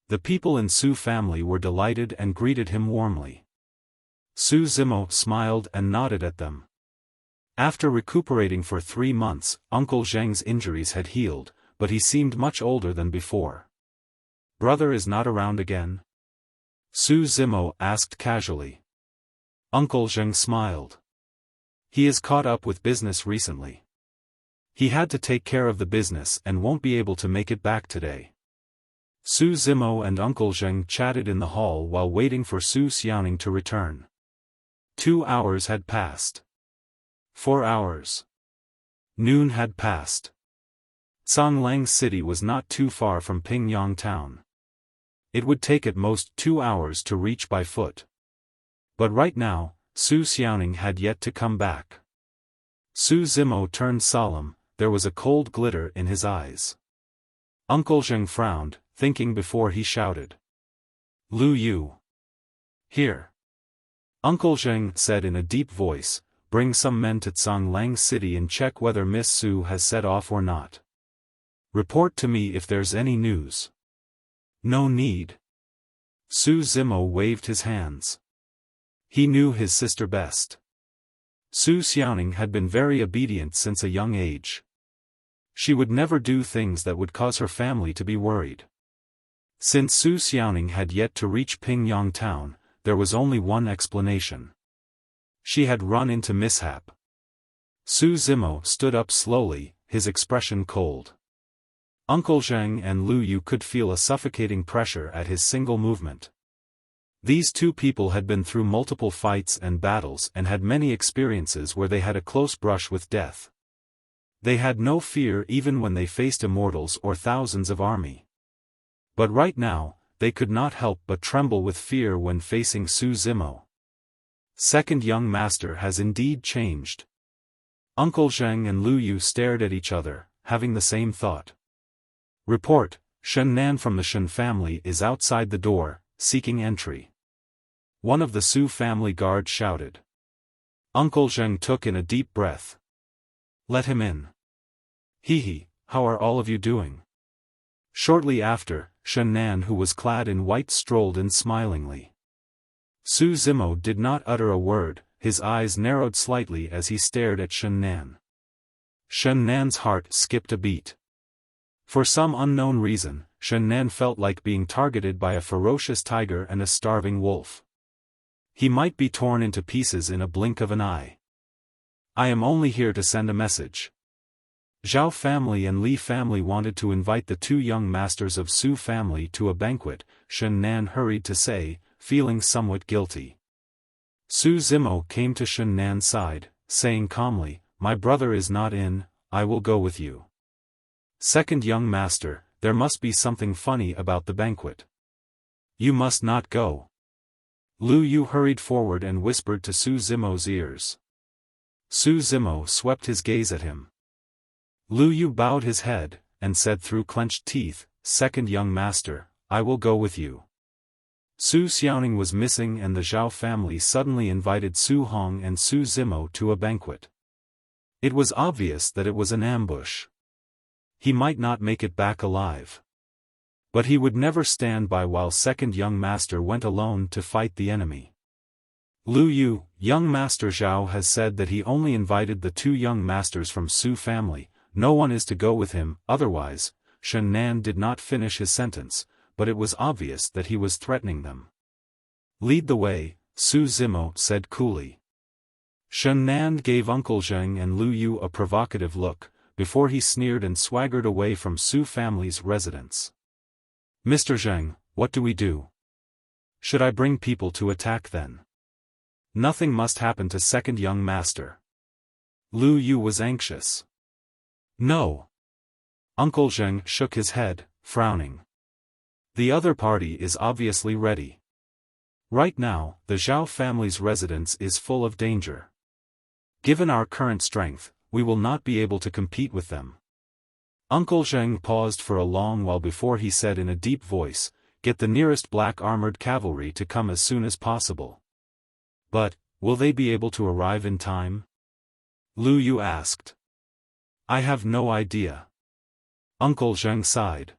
The people in Su family were delighted and greeted him warmly. Su Zimo smiled and nodded at them. After recuperating for 3 months, Uncle Zheng's injuries had healed, but he seemed much older than before. Brother is not around again? Su Zimo asked casually. Uncle Zheng smiled. He is caught up with business recently. He had to take care of the business and won't be able to make it back today. Su Zimo and Uncle Zheng chatted in the hall while waiting for Su Xiaoning to return. 2 hours had passed. 4 hours. Noon had passed. Canglang City was not too far from Pingyang Town. It would take at most 2 hours to reach by foot. But right now, Su Xiaoning had yet to come back. Su Zimo turned solemn, there was a cold glitter in his eyes. Uncle Zheng frowned, thinking before he shouted. Lu Yu. Here. Uncle Zheng said in a deep voice, bring some men to Canglang City and check whether Miss Su has set off or not. Report to me if there's any news. No need. Su Zimo waved his hands. He knew his sister best. Su Xiaoning had been very obedient since a young age. She would never do things that would cause her family to be worried. Since Su Xiaoning had yet to reach Pingyang Town, there was only one explanation. She had run into mishap. Su Zimo stood up slowly, his expression cold. Uncle Zheng and Lu Yu could feel a suffocating pressure at his single movement. These two people had been through multiple fights and battles and had many experiences where they had a close brush with death. They had no fear even when they faced immortals or thousands of army. But right now, they could not help but tremble with fear when facing Su Zimo. Second young master has indeed changed. Uncle Zheng and Lu Yu stared at each other, having the same thought. Report, Shen Nan from the Shen family is outside the door, seeking entry. One of the Su family guard shouted. Uncle Zheng took in a deep breath. Let him in. Hee, how are all of you doing? Shortly after, Shen Nan who was clad in white strolled in smilingly. Su Zimo did not utter a word, his eyes narrowed slightly as he stared at Shen Nan. Shen Nan's heart skipped a beat. For some unknown reason, Shen Nan felt like being targeted by a ferocious tiger and a starving wolf. He might be torn into pieces in a blink of an eye. I am only here to send a message. Zhao family and Li family wanted to invite the two young masters of Su family to a banquet, Shen Nan hurried to say, feeling somewhat guilty. Su Zimo came to Shen Nan's side, saying calmly, my brother is not in, I will go with you. Second young master, there must be something funny about the banquet. You must not go. Lu Yu hurried forward and whispered to Su Zimo's ears. Su Zimo swept his gaze at him. Lu Yu bowed his head, and said through clenched teeth, "Second young master, I will go with you." Su Xiaoning was missing and the Zhao family suddenly invited Su Hong and Su Zimo to a banquet. It was obvious that it was an ambush. He might not make it back alive. But he would never stand by while second young master went alone to fight the enemy. Lu Yu, young master Zhao has said that he only invited the 2 young masters from Su family, no one is to go with him, otherwise. Shen Nan did not finish his sentence, but it was obvious that he was threatening them. "Lead the way," Su Zimo said coolly. Shen Nan gave Uncle Zheng and Lu Yu a provocative look, before he sneered and swaggered away from Su family's residence. "Mr. Zheng, what do we do? Should I bring people to attack then? Nothing must happen to second young master." Lu Yu was anxious. "No." Uncle Zheng shook his head, frowning. "The other party is obviously ready. Right now, the Zhao family's residence is full of danger. Given our current strength, we will not be able to compete with them." Uncle Zheng paused for a long while before he said in a deep voice, "Get the nearest black armored cavalry to come as soon as possible." "But, will they be able to arrive in time?" Lu Yu asked. "I have no idea." Uncle Zheng sighed.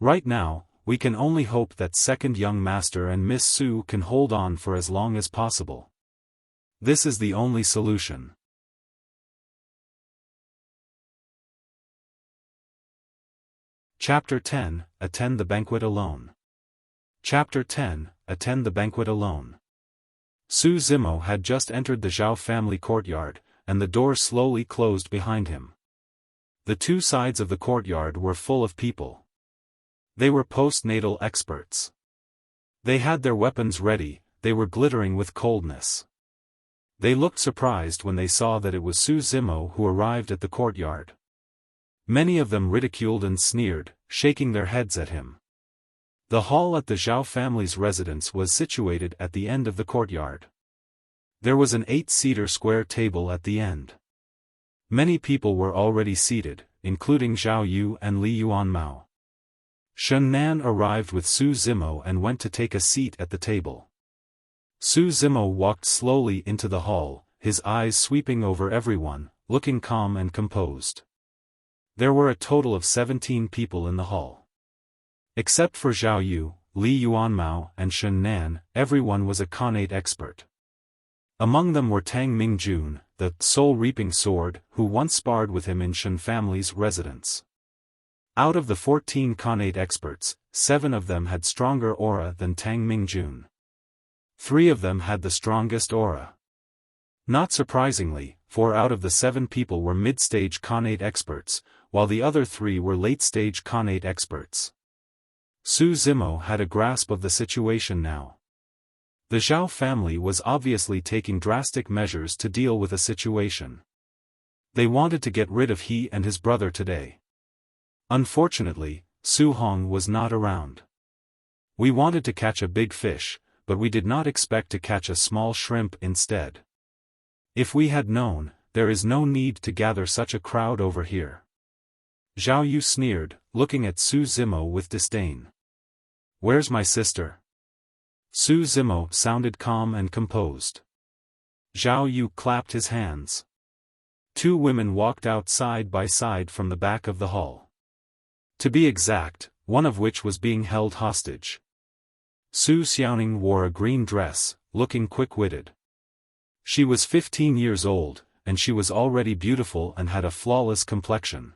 "Right now, we can only hope that second young master and Miss Su can hold on for as long as possible. This is the only solution." Chapter 10, Attend the Banquet Alone. Chapter 10, Attend the Banquet Alone. Su Zimo had just entered the Zhao family courtyard, and the door slowly closed behind him. The 2 sides of the courtyard were full of people. They were postnatal experts. They had their weapons ready, they were glittering with coldness. They looked surprised when they saw that it was Su Zimo who arrived at the courtyard. Many of them ridiculed and sneered, shaking their heads at him. The hall at the Zhao family's residence was situated at the end of the courtyard. There was an 8-seater square table at the end. Many people were already seated, including Zhao Yu and Li Yuanmao. Shen Nan arrived with Su Zimo and went to take a seat at the table. Su Zimo walked slowly into the hall, his eyes sweeping over everyone, looking calm and composed. There were a total of 17 people in the hall. Except for Zhao Yu, Li Yuanmao and Shen Nan, everyone was a Connate expert. Among them were Tang Mingjun, the soul-reaping sword, who once sparred with him in Shen family's residence. Out of the 14 Connate experts, 7 of them had stronger aura than Tang Mingjun. 3 of them had the strongest aura. Not surprisingly, 4 out of the 7 people were mid-stage Connate experts, while the other 3 were late-stage Connate experts. Su Zimo had a grasp of the situation now. The Zhao family was obviously taking drastic measures to deal with a situation. They wanted to get rid of he and his brother today. Unfortunately, Su Hong was not around. "We wanted to catch a big fish, but we did not expect to catch a small shrimp instead. If we had known, there is no need to gather such a crowd over here." Zhao Yu sneered, looking at Su Zimo with disdain. "Where's my sister?" Su Zimo sounded calm and composed. Zhao Yu clapped his hands. 2 women walked out side by side from the back of the hall. To be exact, one of which was being held hostage. Su Xiaoning wore a green dress, looking quick-witted. She was 15 years old, and she was already beautiful and had a flawless complexion.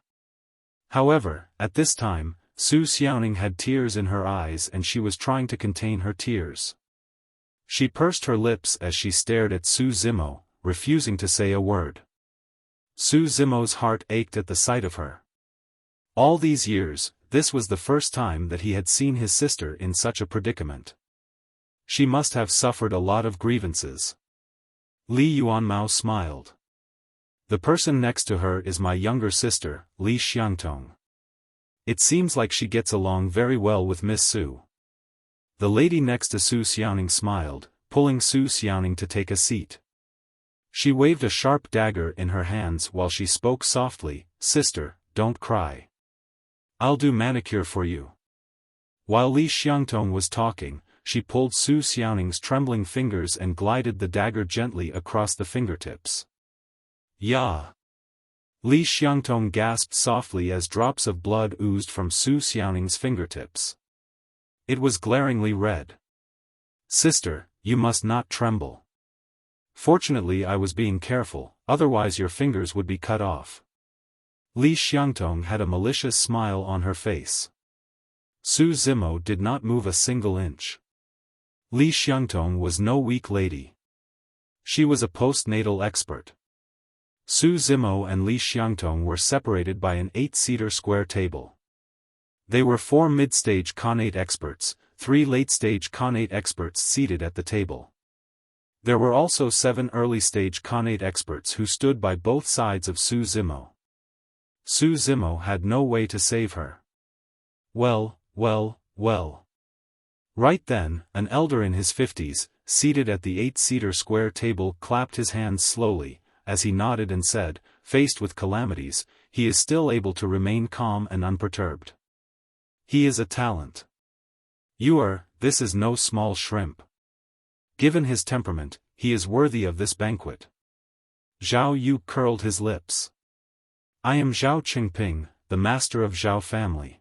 However, at this time, Su Xiaoning had tears in her eyes and she was trying to contain her tears. She pursed her lips as she stared at Su Zimo, refusing to say a word. Su Zimo's heart ached at the sight of her. All these years, this was the first time that he had seen his sister in such a predicament. She must have suffered a lot of grievances. Li Yuanmao smiled. "The person next to her is my younger sister, Li Xiangtong. It seems like she gets along very well with Miss Su." The lady next to Su Xiaoning smiled, pulling Su Xiaoning to take a seat. She waved a sharp dagger in her hands while she spoke softly, "Sister, don't cry. I'll do manicure for you. While Li Xiangtong was talking, she pulled Su Xiaoning's trembling fingers and glided the dagger gently across the fingertips. Ya! Li Xiangtong gasped softly as drops of blood oozed from Su Xiaoning's fingertips. It was glaringly red. Sister, you must not tremble. Fortunately I was being careful, otherwise your fingers would be cut off. Li Xiangtong had a malicious smile on her face. Su Zimo did not move a single inch. Li Xiangtong was no weak lady. She was a postnatal expert. Su Zimo and Li Xiangtong were separated by an 8-seater square table. They were 4 mid-stage Connate experts, 3 late-stage Connate experts seated at the table. There were also 7 early-stage Connate experts who stood by both sides of Su Zimo. Su Zimo had no way to save her. Well. Right then, an elder in his 50s, seated at the 8-seater square table, clapped his hands slowly, as he nodded and said, faced with calamities, he is still able to remain calm and unperturbed. He is a talent. This is no small shrimp. Given his temperament, he is worthy of this banquet. Zhao Yu curled his lips. I am Zhao Qingping, the master of Zhao family.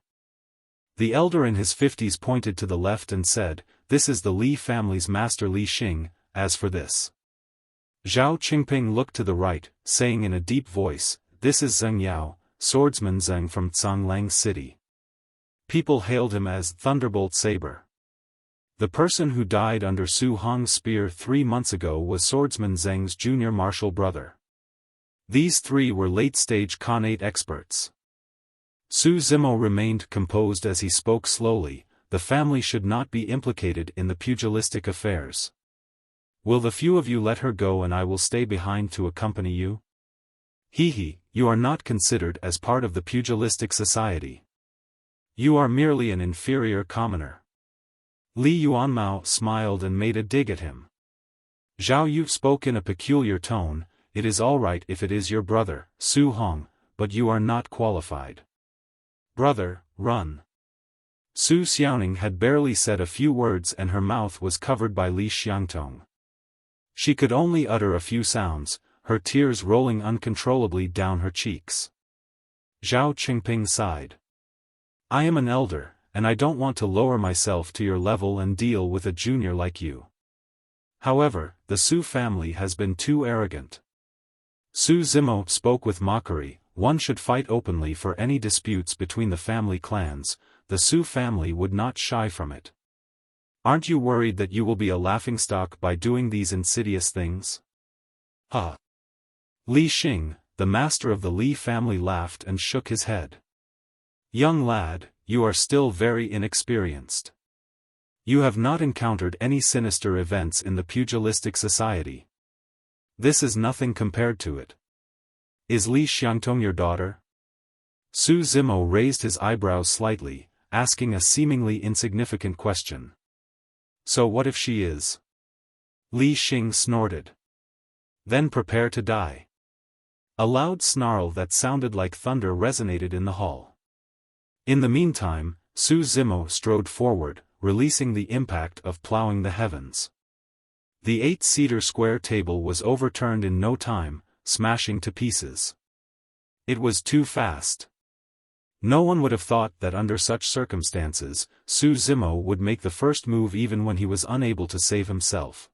The elder in his 50s pointed to the left and said, this is the Li family's master Li Xing, as for this. Zhao Qingping looked to the right, saying in a deep voice, this is Zheng Yao, swordsman Zheng from Canglang City. People hailed him as Thunderbolt Saber. The person who died under Su Hong's spear 3 months ago was swordsman Zheng's junior martial brother. These 3 were late-stage Connate experts. Su Zimo remained composed as he spoke slowly, the family should not be implicated in the pugilistic affairs. Will the few of you let her go and I will stay behind to accompany you? You are not considered as part of the pugilistic society. You are merely an inferior commoner. Li Yuanmao smiled and made a dig at him. Zhao Yu spoke in a peculiar tone, it is all right if it is your brother, Su Hong, but you are not qualified. Brother, run. Su Xiaoning had barely said a few words and her mouth was covered by Li Xiangtong. She could only utter a few sounds, her tears rolling uncontrollably down her cheeks. Zhao Qingping sighed. I am an elder, and I don't want to lower myself to your level and deal with a junior like you. However, the Su family has been too arrogant. Su Zimo spoke with mockery, one should fight openly for any disputes between the family clans, the Su family would not shy from it. Aren't you worried that you will be a laughingstock by doing these insidious things? Li Xing, the master of the Li family laughed and shook his head. Young lad, you are still very inexperienced. You have not encountered any sinister events in the pugilistic society. This is nothing compared to it. Is Li Xiangtong your daughter? Su Zimo raised his eyebrows slightly, asking a seemingly insignificant question. So what if she is? Li Xing snorted. Then prepare to die. A loud snarl that sounded like thunder resonated in the hall. In the meantime, Su Zimo strode forward, releasing the impact of plowing the heavens. The 8-seater square table was overturned in no time, smashing to pieces. It was too fast. No one would have thought that under such circumstances, Su Zimo would make the first move even when he was unable to save himself.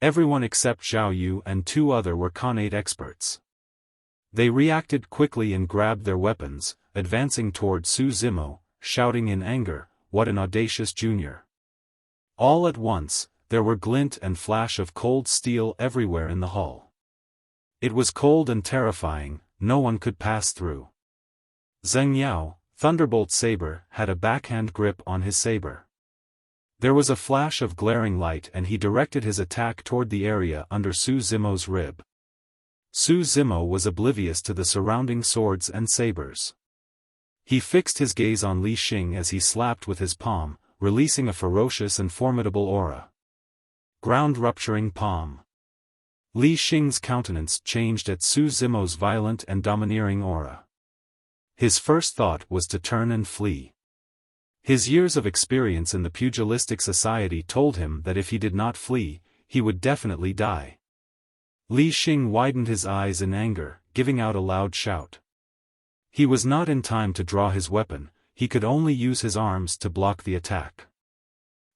Everyone except Zhao Yu and 2 other were Connate experts. They reacted quickly and grabbed their weapons, advancing toward Su Zimo, shouting in anger, "What an audacious junior!" All at once, there were glint and flash of cold steel everywhere in the hall. It was cold and terrifying, no one could pass through. Zheng Yao, Thunderbolt Saber, had a backhand grip on his saber. There was a flash of glaring light and he directed his attack toward the area under Su Zimo's rib. Su Zimo was oblivious to the surrounding swords and sabers. He fixed his gaze on Li Xing as he slapped with his palm, releasing a ferocious and formidable aura. Ground-rupturing palm. Li Xing's countenance changed at Su Zimo's violent and domineering aura. His first thought was to turn and flee. His years of experience in the pugilistic society told him that if he did not flee, he would definitely die. Li Xing widened his eyes in anger, giving out a loud shout. He was not in time to draw his weapon, he could only use his arms to block the attack.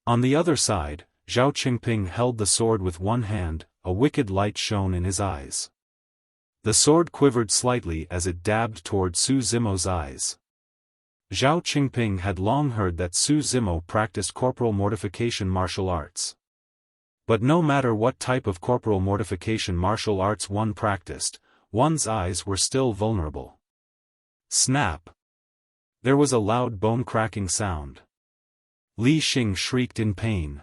On the other side, Zhao Qingping held the sword with one hand, a wicked light shone in his eyes. The sword quivered slightly as it dabbed toward Su Zimo's eyes. Zhao Qingping had long heard that Su Zimo practiced corporal mortification martial arts. But no matter what type of corporal mortification martial arts one practiced, one's eyes were still vulnerable. Snap! There was a loud bone-cracking sound. Li Xing shrieked in pain.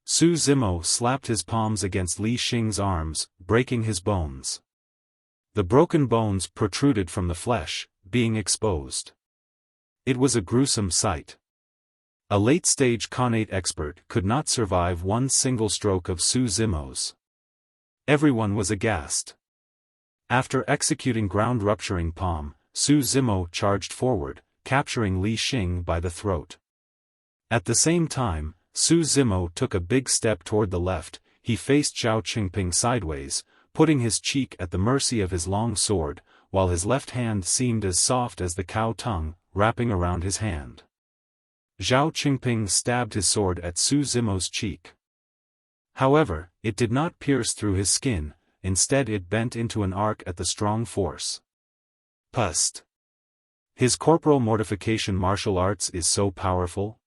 Su Zimo slapped his palms against Li Xing's arms, breaking his bones. The broken bones protruded from the flesh, being exposed. It was a gruesome sight. A late-stage Connate expert could not survive one single stroke of Su Zimo's. Everyone was aghast. After executing ground-rupturing palm, Su Zimo charged forward, capturing Li Xing by the throat. At the same time, Su Zimo took a big step toward the left. He faced Zhao Qingping sideways, putting his cheek at the mercy of his long sword, while his left hand seemed as soft as the cow tongue, wrapping around his hand. Zhao Qingping stabbed his sword at Su Zimo's cheek. However, it did not pierce through his skin, instead it bent into an arc at the strong force. Pust! His corporal mortification martial arts is so powerful?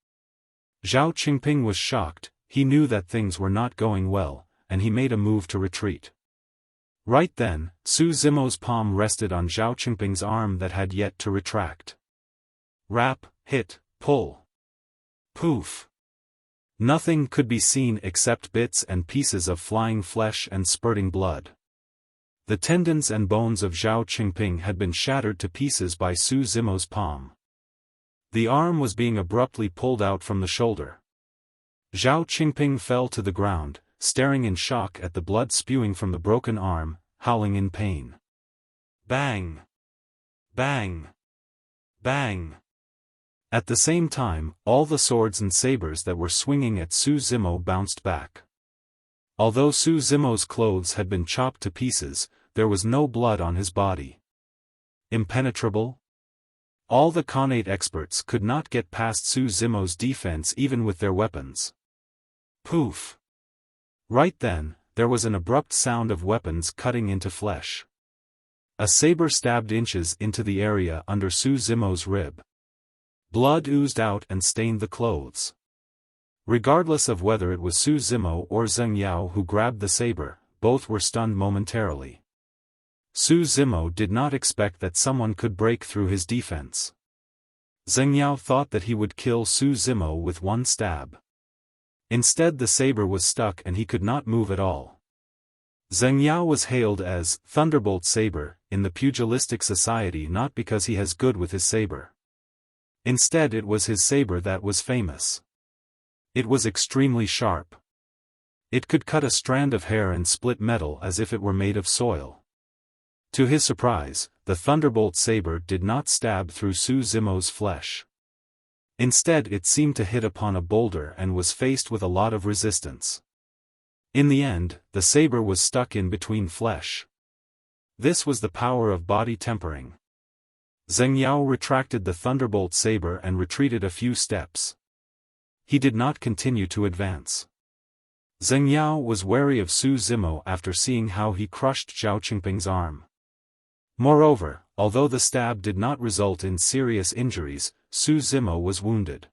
Zhao Qingping was shocked. He knew that things were not going well, and he made a move to retreat. Right then, Su Zimo's palm rested on Zhao Qingping's arm that had yet to retract. Rap, hit, pull. Poof! Nothing could be seen except bits and pieces of flying flesh and spurting blood. The tendons and bones of Zhao Qingping had been shattered to pieces by Su Zimo's palm. The arm was being abruptly pulled out from the shoulder. Zhao Qingping fell to the ground, staring in shock at the blood spewing from the broken arm, howling in pain. Bang! Bang! Bang! At the same time, all the swords and sabers that were swinging at Su Zimo bounced back. Although Su Zimo's clothes had been chopped to pieces, there was no blood on his body. Impenetrable? All the Connate experts could not get past Su Zimo's defense even with their weapons. Poof! Right then, there was an abrupt sound of weapons cutting into flesh. A saber stabbed inches into the area under Su Zimo's rib. Blood oozed out and stained the clothes. Regardless of whether it was Su Zimo or Zheng Yao who grabbed the saber, both were stunned momentarily. Su Zimo did not expect that someone could break through his defense. Zheng Yao thought that he would kill Su Zimo with one stab. Instead the saber was stuck and he could not move at all. Zheng Yao was hailed as Thunderbolt Saber in the pugilistic society not because he has good with his saber. Instead it was his saber that was famous. It was extremely sharp. It could cut a strand of hair and split metal as if it were made of soil. To his surprise, the Thunderbolt Saber did not stab through Su Zimo's flesh. Instead it seemed to hit upon a boulder and was faced with a lot of resistance. In the end, the saber was stuck in between flesh. This was the power of body tempering. Zheng Yao retracted the Thunderbolt Saber and retreated a few steps. He did not continue to advance. Zheng Yao was wary of Su Zimo after seeing how he crushed Zhao Qingping's arm. Moreover, although the stab did not result in serious injuries, Su Zimo was wounded.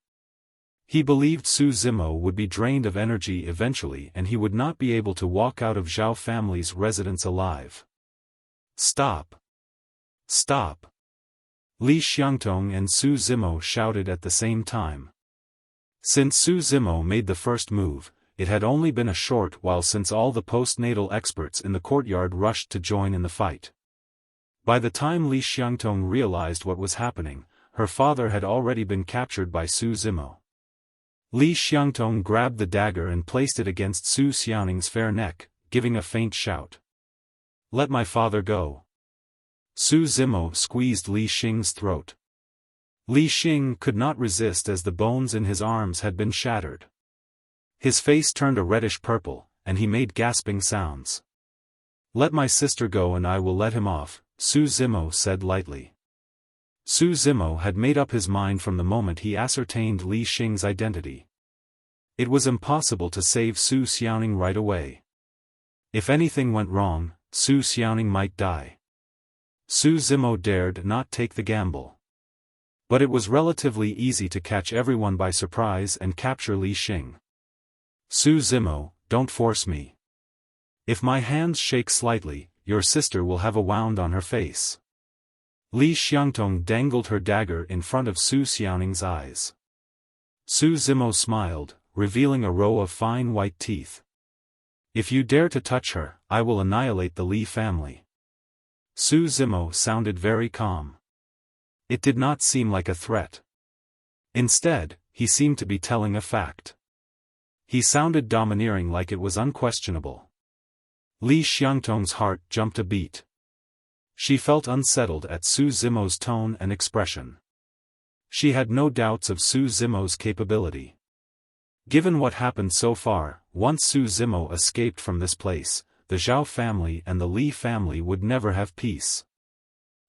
He believed Su Zimo would be drained of energy eventually and he would not be able to walk out of Zhao family's residence alive. Stop! Stop! Li Xiangtong and Su Zimo shouted at the same time. Since Su Zimo made the first move, it had only been a short while since all the postnatal experts in the courtyard rushed to join in the fight. By the time Li Xiangtong realized what was happening, her father had already been captured by Su Zimo. Li Xiangtong grabbed the dagger and placed it against Su Xiaoning's fair neck, giving a faint shout. "Let my father go." Su Zimo squeezed Li Xing's throat. Li Xing could not resist as the bones in his arms had been shattered. His face turned a reddish purple, and he made gasping sounds. "Let my sister go and I will let him off," Su Zimo said lightly. Su Zimo had made up his mind from the moment he ascertained Li Xing's identity. It was impossible to save Su Xiaoning right away. If anything went wrong, Su Xiaoning might die. Su Zimo dared not take the gamble. But it was relatively easy to catch everyone by surprise and capture Li Xing. "Su Zimo, don't force me. If my hands shake slightly, your sister will have a wound on her face." Li Xiangtong dangled her dagger in front of Su Xiaoning's eyes. Su Zimo smiled, revealing a row of fine white teeth. "If you dare to touch her, I will annihilate the Li family." Su Zimo sounded very calm. It did not seem like a threat. Instead, he seemed to be telling a fact. He sounded domineering, like it was unquestionable. Li Xiangtong's heart jumped a beat. She felt unsettled at Su Zimo's tone and expression. She had no doubts of Su Zimo's capability. Given what happened so far, once Su Zimo escaped from this place, the Zhao family and the Li family would never have peace.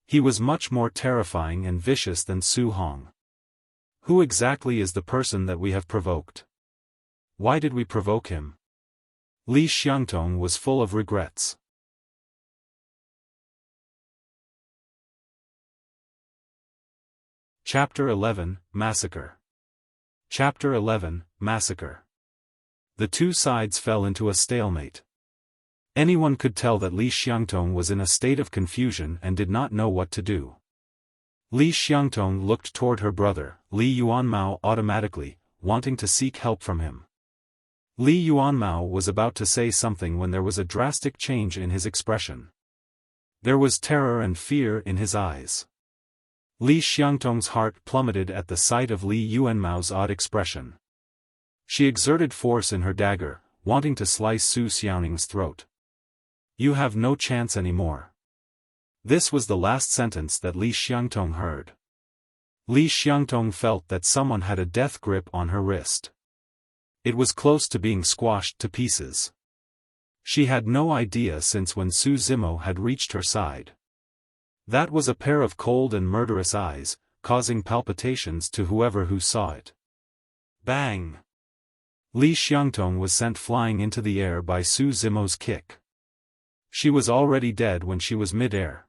He was much more terrifying and vicious than Su Hong. Who exactly is the person that we have provoked? Why did we provoke him? Li Xiangtong was full of regrets. Chapter 11, Massacre. Chapter 11, Massacre. The two sides fell into a stalemate. Anyone could tell that Li Xiangtong was in a state of confusion and did not know what to do. Li Xiangtong looked toward her brother, Li Yuanmao, automatically, wanting to seek help from him. Li Yuanmao was about to say something when there was a drastic change in his expression. There was terror and fear in his eyes. Li Xiangtong's heart plummeted at the sight of Li Yuanmao's odd expression. She exerted force in her dagger, wanting to slice Su Xiaoning's throat. "You have no chance anymore." This was the last sentence that Li Xiangtong heard. Li Xiangtong felt that someone had a death grip on her wrist. It was close to being squashed to pieces. She had no idea since when Su Zimo had reached her side. That was a pair of cold and murderous eyes, causing palpitations to whoever who saw it. Bang! Li Xiangtong was sent flying into the air by Su Zimo's kick. She was already dead when she was mid-air.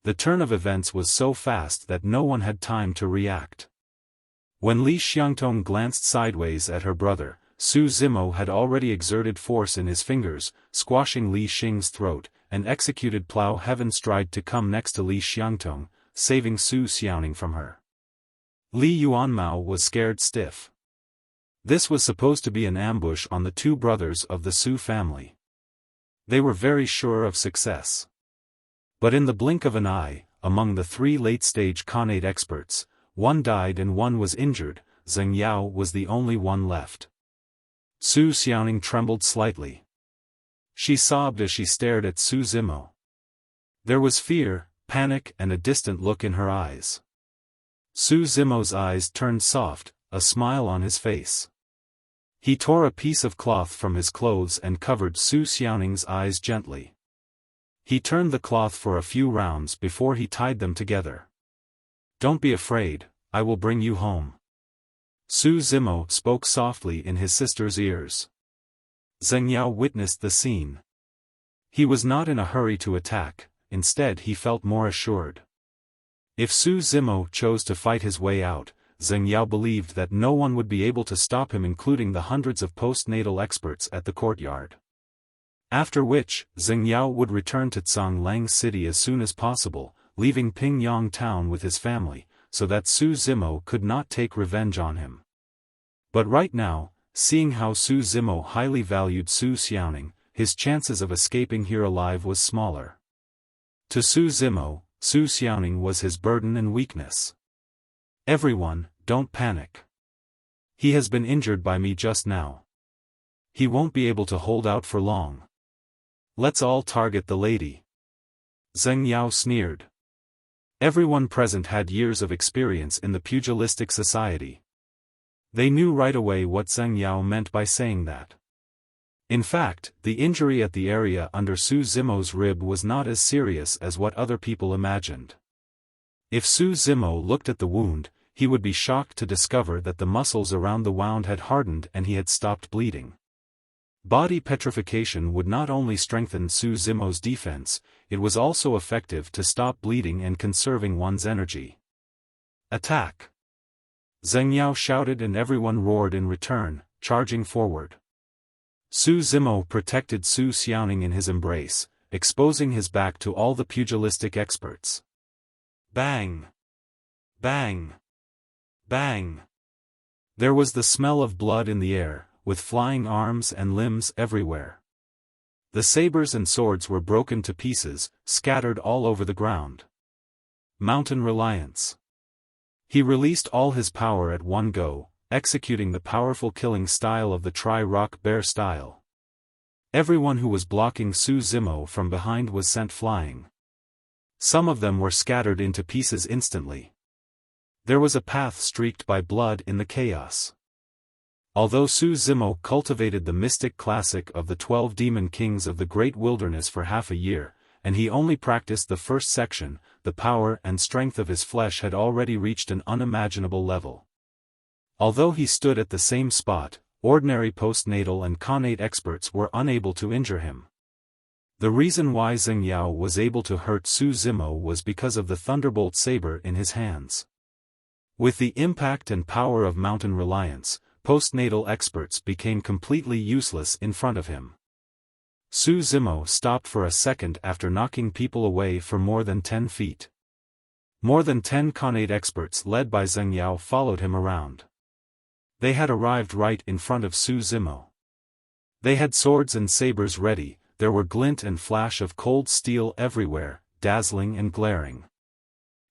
The turn of events was so fast that no one had time to react. When Li Xiangtong glanced sideways at her brother, Su Zimo had already exerted force in his fingers, squashing Li Xing's throat, and executed plow heaven stride to come next to Li Xiangtong, saving Su Xiaoning from her. Li Yuanmao was scared stiff. This was supposed to be an ambush on the two brothers of the Su family. They were very sure of success. But in the blink of an eye, among the three late-stage Connate experts, one died and one was injured. Zheng Yao was the only one left. Su Xiaoning trembled slightly. She sobbed as she stared at Su Zimo. There was fear, panic and a distant look in her eyes. Su Zimo's eyes turned soft, a smile on his face. He tore a piece of cloth from his clothes and covered Su Xiaoning's eyes gently. He turned the cloth for a few rounds before he tied them together. "Don't be afraid, I will bring you home." Su Zimo spoke softly in his sister's ears. Zheng Yao witnessed the scene. He was not in a hurry to attack, instead he felt more assured. If Su Zimo chose to fight his way out, Zheng Yao believed that no one would be able to stop him, including the hundreds of postnatal experts at the courtyard. After which, Zheng Yao would return to Cang City as soon as possible, leaving Pingyang town with his family, so that Su Zimo could not take revenge on him. But right now, seeing how Su Zimo highly valued Su Xiaoning, his chances of escaping here alive was smaller. To Su Zimo, Su Xiaoning was his burden and weakness. "Everyone, don't panic. He has been injured by me just now. He won't be able to hold out for long. Let's all target the lady." Zheng Yao sneered. Everyone present had years of experience in the pugilistic society. They knew right away what Zheng Yao meant by saying that. In fact, the injury at the area under Su Zimo's rib was not as serious as what other people imagined. If Su Zimo looked at the wound, he would be shocked to discover that the muscles around the wound had hardened and he had stopped bleeding. Body petrification would not only strengthen Su Zimo's defense, it was also effective to stop bleeding and conserving one's energy. Attack! Zheng Yao shouted and everyone roared in return, charging forward. Su Zimo protected Su Xiaoning in his embrace, exposing his back to all the pugilistic experts. Bang! Bang! Bang! There was the smell of blood in the air, with flying arms and limbs everywhere. The sabers and swords were broken to pieces, scattered all over the ground. Mountain Reliance. He released all his power at one go, executing the powerful killing style of the Tri-Rock Bear style. Everyone who was blocking Su Zimo from behind was sent flying. Some of them were scattered into pieces instantly. There was a path streaked by blood in the chaos. Although Su Zimo cultivated the mystic classic of the 12 demon kings of the great wilderness for half a year, and he only practiced the first section, the power and strength of his flesh had already reached an unimaginable level. Although he stood at the same spot, ordinary postnatal and connate experts were unable to injure him. The reason why Zheng Yao was able to hurt Su Zimo was because of the thunderbolt saber in his hands. With the impact and power of Mountain Reliance, postnatal experts became completely useless in front of him. Su Zimo stopped for a second after knocking people away for more than 10 feet. More than 10 connate experts led by Zheng Yao followed him around. They had arrived right in front of Su Zimo. They had swords and sabers ready, there were glint and flash of cold steel everywhere, dazzling and glaring.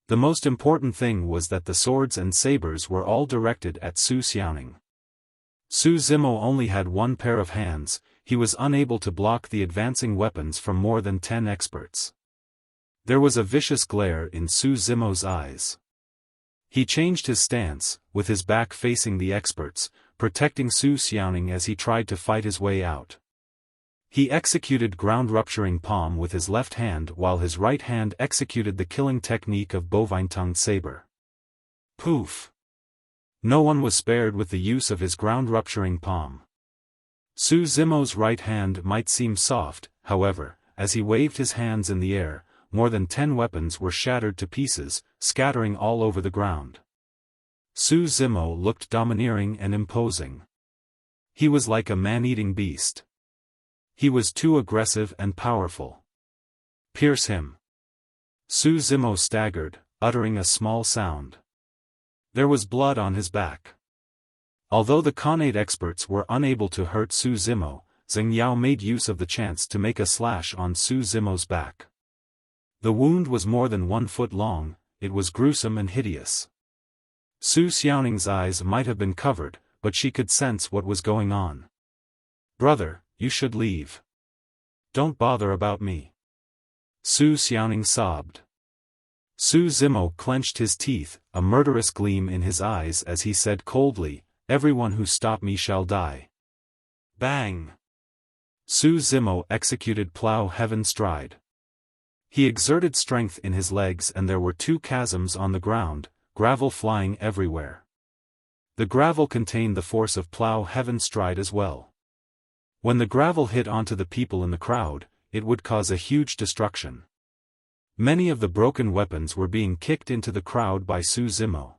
The most important thing was that the swords and sabers were all directed at Su Xiaoning. Su Zimo only had one pair of hands, he was unable to block the advancing weapons from more than 10 experts. There was a vicious glare in Su Zimo's eyes. He changed his stance, with his back facing the experts, protecting Su Xiaoning as he tried to fight his way out. He executed ground-rupturing palm with his left hand while his right hand executed the killing technique of bovine-tongued saber. Poof! No one was spared with the use of his ground-rupturing palm. Su Zimo's right hand might seem soft, however, as he waved his hands in the air, more than 10 weapons were shattered to pieces, scattering all over the ground. Su Zimo looked domineering and imposing. He was like a man-eating beast. He was too aggressive and powerful. Pierce him. Su Zimo staggered, uttering a small sound. There was blood on his back. Although the connate experts were unable to hurt Su Zimo, Zheng Yao made use of the chance to make a slash on Su Zimo's back. The wound was more than 1 foot long, it was gruesome and hideous. Su Xiaoning's eyes might have been covered, but she could sense what was going on. "Brother, you should leave. Don't bother about me." Su Xiaoning sobbed. Su Zimo clenched his teeth, a murderous gleam in his eyes as he said coldly, "Everyone who stops me shall die." Bang! Su Zimo executed Plow Heaven Stride. He exerted strength in his legs and there were 2 chasms on the ground, gravel flying everywhere. The gravel contained the force of Plow Heaven Stride as well. When the gravel hit onto the people in the crowd, it would cause a huge destruction. Many of the broken weapons were being kicked into the crowd by Su Zimo.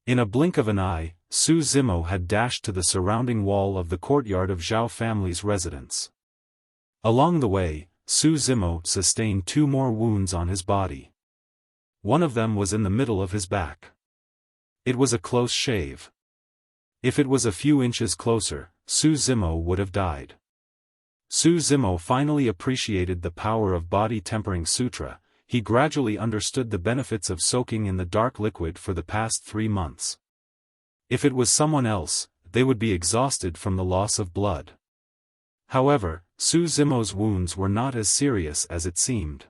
In a blink of an eye, Su Zimo had dashed to the surrounding wall of the courtyard of Zhao family's residence. Along the way, Su Zimo sustained 2 more wounds on his body. One of them was in the middle of his back. It was a close shave. If it was a few inches closer, Su Zimo would have died. Su Zimo finally appreciated the power of body tempering sutra. He gradually understood the benefits of soaking in the dark liquid for the past 3 months. If it was someone else, they would be exhausted from the loss of blood. However, Su Zimo's wounds were not as serious as it seemed.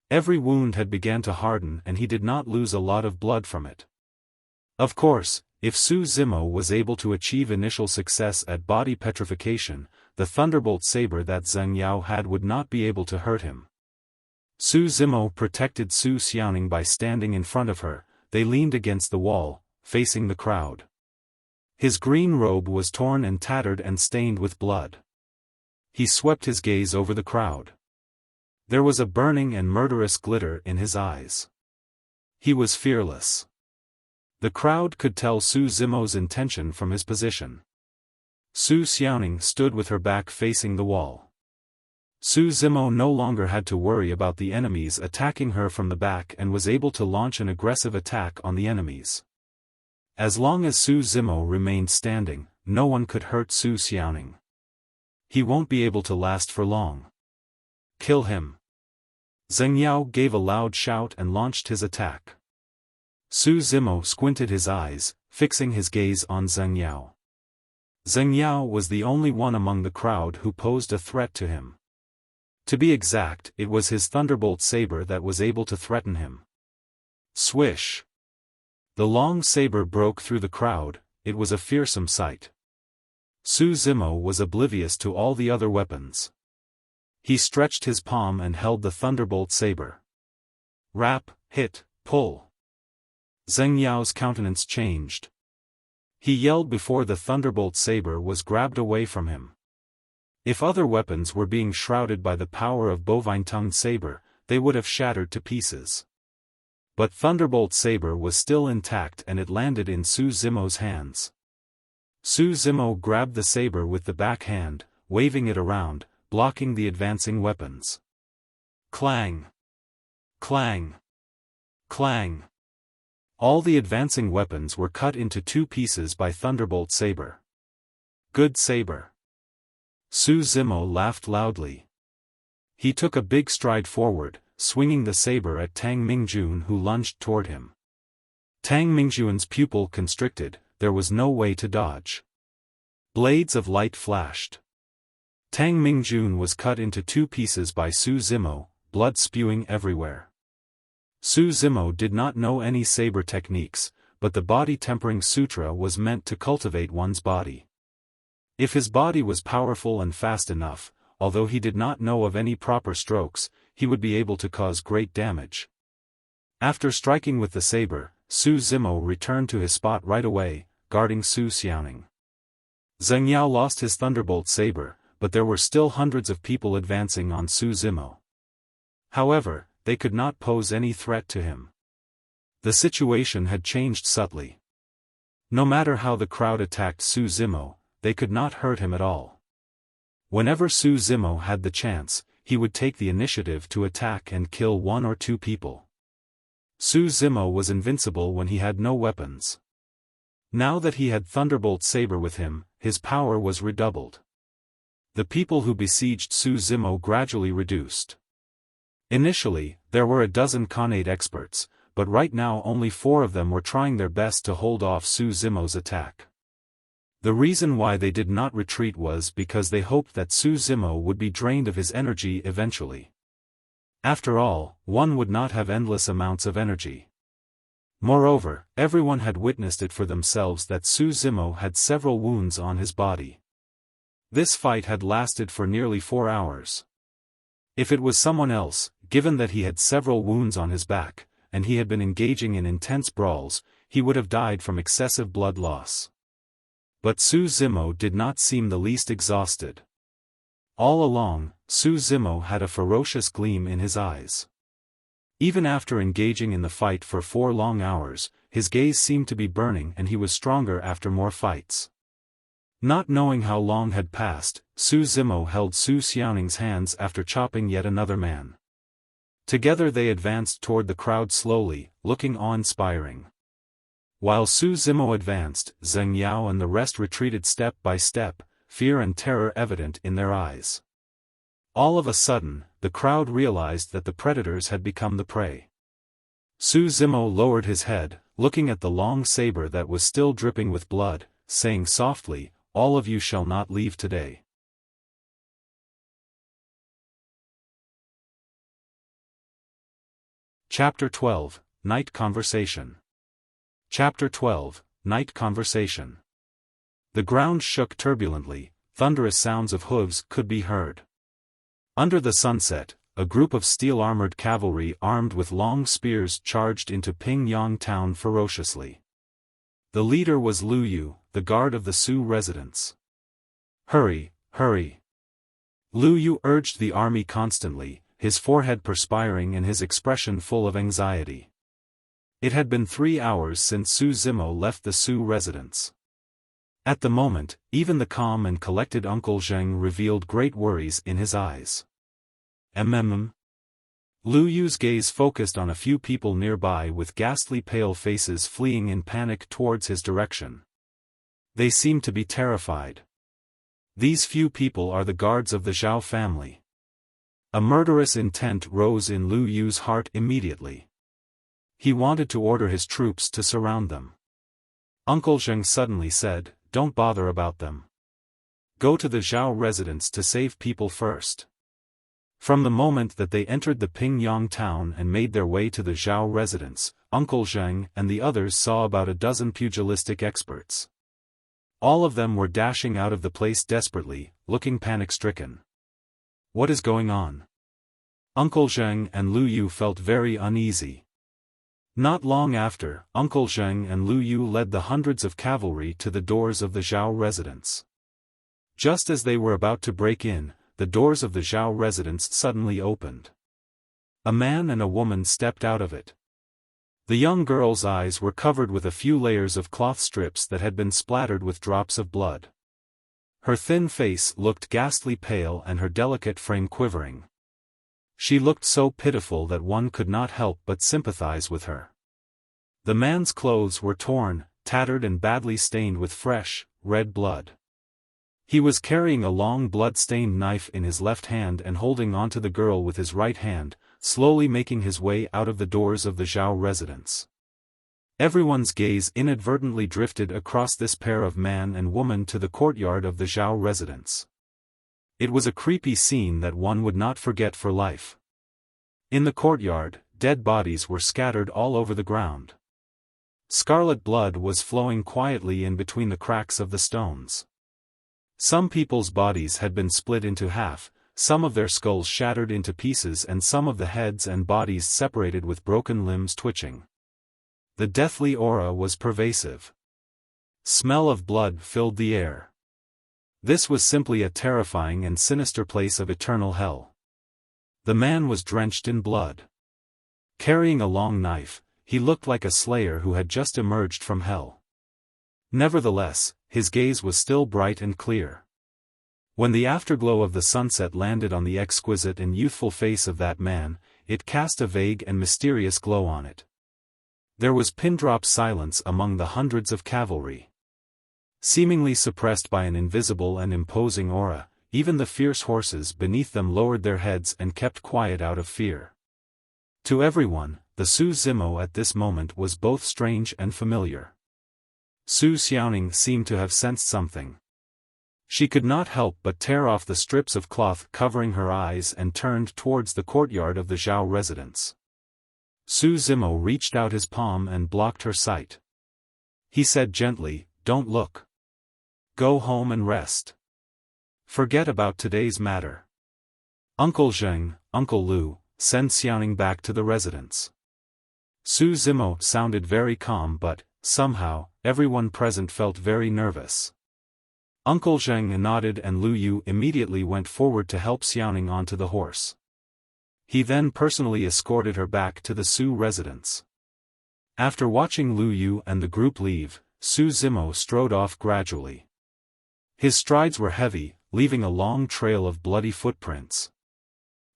Every wound had begun to harden and he did not lose a lot of blood from it. Of course, if Su Zimo was able to achieve initial success at body petrification, the thunderbolt saber that Zheng Yao had would not be able to hurt him. Su Zimo protected Su Xiaoning by standing in front of her. They leaned against the wall, facing the crowd. His green robe was torn and tattered and stained with blood. He swept his gaze over the crowd. There was a burning and murderous glitter in his eyes. He was fearless. The crowd could tell Su Zimo's intention from his position. Su Xiaoning stood with her back facing the wall. Su Zimo no longer had to worry about the enemies attacking her from the back and was able to launch an aggressive attack on the enemies. As long as Su Zimo remained standing, no one could hurt Su Xiaoning. He won't be able to last for long. Kill him. Zheng Yao gave a loud shout and launched his attack. Su Zimo squinted his eyes, fixing his gaze on Zheng Yao. Zheng Yao was the only one among the crowd who posed a threat to him. To be exact, it was his thunderbolt saber that was able to threaten him. Swish! The long saber broke through the crowd. It was a fearsome sight. Su Zimo was oblivious to all the other weapons. He stretched his palm and held the thunderbolt saber. Rap, hit, pull. Zheng Yao's countenance changed. He yelled before the thunderbolt saber was grabbed away from him. If other weapons were being shrouded by the power of bovine tongue saber, they would have shattered to pieces. But thunderbolt saber was still intact and it landed in Su Zimo's hands. Su Zimo grabbed the saber with the back hand, waving it around, blocking the advancing weapons. Clang! Clang! Clang! All the advancing weapons were cut into 2 pieces by thunderbolt saber. Good saber. Su Zimo laughed loudly. He took a big stride forward, swinging the saber at Tang Mingjun who lunged toward him. Tang Mingjun's pupil constricted, there was no way to dodge. Blades of light flashed. Tang Mingjun was cut into 2 pieces by Su Zimo, blood spewing everywhere. Su Zimo did not know any saber techniques, but the body-tempering sutra was meant to cultivate one's body. If his body was powerful and fast enough, although he did not know of any proper strokes, he would be able to cause great damage. After striking with the saber, Su Zimo returned to his spot right away, guarding Su Xiaoning. Zheng Yao lost his thunderbolt saber, but there were still hundreds of people advancing on Su Zimo. However, they could not pose any threat to him. The situation had changed subtly. No matter how the crowd attacked Su Zimo, they could not hurt him at all. Whenever Su Zimo had the chance, he would take the initiative to attack and kill 1 or 2 people. Su Zimo was invincible when he had no weapons. Now that he had Thunderbolt Saber with him, his power was redoubled. The people who besieged Su Zimo gradually reduced. Initially, there were a dozen Connate experts, but right now only 4 of them were trying their best to hold off Su Zimo's attack. The reason why they did not retreat was because they hoped that Su Zimo would be drained of his energy eventually. After all, one would not have endless amounts of energy. Moreover, everyone had witnessed it for themselves that Su Zimo had several wounds on his body. This fight had lasted for nearly 4 hours. If it was someone else, given that he had several wounds on his back, and he had been engaging in intense brawls, he would have died from excessive blood loss. But Su Zimo did not seem the least exhausted. All along, Su Zimo had a ferocious gleam in his eyes. Even after engaging in the fight for 4 long hours, his gaze seemed to be burning and he was stronger after more fights. Not knowing how long had passed, Su Zimo held Su Xiaoning's hands after chopping yet another man. Together they advanced toward the crowd slowly, looking awe-inspiring. While Su Zimo advanced, Zheng Yao and the rest retreated step by step, fear and terror evident in their eyes. All of a sudden, the crowd realized that the predators had become the prey. Su Zimo lowered his head, looking at the long saber that was still dripping with blood, saying softly, "All of you shall not leave today." Chapter 12, Night Conversation. Chapter 12, Night Conversation. The ground shook turbulently, thunderous sounds of hooves could be heard. Under the sunset, a group of steel-armored cavalry armed with long spears charged into Pingyang town ferociously. The leader was Lu Yu, the guard of the Su residence. "Hurry, hurry!" Lu Yu urged the army constantly, his forehead perspiring and his expression full of anxiety. It had been 3 hours since Su Zimo left the Su residence. At the moment, even the calm and collected Uncle Zheng revealed great worries in his eyes. Lu Yu's gaze focused on a few people nearby with ghastly pale faces fleeing in panic towards his direction. They seemed to be terrified. These few people are the guards of the Zhao family. A murderous intent rose in Lu Yu's heart immediately. He wanted to order his troops to surround them. Uncle Zheng suddenly said, "Don't bother about them. Go to the Zhao residence to save people first." From the moment that they entered the Pingyang town and made their way to the Zhao residence, Uncle Zheng and the others saw about a dozen pugilistic experts. All of them were dashing out of the place desperately, looking panic-stricken. What is going on? Uncle Zheng and Lu Yu felt very uneasy. Not long after, Uncle Zheng and Lu Yu led the hundreds of cavalry to the doors of the Zhao residence. Just as they were about to break in, the doors of the Zhao residence suddenly opened. A man and a woman stepped out of it. The young girl's eyes were covered with a few layers of cloth strips that had been splattered with drops of blood. Her thin face looked ghastly pale and her delicate frame quivering. She looked so pitiful that one could not help but sympathize with her. The man's clothes were torn, tattered and badly stained with fresh, red blood. He was carrying a long blood-stained knife in his left hand and holding onto the girl with his right hand, slowly making his way out of the doors of the Zhao residence. Everyone's gaze inadvertently drifted across this pair of man and woman to the courtyard of the Zhao residence. It was a creepy scene that one would not forget for life. In the courtyard, dead bodies were scattered all over the ground. Scarlet blood was flowing quietly in between the cracks of the stones. Some people's bodies had been split into half, some of their skulls shattered into pieces and some of the heads and bodies separated with broken limbs twitching. The deathly aura was pervasive. Smell of blood filled the air. This was simply a terrifying and sinister place of eternal hell. The man was drenched in blood. Carrying a long knife, he looked like a slayer who had just emerged from hell. Nevertheless, his gaze was still bright and clear. When the afterglow of the sunset landed on the exquisite and youthful face of that man, it cast a vague and mysterious glow on it. There was pin-drop silence among the hundreds of cavalry. Seemingly suppressed by an invisible and imposing aura, even the fierce horses beneath them lowered their heads and kept quiet out of fear. To everyone, the Su Zimo at this moment was both strange and familiar. Su Xiaoning seemed to have sensed something. She could not help but tear off the strips of cloth covering her eyes and turned towards the courtyard of the Zhao residence. Su Zimo reached out his palm and blocked her sight. He said gently, "Don't look. Go home and rest. Forget about today's matter." Uncle Zheng, Uncle Lu, send Xiaoning back to the residence. Su Zimo sounded very calm but, somehow, everyone present felt very nervous. Uncle Zheng nodded and Lu Yu immediately went forward to help Xiaoning onto the horse. He then personally escorted her back to the Su residence. After watching Lu Yu and the group leave, Su Zimo strode off gradually. His strides were heavy, leaving a long trail of bloody footprints.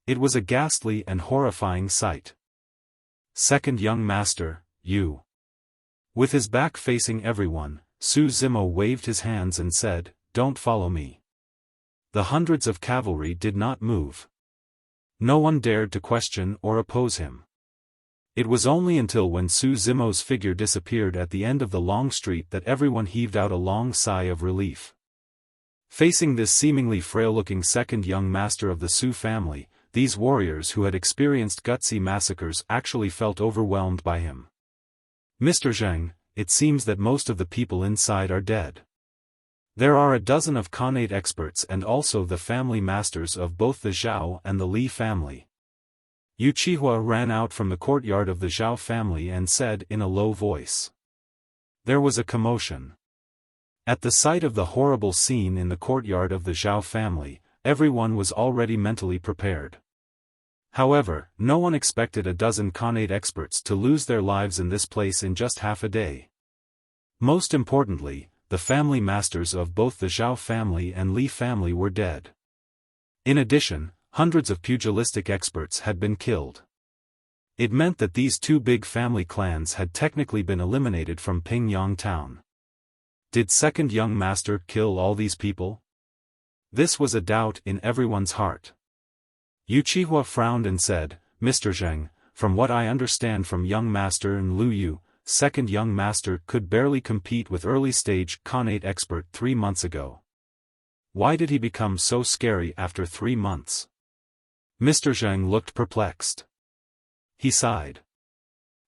It was a ghastly and horrifying sight. Second young master, you. With his back facing everyone, Su Zimo waved his hands and said, "Don't follow me." The hundreds of cavalry did not move. No one dared to question or oppose him. It was only until when Su Zimo's figure disappeared at the end of the long street that everyone heaved out a long sigh of relief. Facing this seemingly frail-looking second young master of the Su family, these warriors who had experienced gutsy massacres actually felt overwhelmed by him. "Mr. Zheng, it seems that most of the people inside are dead. There are a dozen of Connate experts and also the family masters of both the Zhao and the Li family." Yu Qihua ran out from the courtyard of the Zhao family and said in a low voice. There was a commotion. At the sight of the horrible scene in the courtyard of the Zhao family, everyone was already mentally prepared. However, no one expected a dozen Connate experts to lose their lives in this place in just half a day. Most importantly, the family masters of both the Zhao family and Li family were dead. In addition, hundreds of pugilistic experts had been killed. It meant that these two big family clans had technically been eliminated from Pingyang town. Did second young master kill all these people? This was a doubt in everyone's heart. Yu Qihua frowned and said, "Mr. Zheng, from what I understand from young master and Lu Yu, second young master could barely compete with early-stage Connate expert 3 months ago. Why did he become so scary after 3 months?" Mr. Zheng looked perplexed. He sighed.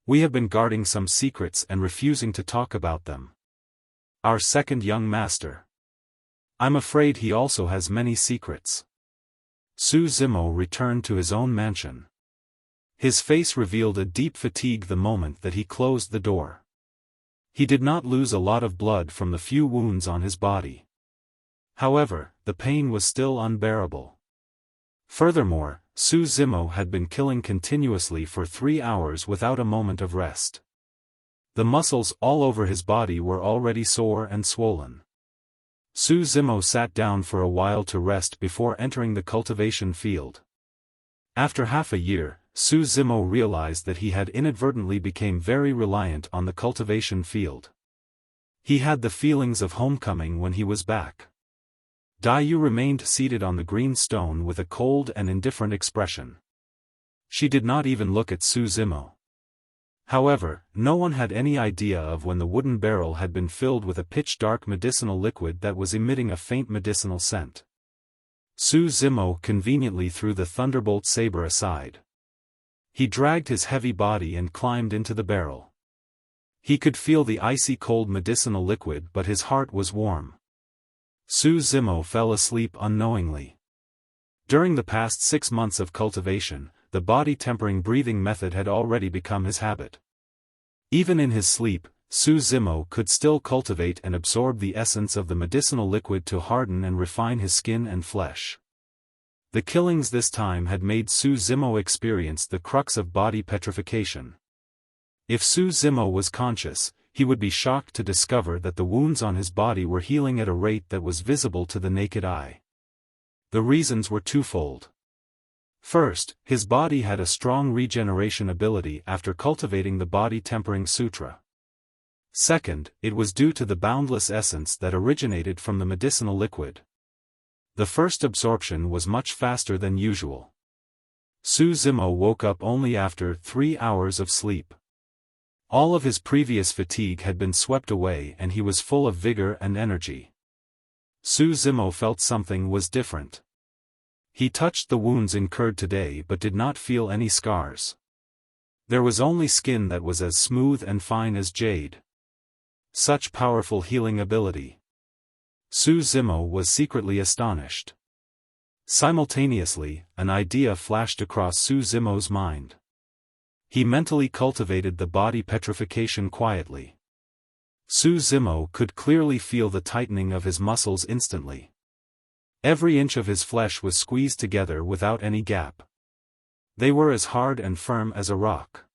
"We have been guarding some secrets and refusing to talk about them. Our second young master. I'm afraid he also has many secrets." Su Zimo returned to his own mansion. His face revealed a deep fatigue the moment that he closed the door. He did not lose a lot of blood from the few wounds on his body. However, the pain was still unbearable. Furthermore, Su Zimo had been killing continuously for 3 hours without a moment of rest. The muscles all over his body were already sore and swollen. Su Zimo sat down for a while to rest before entering the cultivation field. After half a year, Su Zimo realized that he had inadvertently become very reliant on the cultivation field. He had the feelings of homecoming when he was back. Dai Yu remained seated on the green stone with a cold and indifferent expression. She did not even look at Su Zimo. However, no one had any idea of when the wooden barrel had been filled with a pitch-dark medicinal liquid that was emitting a faint medicinal scent. Su Zimo conveniently threw the thunderbolt saber aside. He dragged his heavy body and climbed into the barrel. He could feel the icy cold medicinal liquid, but his heart was warm. Su Zimo fell asleep unknowingly. During the past 6 months of cultivation, the body-tempering breathing method had already become his habit. Even in his sleep, Su Zimo could still cultivate and absorb the essence of the medicinal liquid to harden and refine his skin and flesh. The killings this time had made Su Zimo experience the crux of body petrification. If Su Zimo was conscious, he would be shocked to discover that the wounds on his body were healing at a rate that was visible to the naked eye. The reasons were twofold. First, his body had a strong regeneration ability after cultivating the body-tempering sutra. Second, it was due to the boundless essence that originated from the medicinal liquid. The first absorption was much faster than usual. Su Zimo woke up only after 3 hours of sleep. All of his previous fatigue had been swept away and he was full of vigor and energy. Su Zimo felt something was different. He touched the wounds incurred today but did not feel any scars. There was only skin that was as smooth and fine as jade. Such powerful healing ability. Su Zimo was secretly astonished. Simultaneously, an idea flashed across Su Zimo's mind. He mentally cultivated the body petrification quietly. Su Zimo could clearly feel the tightening of his muscles instantly. Every inch of his flesh was squeezed together without any gap. They were as hard and firm as a rock.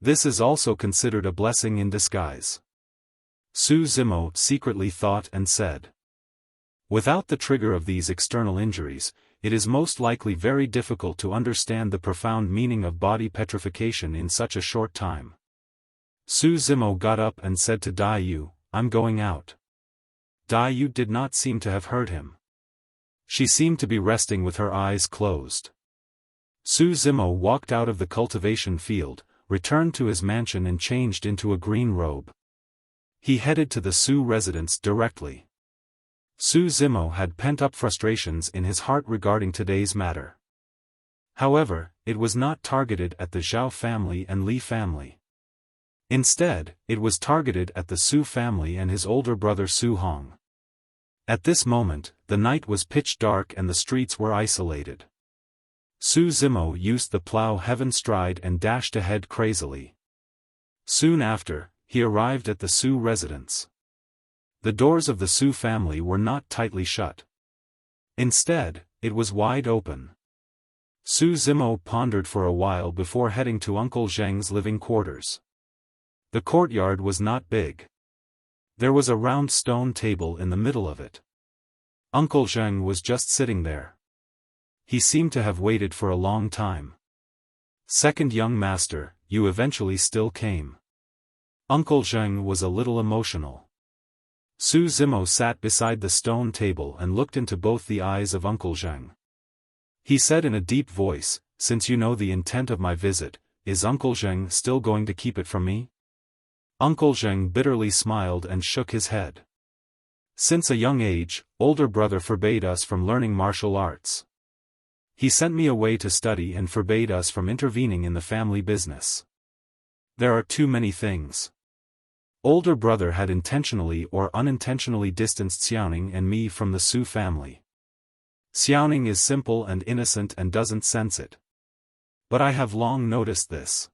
This is also considered a blessing in disguise. Su Zimo secretly thought and said. Without the trigger of these external injuries, it is most likely very difficult to understand the profound meaning of body petrification in such a short time. Su Zimo got up and said to Dai Yu, "I'm going out." Dai Yu did not seem to have heard him. She seemed to be resting with her eyes closed. Su Zimo walked out of the cultivation field, returned to his mansion and changed into a green robe. He headed to the Su residence directly. Su Zimo had pent-up frustrations in his heart regarding today's matter. However, it was not targeted at the Zhao family and Li family. Instead, it was targeted at the Su family and his older brother Su Hong. At this moment, the night was pitch dark and the streets were isolated. Su Zimo used the plow heaven stride and dashed ahead crazily. Soon after, he arrived at the Su residence. The doors of the Su family were not tightly shut. Instead, it was wide open. Su Zimo pondered for a while before heading to Uncle Zheng's living quarters. The courtyard was not big. There was a round stone table in the middle of it. Uncle Zheng was just sitting there. He seemed to have waited for a long time. "Second young master, you eventually still came." Uncle Zheng was a little emotional. Su Zimo sat beside the stone table and looked into both the eyes of Uncle Zheng. He said in a deep voice, "Since you know the intent of my visit, is Uncle Zheng still going to keep it from me?" Uncle Zheng bitterly smiled and shook his head. "Since a young age, older brother forbade us from learning martial arts. He sent me away to study and forbade us from intervening in the family business. There are too many things. Older brother had intentionally or unintentionally distanced Xiaoning and me from the Su family. Xiaoning is simple and innocent and doesn't sense it. But I have long noticed this."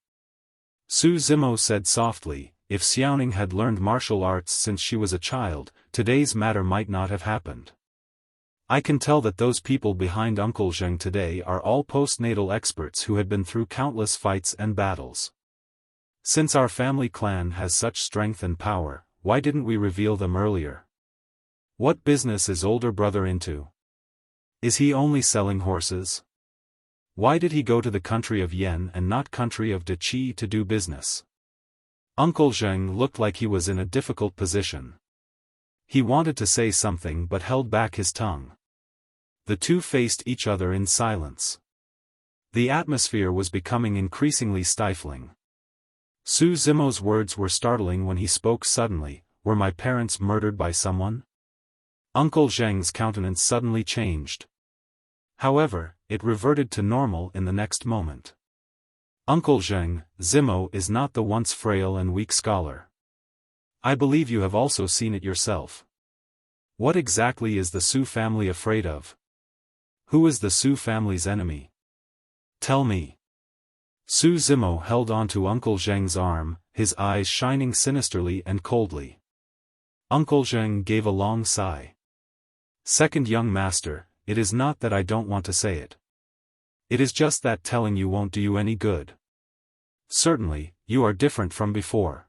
Su Zimo said softly, "If Xiaoning had learned martial arts since she was a child, today's matter might not have happened. I can tell that those people behind Uncle Zheng today are all postnatal experts who had been through countless fights and battles. Since our family clan has such strength and power, why didn't we reveal them earlier? What business is older brother into? Is he only selling horses? Why did he go to the country of Yen and not country of De Qi to do business?" Uncle Zheng looked like he was in a difficult position. He wanted to say something but held back his tongue. The two faced each other in silence. The atmosphere was becoming increasingly stifling. Su Zimo's words were startling when he spoke suddenly, "Were my parents murdered by someone?" Uncle Zheng's countenance suddenly changed. However, it reverted to normal in the next moment. "Uncle Zheng, Zimo is not the once frail and weak scholar. I believe you have also seen it yourself. What exactly is the Su family afraid of? Who is the Su family's enemy? Tell me." Su Zimo held onto Uncle Zheng's arm, his eyes shining sinisterly and coldly. Uncle Zheng gave a long sigh. "Second young master, it is not that I don't want to say it. It is just that telling you won't do you any good. Certainly, you are different from before.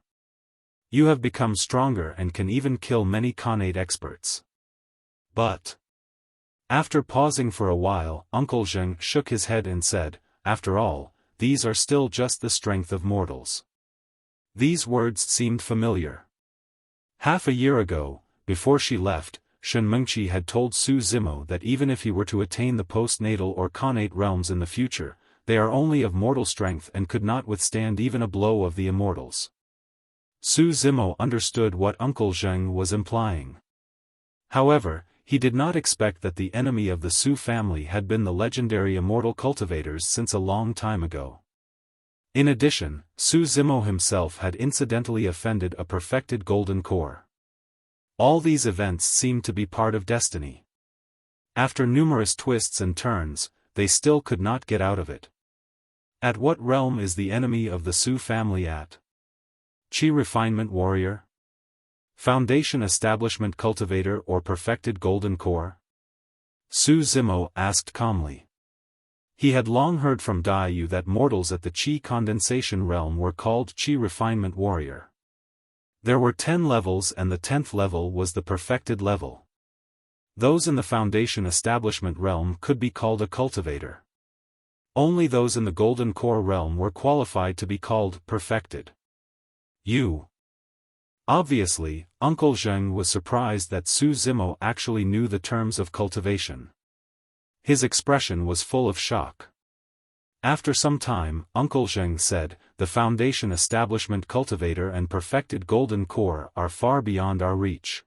You have become stronger and can even kill many Connate experts. But..." After pausing for a while, Uncle Zheng shook his head and said, "After all, these are still just the strength of mortals." These words seemed familiar. Half a year ago, before she left, Shen Mengqi had told Su Zimo that even if he were to attain the postnatal or Connate realms in the future, they are only of mortal strength and could not withstand even a blow of the immortals. Su Zimo understood what Uncle Zheng was implying. However, he did not expect that the enemy of the Su family had been the legendary immortal cultivators since a long time ago. In addition, Su Zimo himself had incidentally offended a perfected golden core. All these events seemed to be part of destiny. After numerous twists and turns, they still could not get out of it. At what realm is the enemy of the Su family at? Qi Refinement Warrior? Foundation Establishment Cultivator or Perfected Golden Core? Su Zimo asked calmly. He had long heard from Dai Yu that mortals at the Qi Condensation Realm were called Qi Refinement Warrior. There were 10 levels and the 10th level was the perfected level. Those in the Foundation Establishment Realm could be called a cultivator. Only those in the Golden Core Realm were qualified to be called perfected. Obviously, Uncle Zheng was surprised that Su Zimo actually knew the terms of cultivation. His expression was full of shock. After some time, Uncle Zheng said, "The Foundation Establishment Cultivator and Perfected Golden Core are far beyond our reach.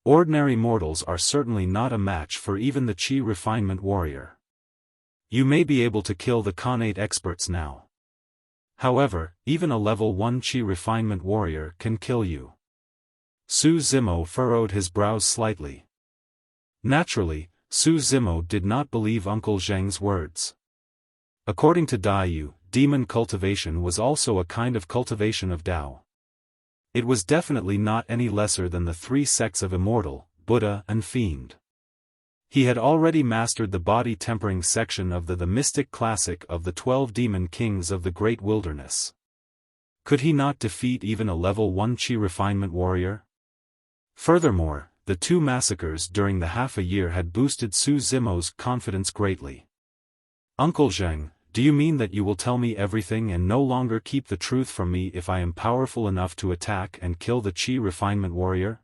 Ordinary mortals are certainly not a match for even the Qi Refinement Warrior. You may be able to kill the Connate experts now. However, even a level 1 Qi refinement warrior can kill you. Su Zimo furrowed his brows slightly. Naturally, Su Zimo did not believe Uncle Zheng's words. According to Daiyu, demon cultivation was also a kind of cultivation of Tao. It was definitely not any lesser than the 3 sects of Immortal, Buddha and Fiend. He had already mastered the body tempering section of the mystic classic of the 12 demon kings of the great wilderness. Could he not defeat even a level 1 Qi refinement warrior? Furthermore, the 2 massacres during the half a year had boosted Su Zimo's confidence greatly. Uncle Zheng, do you mean that you will tell me everything and no longer keep the truth from me if I am powerful enough to attack and kill the Qi refinement warrior?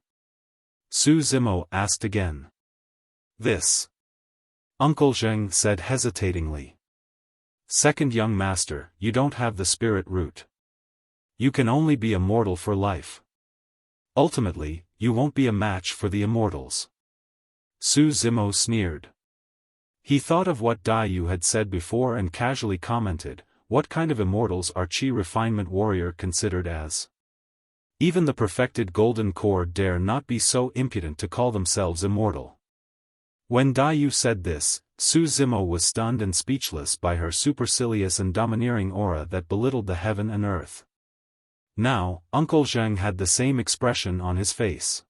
Su Zimo asked again. This. Uncle Zheng said hesitatingly. Second young master, you don't have the spirit root. You can only be immortal for life. Ultimately, you won't be a match for the immortals. Su Zimo sneered. He thought of what Daiyu had said before and casually commented, what kind of immortals are Qi refinement warrior considered as? Even the perfected golden core dare not be so impudent to call themselves immortal. When Daiyu said this, Su Zimo was stunned and speechless by her supercilious and domineering aura that belittled the heaven and earth. Now, Uncle Zheng had the same expression on his face.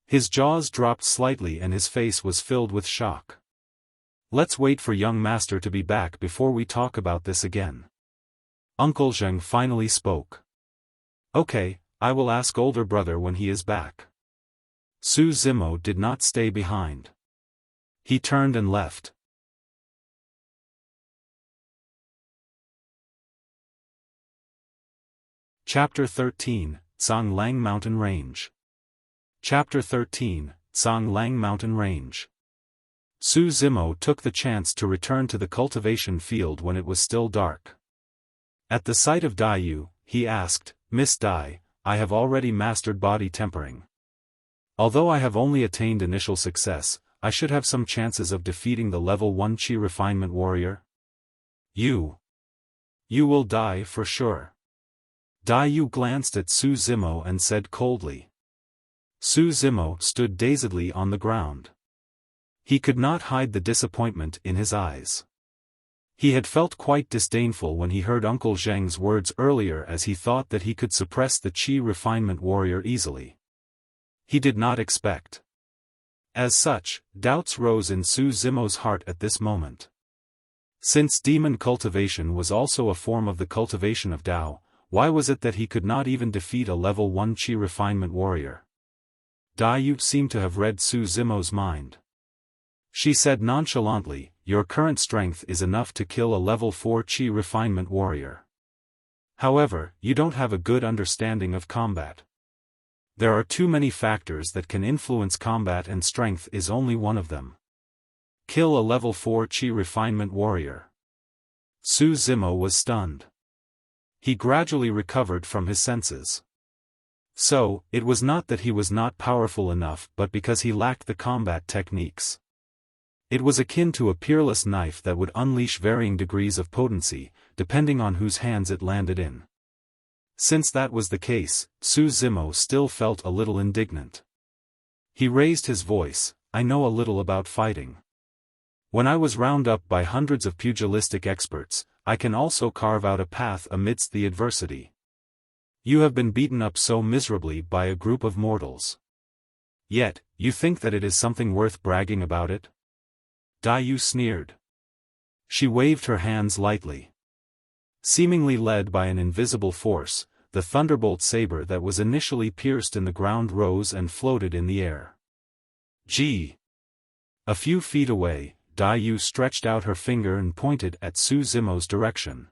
His jaws dropped slightly and his face was filled with shock. Let's wait for young master to be back before we talk about this again. Uncle Zheng finally spoke. Okay, I will ask older brother when he is back. Su Zimo did not stay behind. He turned and left. Chapter 13, Cang Lang Mountain Range. Chapter 13, Cang Lang Mountain Range. Su Zimo took the chance to return to the cultivation field when it was still dark. At the sight of Daiyu, he asked, Miss Dai, I have already mastered body tempering. Although I have only attained initial success, I should have some chances of defeating the level 1 Qi refinement warrior. You will die for sure. Daiyu glanced at Su Zimo and said coldly. Su Zimo stood dazedly on the ground. He could not hide the disappointment in his eyes. He had felt quite disdainful when he heard Uncle Zheng's words earlier, as he thought that he could suppress the Qi refinement warrior easily. He did not expect. As such, doubts rose in Su Zimo's heart at this moment. Since demon cultivation was also a form of the cultivation of Tao, why was it that he could not even defeat a level 1 Qi refinement warrior? Daiyu seemed to have read Su Zimo's mind. She said nonchalantly, your current strength is enough to kill a level 4 Qi refinement warrior. However, you don't have a good understanding of combat. There are too many factors that can influence combat and strength is only one of them. Kill a level 4 Qi refinement warrior. Su Zimo was stunned. He gradually recovered from his senses. So, it was not that he was not powerful enough but because he lacked the combat techniques. It was akin to a peerless knife that would unleash varying degrees of potency, depending on whose hands it landed in. Since that was the case, Su Zimo still felt a little indignant. He raised his voice, I know a little about fighting. When I was rounded up by hundreds of pugilistic experts, I can also carve out a path amidst the adversity. You have been beaten up so miserably by a group of mortals. Yet, you think that it is something worth bragging about it? Daiyu sneered. She waved her hands lightly. Seemingly led by an invisible force, the thunderbolt saber that was initially pierced in the ground rose and floated in the air. Gee! A few feet away, Daiyu stretched out her finger and pointed at Su Zimo's direction.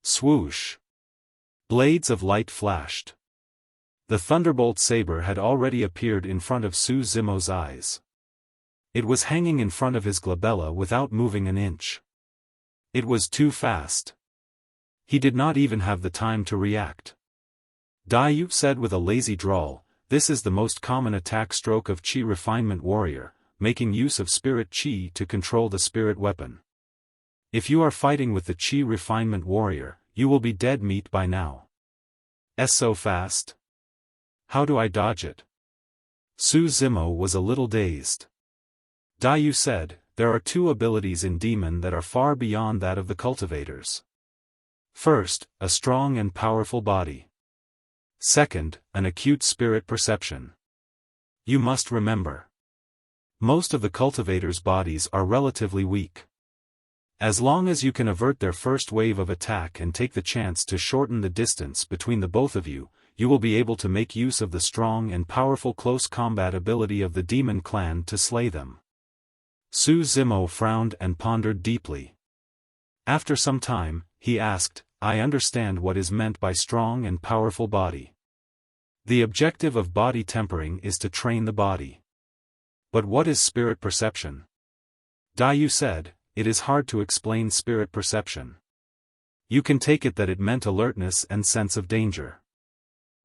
Swoosh! Blades of light flashed. The thunderbolt saber had already appeared in front of Su Zimo's eyes. It was hanging in front of his glabella without moving an inch. It was too fast. He did not even have the time to react. Daiyu said with a lazy drawl, this is the most common attack stroke of Qi refinement warrior, making use of spirit Qi to control the spirit weapon. If you are fighting with the Qi refinement warrior, you will be dead meat by now. So fast? How do I dodge it? Su Zimo was a little dazed. Daiyu said, there are two abilities in demon that are far beyond that of the cultivators. First, a strong and powerful body. Second, an acute spirit perception. You must remember. Most of the cultivators' bodies are relatively weak. As long as you can avert their first wave of attack and take the chance to shorten the distance between the both of you, you will be able to make use of the strong and powerful close combat ability of the demon clan to slay them. Su Zimo frowned and pondered deeply. After some time, he asked, I understand what is meant by strong and powerful body. The objective of body tempering is to train the body. But what is spirit perception? Daiyu said, it is hard to explain spirit perception. You can take it that it meant alertness and sense of danger.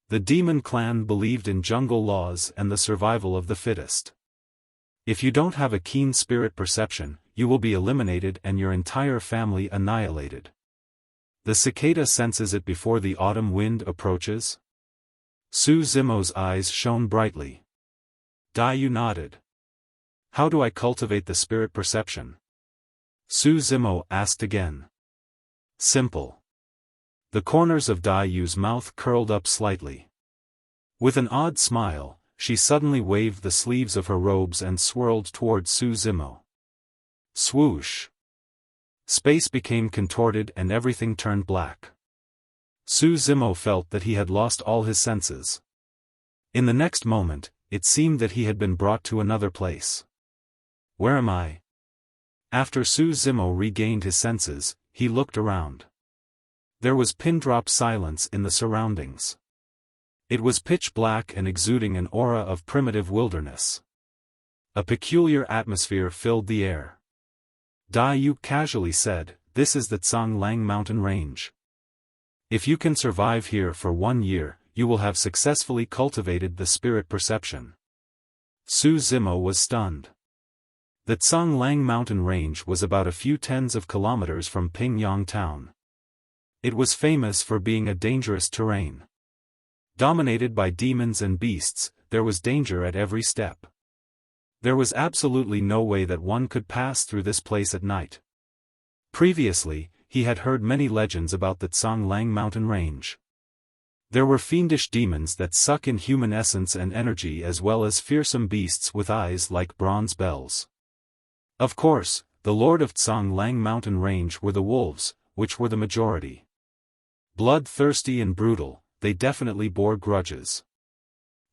The demon clan believed in jungle laws and the survival of the fittest. If you don't have a keen spirit perception, you will be eliminated and your entire family annihilated. The cicada senses it before the autumn wind approaches? Su Zimo's eyes shone brightly. Daiyu nodded. How do I cultivate the spirit perception? Su Zimo asked again. Simple. The corners of Daiyu's mouth curled up slightly. With an odd smile, she suddenly waved the sleeves of her robes and swirled toward Su Zimo. Swoosh! Space became contorted and everything turned black. Su Zimo felt that he had lost all his senses. In the next moment, it seemed that he had been brought to another place. Where am I? After Su Zimo regained his senses, he looked around. There was pin-drop silence in the surroundings. It was pitch black and exuding an aura of primitive wilderness. A peculiar atmosphere filled the air. Daiyu casually said, this is the Canglang mountain range. If you can survive here for 1 year, you will have successfully cultivated the spirit perception. Su Zimo was stunned. The Canglang mountain range was about a few tens of kilometers from Pingyang town. It was famous for being a dangerous terrain. Dominated by demons and beasts, there was danger at every step. There was absolutely no way that one could pass through this place at night. Previously, he had heard many legends about the Canglang mountain range. There were fiendish demons that suck in human essence and energy as well as fearsome beasts with eyes like bronze bells. Of course, the lord of Canglang mountain range were the wolves, which were the majority. Bloodthirsty and brutal, they definitely bore grudges.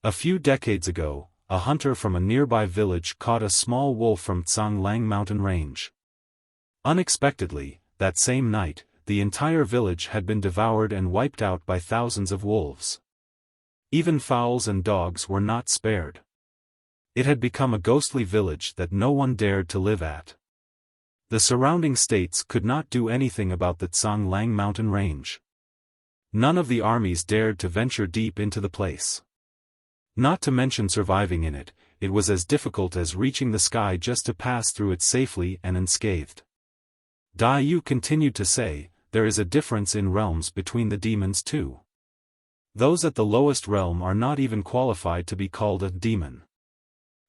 A few decades ago, a hunter from a nearby village caught a small wolf from Canglang mountain range. Unexpectedly, that same night, the entire village had been devoured and wiped out by thousands of wolves. Even fowls and dogs were not spared. It had become a ghostly village that no one dared to live at. The surrounding states could not do anything about the Canglang mountain range. None of the armies dared to venture deep into the place. Not to mention surviving in it, it was as difficult as reaching the sky just to pass through it safely and unscathed. Daiyu continued to say, there is a difference in realms between the demons too. Those at the lowest realm are not even qualified to be called a demon.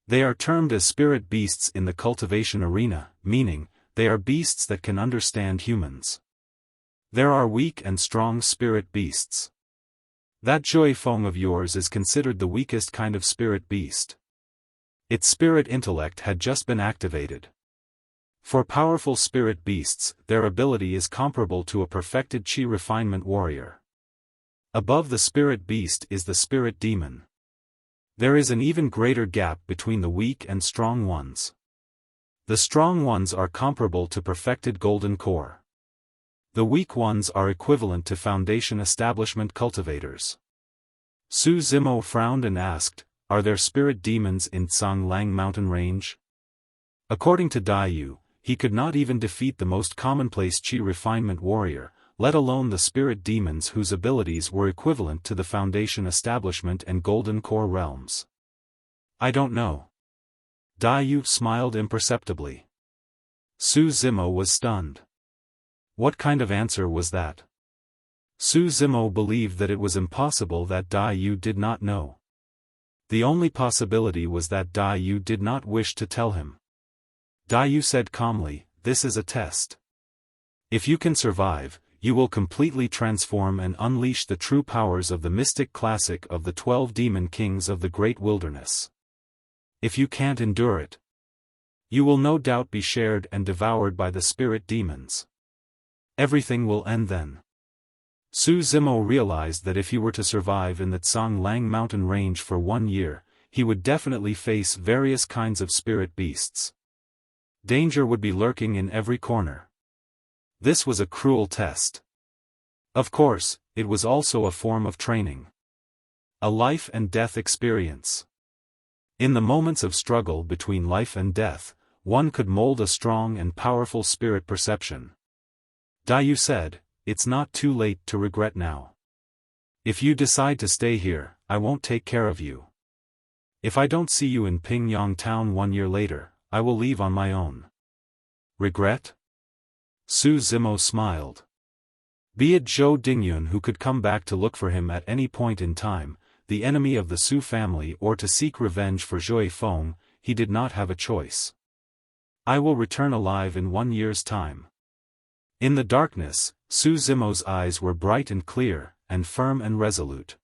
They are termed as spirit beasts in the cultivation arena, meaning, they are beasts that can understand humans. There are weak and strong spirit beasts. That Xiaofan of yours is considered the weakest kind of spirit beast. Its spirit intellect had just been activated. For powerful spirit beasts, their ability is comparable to a perfected Qi refinement warrior. Above the spirit beast is the spirit demon. There is an even greater gap between the weak and strong ones. The strong ones are comparable to perfected golden core. The weak ones are equivalent to foundation establishment cultivators. Su Zimo frowned and asked, are there spirit demons in Canglang mountain range? According to Daiyu, he could not even defeat the most commonplace Qi refinement warrior, let alone the spirit demons whose abilities were equivalent to the foundation establishment and golden core realms. I don't know. Daiyu smiled imperceptibly. Su Zimo was stunned. What kind of answer was that? Su Zimo believed that it was impossible that Dai Yu did not know. The only possibility was that Dai Yu did not wish to tell him. Dai Yu said calmly, "This is a test. If you can survive, you will completely transform and unleash the true powers of the mystic classic of the 12 demon kings of the great wilderness. If you can't endure it, you will no doubt be shared and devoured by the spirit demons. Everything will end then." Su Zimo realized that if he were to survive in the Tsang Lang mountain range for 1 year, he would definitely face various kinds of spirit beasts. Danger would be lurking in every corner. This was a cruel test. Of course, it was also a form of training. A life and death experience. In the moments of struggle between life and death, one could mold a strong and powerful spirit perception. Dai Yu said, "It's not too late to regret now. If you decide to stay here, I won't take care of you. If I don't see you in Pingyang town 1 year later, I will leave on my own." Regret? Su Zimo smiled. Be it Zhou Dingyun who could come back to look for him at any point in time, the enemy of the Su family, or to seek revenge for Zhui Feng, he did not have a choice. "I will return alive in 1 year's time." In the darkness, Su Zimo's eyes were bright and clear, and firm and resolute.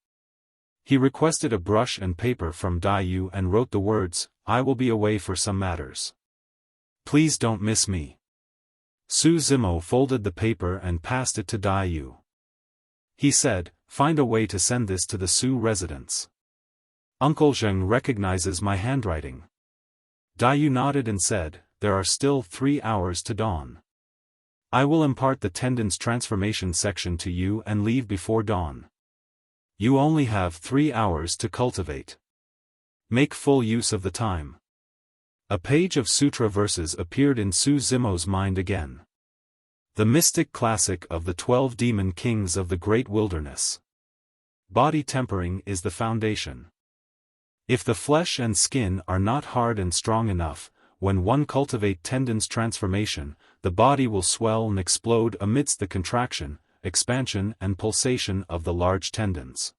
He requested a brush and paper from Dai Yu and wrote the words, "I will be away for some matters. Please don't miss me." Su Zimo folded the paper and passed it to Dai Yu. He said, "Find a way to send this to the Su residence. Uncle Zheng recognizes my handwriting." Dai Yu nodded and said, "There are still 3 hours to dawn. I will impart the tendon's transformation section to you and leave before dawn. You only have 3 hours to cultivate. Make full use of the time." A page of sutra verses appeared in Su Zimo's mind again. The mystic classic of the 12 demon kings of the great wilderness. Body tempering is the foundation. If the flesh and skin are not hard and strong enough, when one cultivate tendon's transformation, the body will swell and explode amidst the contraction, expansion and pulsation of the large tendons.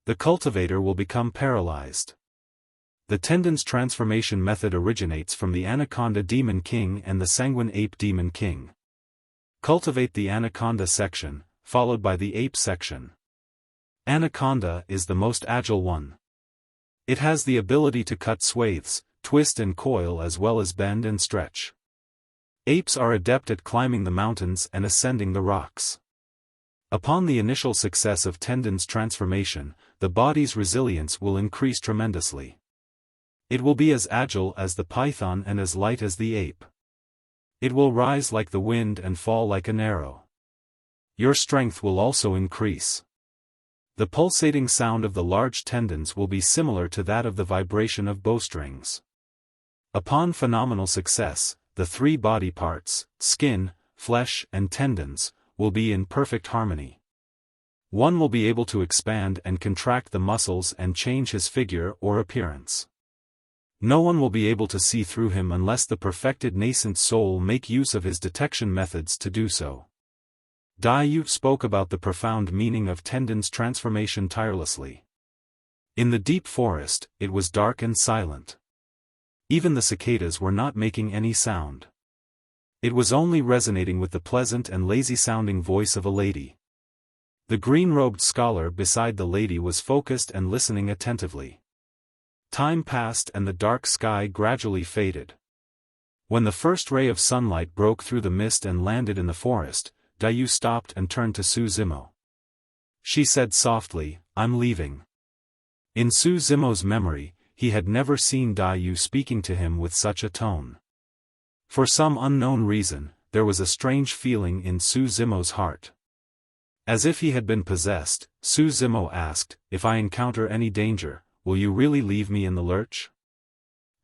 The cultivator will become paralyzed. The tendon's transformation method originates from the Anaconda Demon King and the Sanguine Ape Demon King. Cultivate the Anaconda section, followed by the Ape section. Anaconda is the most agile one. It has the ability to cut swathes, twist and coil as well as bend and stretch. Apes are adept at climbing the mountains and ascending the rocks. Upon the initial success of tendon's transformation, the body's resilience will increase tremendously. It will be as agile as the python and as light as the ape. It will rise like the wind and fall like an arrow. Your strength will also increase. The pulsating sound of the large tendons will be similar to that of the vibration of bowstrings. Upon phenomenal success, the 3 body parts, skin, flesh and tendons, will be in perfect harmony. One will be able to expand and contract the muscles and change his figure or appearance. No one will be able to see through him unless the perfected nascent soul make use of his detection methods to do so. Dai Yu spoke about the profound meaning of tendon's transformation tirelessly. In the deep forest, it was dark and silent. Even the cicadas were not making any sound. It was only resonating with the pleasant and lazy-sounding voice of a lady. The green-robed scholar beside the lady was focused and listening attentively. Time passed and the dark sky gradually faded. When the first ray of sunlight broke through the mist and landed in the forest, Dai Yu stopped and turned to Su Zimo. She said softly, "I'm leaving." In Su Zimo's memory, he had never seen Dai Yu speaking to him with such a tone. For some unknown reason, there was a strange feeling in Su Zimo's heart. As if he had been possessed, Su Zimo asked, "If I encounter any danger, will you really leave me in the lurch?"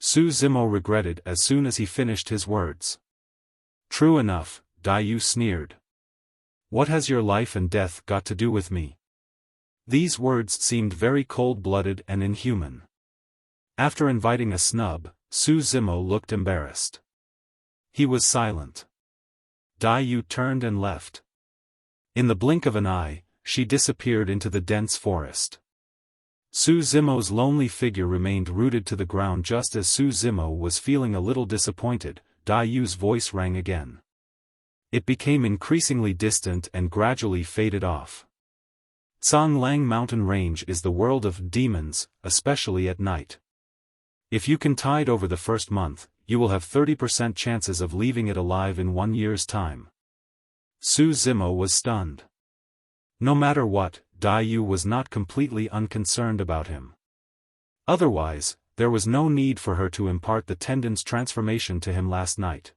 Su Zimo regretted as soon as he finished his words. "True enough," Dai Yu sneered. "What has your life and death got to do with me?" These words seemed very cold-blooded and inhuman. After inviting a snub, Su Zimo looked embarrassed. He was silent. Dai Yu turned and left. In the blink of an eye, she disappeared into the dense forest. Su Zimo's lonely figure remained rooted to the ground. Just as Su Zimo was feeling a little disappointed, Dai Yu's voice rang again. It became increasingly distant and gradually faded off. Cang Lang mountain range is the world of demons, especially at night. If you can tide over the first month, you will have 30% chances of leaving it alive in 1 year's time. Su Zimo was stunned. No matter what, Dai Yu was not completely unconcerned about him. Otherwise, there was no need for her to impart the tendon's transformation to him last night.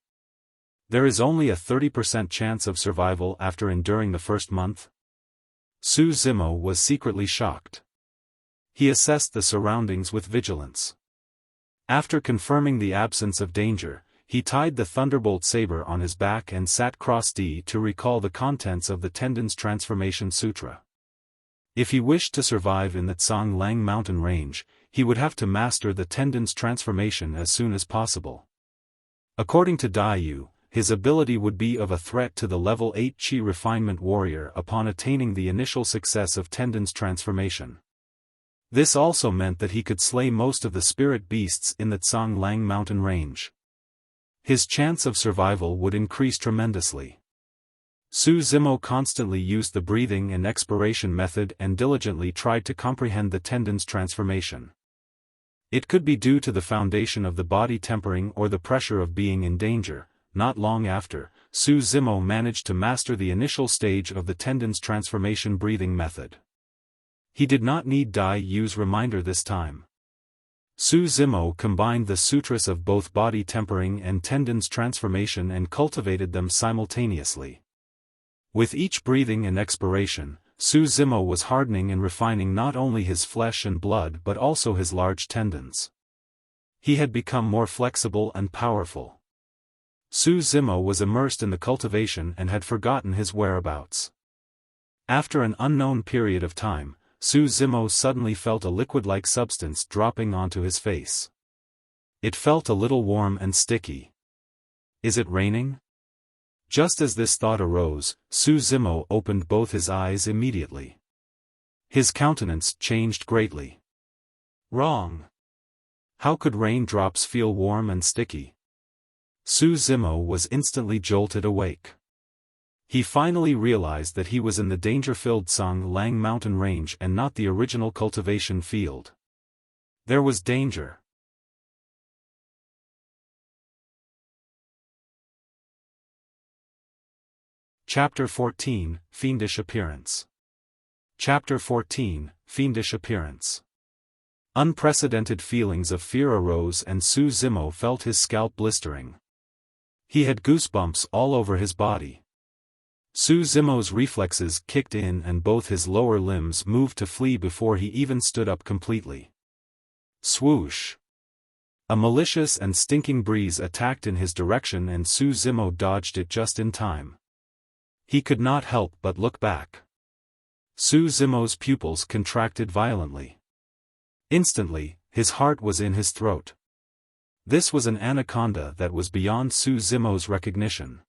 There is only a 30% chance of survival after enduring the first month. Su Zimo was secretly shocked. He assessed the surroundings with vigilance. After confirming the absence of danger, he tied the Thunderbolt saber on his back and sat cross-legged to recall the contents of the Tendon's Transformation Sutra. If he wished to survive in the Cang Lang mountain range, he would have to master the Tendon's transformation as soon as possible. According to Dai Yu, his ability would be of a threat to the level 8 Qi refinement warrior upon attaining the initial success of Tendon's transformation. This also meant that he could slay most of the spirit beasts in the Cang Lang mountain range. His chance of survival would increase tremendously. Su Zimo constantly used the breathing and expiration method and diligently tried to comprehend the Tendon's transformation. It could be due to the foundation of the body tempering or the pressure of being in danger. Not long after, Su Zimo managed to master the initial stage of the Tendon's transformation breathing method. He did not need Dai Yu's reminder this time. Su Zimo combined the sutras of both body tempering and Tendon's transformation and cultivated them simultaneously. With each breathing and expiration, Su Zimo was hardening and refining not only his flesh and blood but also his large tendons. He had become more flexible and powerful. Su Zimo was immersed in the cultivation and had forgotten his whereabouts. After an unknown period of time, Su Zimo suddenly felt a liquid-like substance dropping onto his face. It felt a little warm and sticky. Is it raining? Just as this thought arose, Su Zimo opened both his eyes immediately. His countenance changed greatly. Wrong. How could raindrops feel warm and sticky? Su Zimo was instantly jolted awake. He finally realized that he was in the danger-filled Cang Lang mountain range and not the original cultivation field. There was danger. Chapter 14, Fiendish Appearance. Chapter 14, Fiendish Appearance. Unprecedented feelings of fear arose and Su Zimo felt his scalp blistering. He had goosebumps all over his body. Su Zimo's reflexes kicked in and both his lower limbs moved to flee before he even stood up completely. Swoosh! A malicious and stinking breeze attacked in his direction and Su Zimo dodged it just in time. He could not help but look back. Su Zimo's pupils contracted violently. Instantly, his heart was in his throat. This was an anaconda that was beyond Su Zimo's recognition.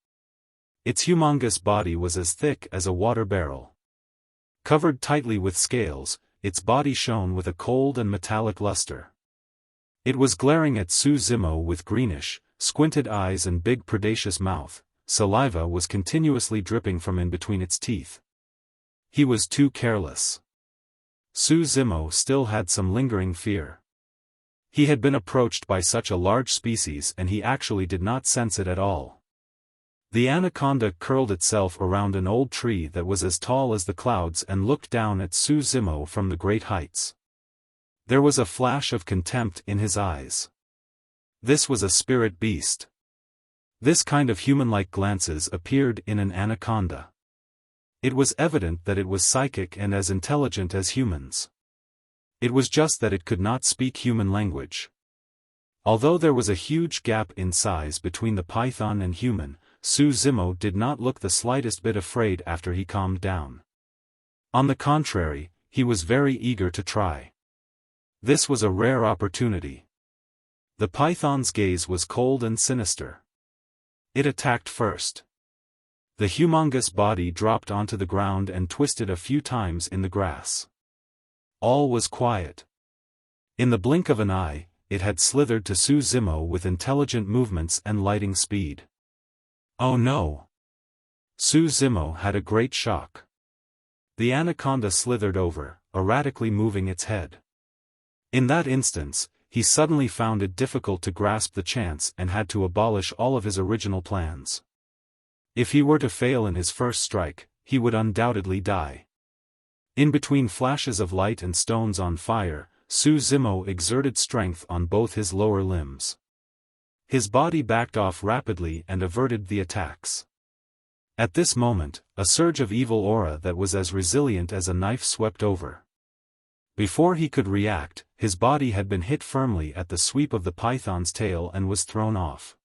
Its humongous body was as thick as a water barrel. Covered tightly with scales, its body shone with a cold and metallic luster. It was glaring at Su Zimo with greenish, squinted eyes and big predaceous mouth. Saliva was continuously dripping from in between its teeth. He was too careless. Su Zimo still had some lingering fear. He had been approached by such a large species and he actually did not sense it at all. The anaconda curled itself around an old tree that was as tall as the clouds and looked down at Su Zimo from the great heights. There was a flash of contempt in his eyes. This was a spirit beast. This kind of human-like glances appeared in an anaconda. It was evident that it was psychic and as intelligent as humans. It was just that it could not speak human language. Although there was a huge gap in size between the python and human, Su Zimo did not look the slightest bit afraid after he calmed down. On the contrary, he was very eager to try. This was a rare opportunity. The python's gaze was cold and sinister. It attacked first. The humongous body dropped onto the ground and twisted a few times in the grass. All was quiet. In the blink of an eye, it had slithered to Su Zimo with intelligent movements and lightning speed. Oh no! Su Zimo had a great shock. The anaconda slithered over, erratically moving its head. In that instance, he suddenly found it difficult to grasp the chance and had to abolish all of his original plans. If he were to fail in his first strike, he would undoubtedly die. In between flashes of light and stones on fire, Su Zimo exerted strength on both his lower limbs. His body backed off rapidly and averted the attacks. At this moment, a surge of evil aura that was as resilient as a knife swept over. Before he could react, his body had been hit firmly at the sweep of the python's tail and was thrown off.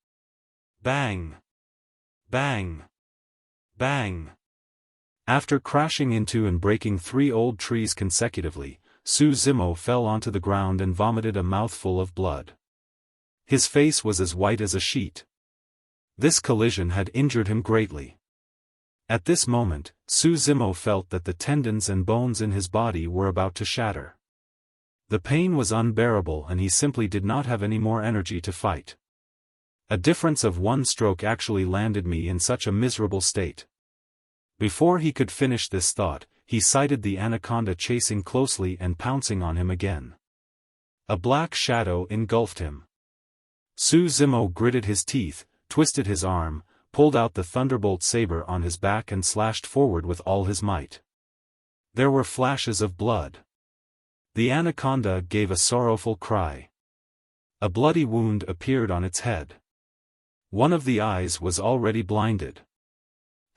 Bang! Bang! Bang! After crashing into and breaking 3 old trees consecutively, Su Zimo fell onto the ground and vomited a mouthful of blood. His face was as white as a sheet. This collision had injured him greatly. At this moment, Su Zimo felt that the tendons and bones in his body were about to shatter. The pain was unbearable and he simply did not have any more energy to fight. A difference of 1 stroke actually landed me in such a miserable state. Before he could finish this thought, he sighted the anaconda chasing closely and pouncing on him again. A black shadow engulfed him. Su Zimo gritted his teeth, twisted his arm, pulled out the thunderbolt saber on his back and slashed forward with all his might. There were flashes of blood. The anaconda gave a sorrowful cry. A bloody wound appeared on its head. One of the eyes was already blinded.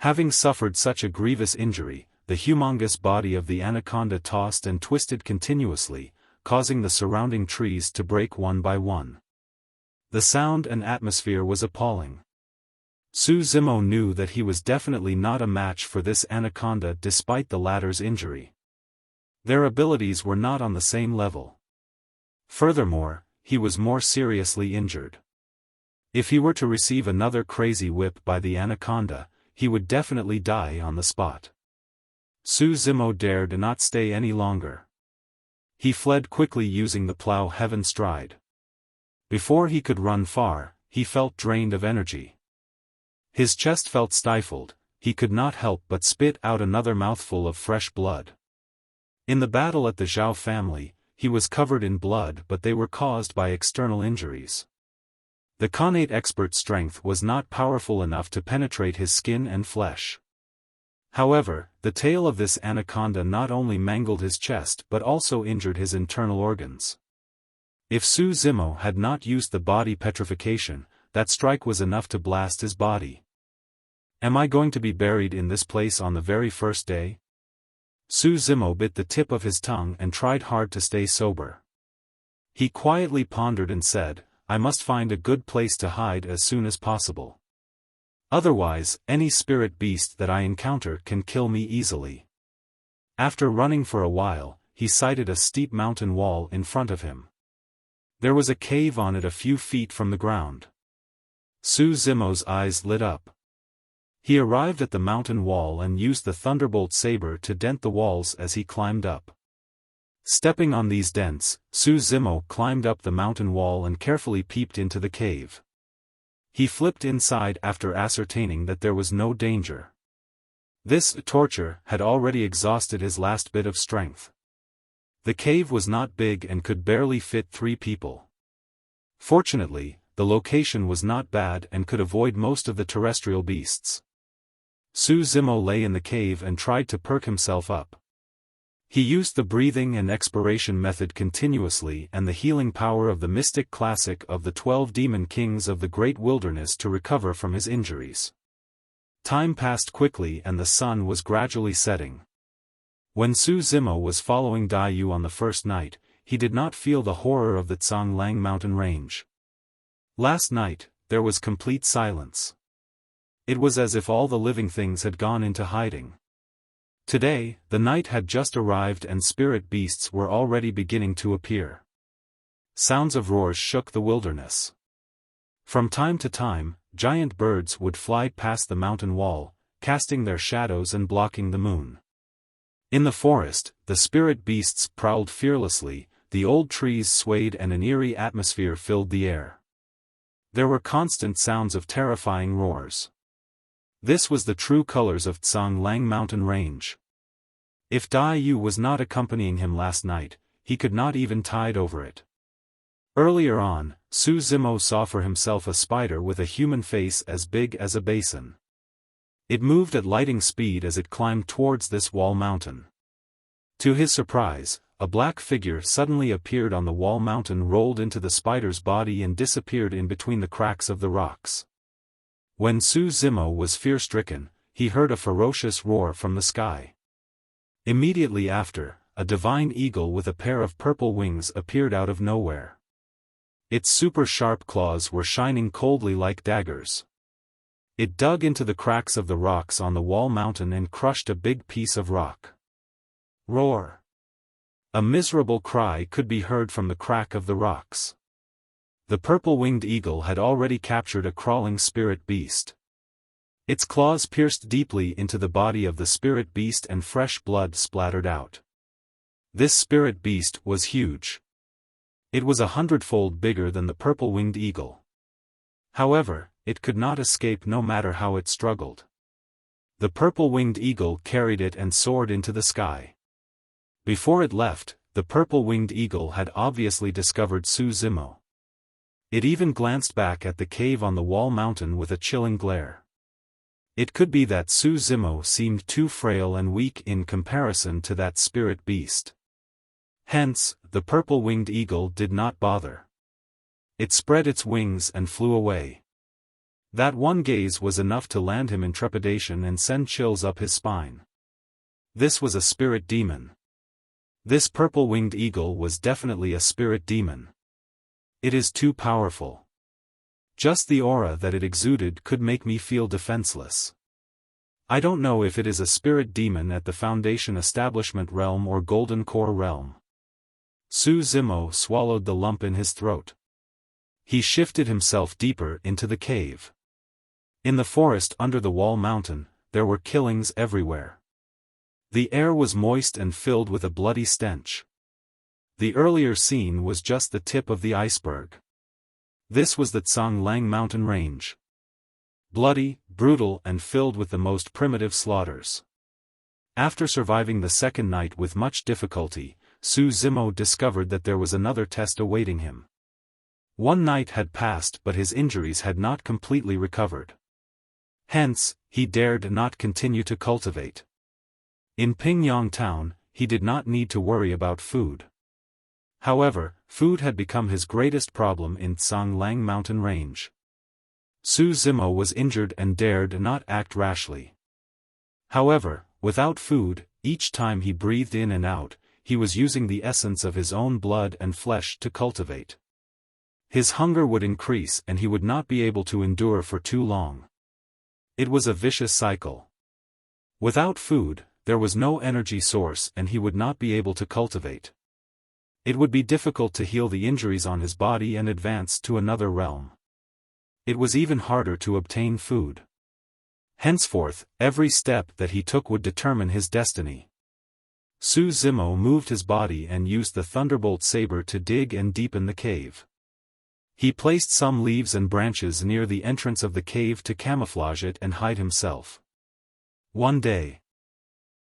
Having suffered such a grievous injury, the humongous body of the anaconda tossed and twisted continuously, causing the surrounding trees to break one by one. The sound and atmosphere was appalling. Su Zimo knew that he was definitely not a match for this anaconda despite the latter's injury. Their abilities were not on the same level. Furthermore, he was more seriously injured. If he were to receive another crazy whip by the anaconda, he would definitely die on the spot. Su Zimo dared not stay any longer. He fled quickly using the plow heaven stride. Before he could run far, he felt drained of energy. His chest felt stifled, he could not help but spit out another mouthful of fresh blood. In the battle at the Zhao family, he was covered in blood but they were caused by external injuries. The Connate expert's strength was not powerful enough to penetrate his skin and flesh. However, the tail of this anaconda not only mangled his chest but also injured his internal organs. If Su Zimo had not used the body petrification, that strike was enough to blast his body. Am I going to be buried in this place on the very first day? Su Zimo bit the tip of his tongue and tried hard to stay sober. He quietly pondered and said, I must find a good place to hide as soon as possible. Otherwise, any spirit beast that I encounter can kill me easily. After running for a while, he sighted a steep mountain wall in front of him. There was a cave on it a few feet from the ground. Su Zimo's eyes lit up. He arrived at the mountain wall and used the thunderbolt saber to dent the walls as he climbed up. Stepping on these dents, Su Zimo climbed up the mountain wall and carefully peeped into the cave. He flipped inside after ascertaining that there was no danger. This torture had already exhausted his last bit of strength. The cave was not big and could barely fit 3 people. Fortunately, the location was not bad and could avoid most of the terrestrial beasts. Su Zimo lay in the cave and tried to perk himself up. He used the breathing and expiration method continuously and the healing power of the mystic classic of the 12 demon kings of the great wilderness to recover from his injuries. Time passed quickly and the sun was gradually setting. When Su Zimo was following Daiyu on the first night, he did not feel the horror of the Zhanglang mountain range. Last night, there was complete silence. It was as if all the living things had gone into hiding. Today, the night had just arrived and spirit beasts were already beginning to appear. Sounds of roars shook the wilderness. From time to time, giant birds would fly past the mountain wall, casting their shadows and blocking the moon. In the forest, the spirit beasts prowled fearlessly, the old trees swayed and an eerie atmosphere filled the air. There were constant sounds of terrifying roars. This was the true colors of Cang Lang mountain range. If Dai Yu was not accompanying him last night, he could not even tide over it. Earlier on, Su Zimo saw for himself a spider with a human face as big as a basin. It moved at lightning speed as it climbed towards this wall mountain. To his surprise, a black figure suddenly appeared on the wall mountain, rolled into the spider's body and disappeared in between the cracks of the rocks. When Su Zimo was fear-stricken, he heard a ferocious roar from the sky. Immediately after, a divine eagle with a pair of purple wings appeared out of nowhere. Its super-sharp claws were shining coldly like daggers. It dug into the cracks of the rocks on the wall mountain and crushed a big piece of rock. Roar! A miserable cry could be heard from the crack of the rocks. The purple-winged eagle had already captured a crawling spirit beast. Its claws pierced deeply into the body of the spirit beast and fresh blood splattered out. This spirit beast was huge. It was 100-fold bigger than the purple-winged eagle. However, it could not escape no matter how it struggled. The purple-winged eagle carried it and soared into the sky. Before it left, the purple-winged eagle had obviously discovered Su Zimo. It even glanced back at the cave on the wall mountain with a chilling glare. It could be that Su Zimo seemed too frail and weak in comparison to that spirit beast. Hence, the purple-winged eagle did not bother. It spread its wings and flew away. That one gaze was enough to land him in trepidation and send chills up his spine. This was a spirit demon. This purple-winged eagle was definitely a spirit demon. It is too powerful. Just the aura that it exuded could make me feel defenseless. I don't know if it is a spirit demon at the Foundation Establishment realm or Golden Core realm. Su Zimo swallowed the lump in his throat. He shifted himself deeper into the cave. In the forest under the wall mountain, there were killings everywhere. The air was moist and filled with a bloody stench. The earlier scene was just the tip of the iceberg. This was the Cang Lang mountain range. Bloody, brutal and filled with the most primitive slaughters. After surviving the second night with much difficulty, Su Zimo discovered that there was another test awaiting him. One night had passed but his injuries had not completely recovered. Hence, he dared not continue to cultivate. In Pingyang town, he did not need to worry about food. However, food had become his greatest problem in Cang Lang mountain range. Su Zimo was injured and dared not act rashly. However, without food, each time he breathed in and out, he was using the essence of his own blood and flesh to cultivate. His hunger would increase and he would not be able to endure for too long. It was a vicious cycle. Without food, there was no energy source and he would not be able to cultivate. It would be difficult to heal the injuries on his body and advance to another realm. It was even harder to obtain food. Henceforth, every step that he took would determine his destiny. Su Zimo moved his body and used the thunderbolt saber to dig and deepen the cave. He placed some leaves and branches near the entrance of the cave to camouflage it and hide himself. 1 day.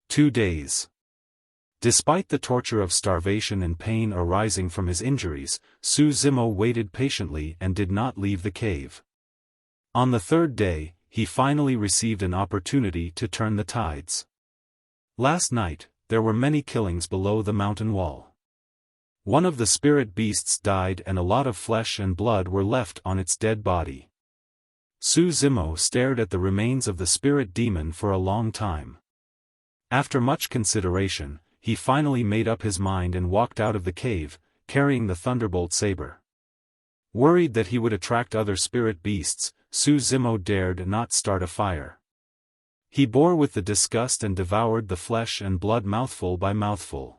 2 days. Despite the torture of starvation and pain arising from his injuries, Su Zimo waited patiently and did not leave the cave. On the 3rd day, he finally received an opportunity to turn the tides. Last night, there were many killings below the mountain wall. One of the spirit beasts died and a lot of flesh and blood were left on its dead body. Su Zimo stared at the remains of the spirit demon for a long time. After much consideration, he finally made up his mind and walked out of the cave, carrying the thunderbolt saber. Worried that he would attract other spirit beasts, Su Zimo dared not start a fire. He bore with the disgust and devoured the flesh and blood mouthful by mouthful.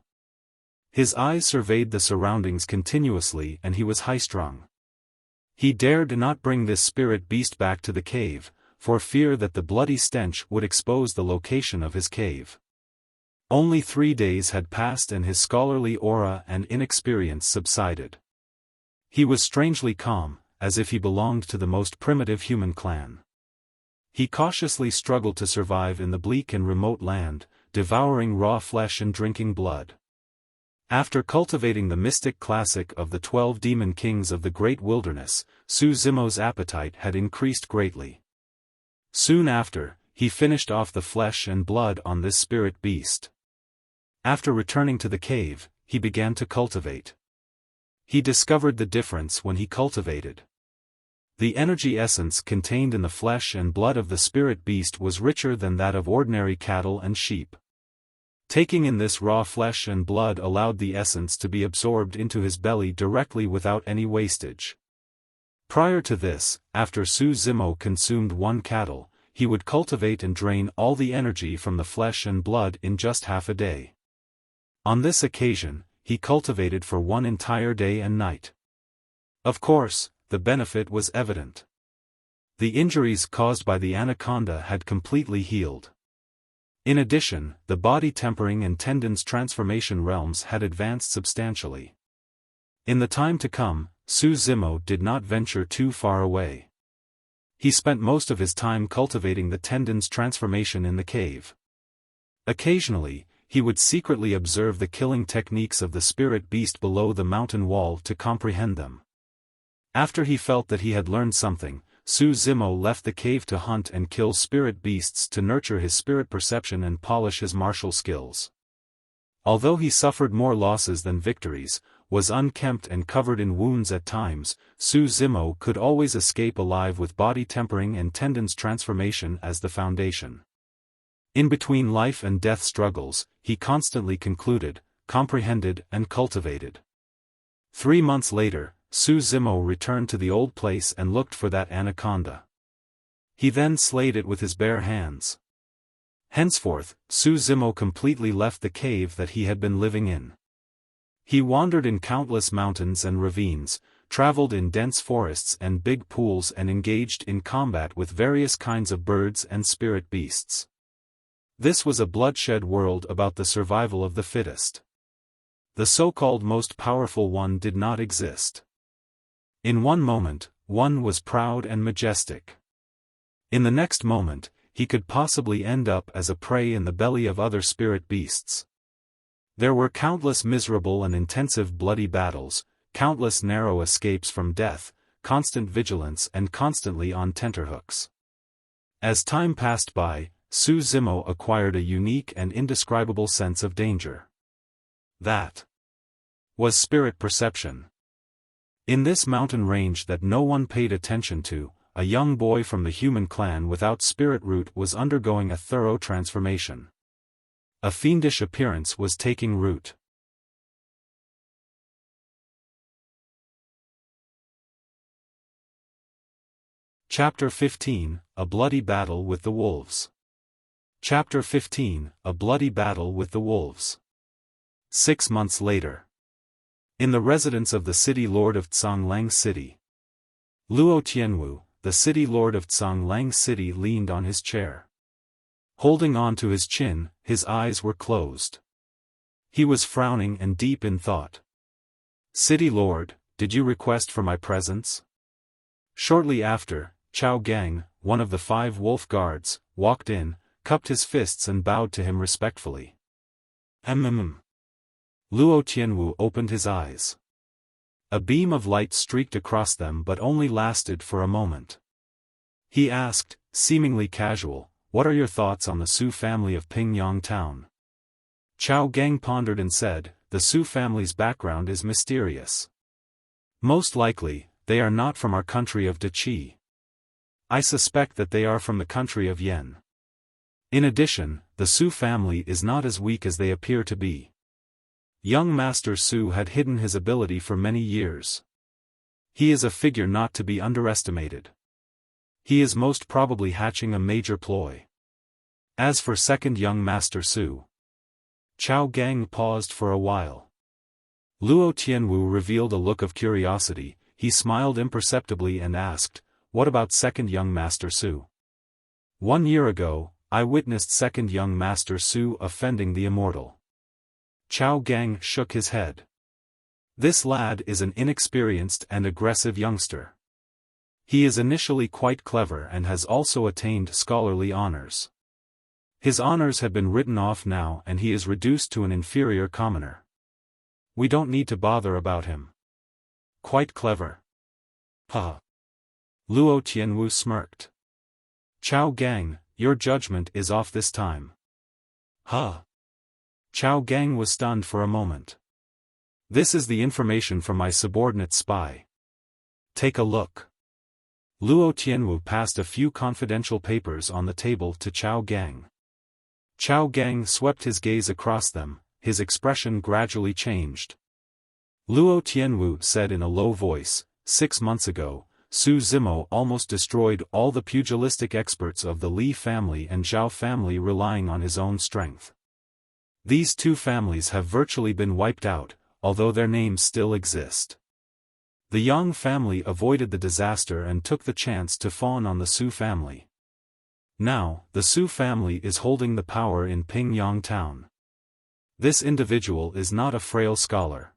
His eyes surveyed the surroundings continuously and he was high-strung. He dared not bring this spirit beast back to the cave, for fear that the bloody stench would expose the location of his cave. Only 3 days had passed and his scholarly aura and inexperience subsided. He was strangely calm, as if he belonged to the most primitive human clan. He cautiously struggled to survive in the bleak and remote land, devouring raw flesh and drinking blood. After cultivating the mystic classic of the 12 demon kings of the great wilderness, Su Zimo's appetite had increased greatly. Soon after, he finished off the flesh and blood on this spirit beast. After returning to the cave, he began to cultivate. He discovered the difference when he cultivated. The energy essence contained in the flesh and blood of the spirit beast was richer than that of ordinary cattle and sheep. Taking in this raw flesh and blood allowed the essence to be absorbed into his belly directly without any wastage. Prior to this, after Su Zimo consumed 1 cattle, he would cultivate and drain all the energy from the flesh and blood in just half a day. On this occasion, he cultivated for 1 entire day and night. Of course, the benefit was evident. The injuries caused by the anaconda had completely healed. In addition, the body tempering and tendons transformation realms had advanced substantially. In the time to come, Su Zimo did not venture too far away. He spent most of his time cultivating the tendons transformation in the cave. Occasionally, he would secretly observe the killing techniques of the spirit beast below the mountain wall to comprehend them. After he felt that he had learned something, Su Zimo left the cave to hunt and kill spirit beasts to nurture his spirit perception and polish his martial skills. Although he suffered more losses than victories, was unkempt and covered in wounds at times, Su Zimo could always escape alive with body tempering and tendons transformation as the foundation. In between life and death struggles, he constantly concluded, comprehended and cultivated. 3 months later, Su Zimo returned to the old place and looked for that anaconda. He then slayed it with his bare hands. Henceforth, Su Zimo completely left the cave that he had been living in. He wandered in countless mountains and ravines, traveled in dense forests and big pools and engaged in combat with various kinds of birds and spirit beasts. This was a bloodshed world about the survival of the fittest. The so-called most powerful one did not exist. In one moment, one was proud and majestic. In the next moment, he could possibly end up as a prey in the belly of other spirit beasts. There were countless miserable and intensive bloody battles, countless narrow escapes from death, constant vigilance and constantly on tenterhooks. As time passed by, Su Zimo acquired a unique and indescribable sense of danger. That was spirit perception. In this mountain range that no one paid attention to, a young boy from the human clan without spirit root was undergoing a thorough transformation. A fiendish appearance was taking root. Chapter 15, A Bloody Battle with the Wolves. Chapter 15, A Bloody Battle with the Wolves. 6 months later. In the residence of the city lord of Tsanglang City. Luo Tianwu, the city lord of Tsanglang City, leaned on his chair. Holding on to his chin, his eyes were closed. He was frowning and deep in thought. "City lord, did you request for my presence?" Shortly after, Chao Gang, one of the 5 wolf guards, walked in, cupped his fists and bowed to him respectfully. Luo Tianwu opened his eyes. A beam of light streaked across them but only lasted for a moment. He asked, seemingly casual, "What are your thoughts on the Su family of Pingyang town?" Chao Gang pondered and said, "The Su family's background is mysterious. Most likely, they are not from our country of Dachi. I suspect that they are from the country of Yen. In addition, the Su family is not as weak as they appear to be." Young Master Su had hidden his ability for many years. He is a figure not to be underestimated. He is most probably hatching a major ploy. As for second young Master Su. Chao Gang paused for a while. Luo Tianwu revealed a look of curiosity. He smiled imperceptibly and asked, "What about second young Master Su?" 1 year ago, I witnessed second young Master Su offending the Immortal. Chao Gang shook his head. This lad is an inexperienced and aggressive youngster. He is initially quite clever and has also attained scholarly honors. His honors have been written off now and he is reduced to an inferior commoner. We don't need to bother about him. Quite clever. Ha! Luo Tianwu smirked. Chao Gang, your judgment is off this time. Ha! Chao Gang was stunned for a moment. This is the information from my subordinate spy. Take a look. Luo Tianwu passed a few confidential papers on the table to Chao Gang. Chao Gang swept his gaze across them, his expression gradually changed. Luo Tianwu said in a low voice, 6 months ago, Su Zimo almost destroyed all the pugilistic experts of the Li family and Zhao family relying on his own strength. These two families have virtually been wiped out, although their names still exist. The Yang family avoided the disaster and took the chance to fawn on the Su family. Now, the Su family is holding the power in Pingyang town. This individual is not a frail scholar.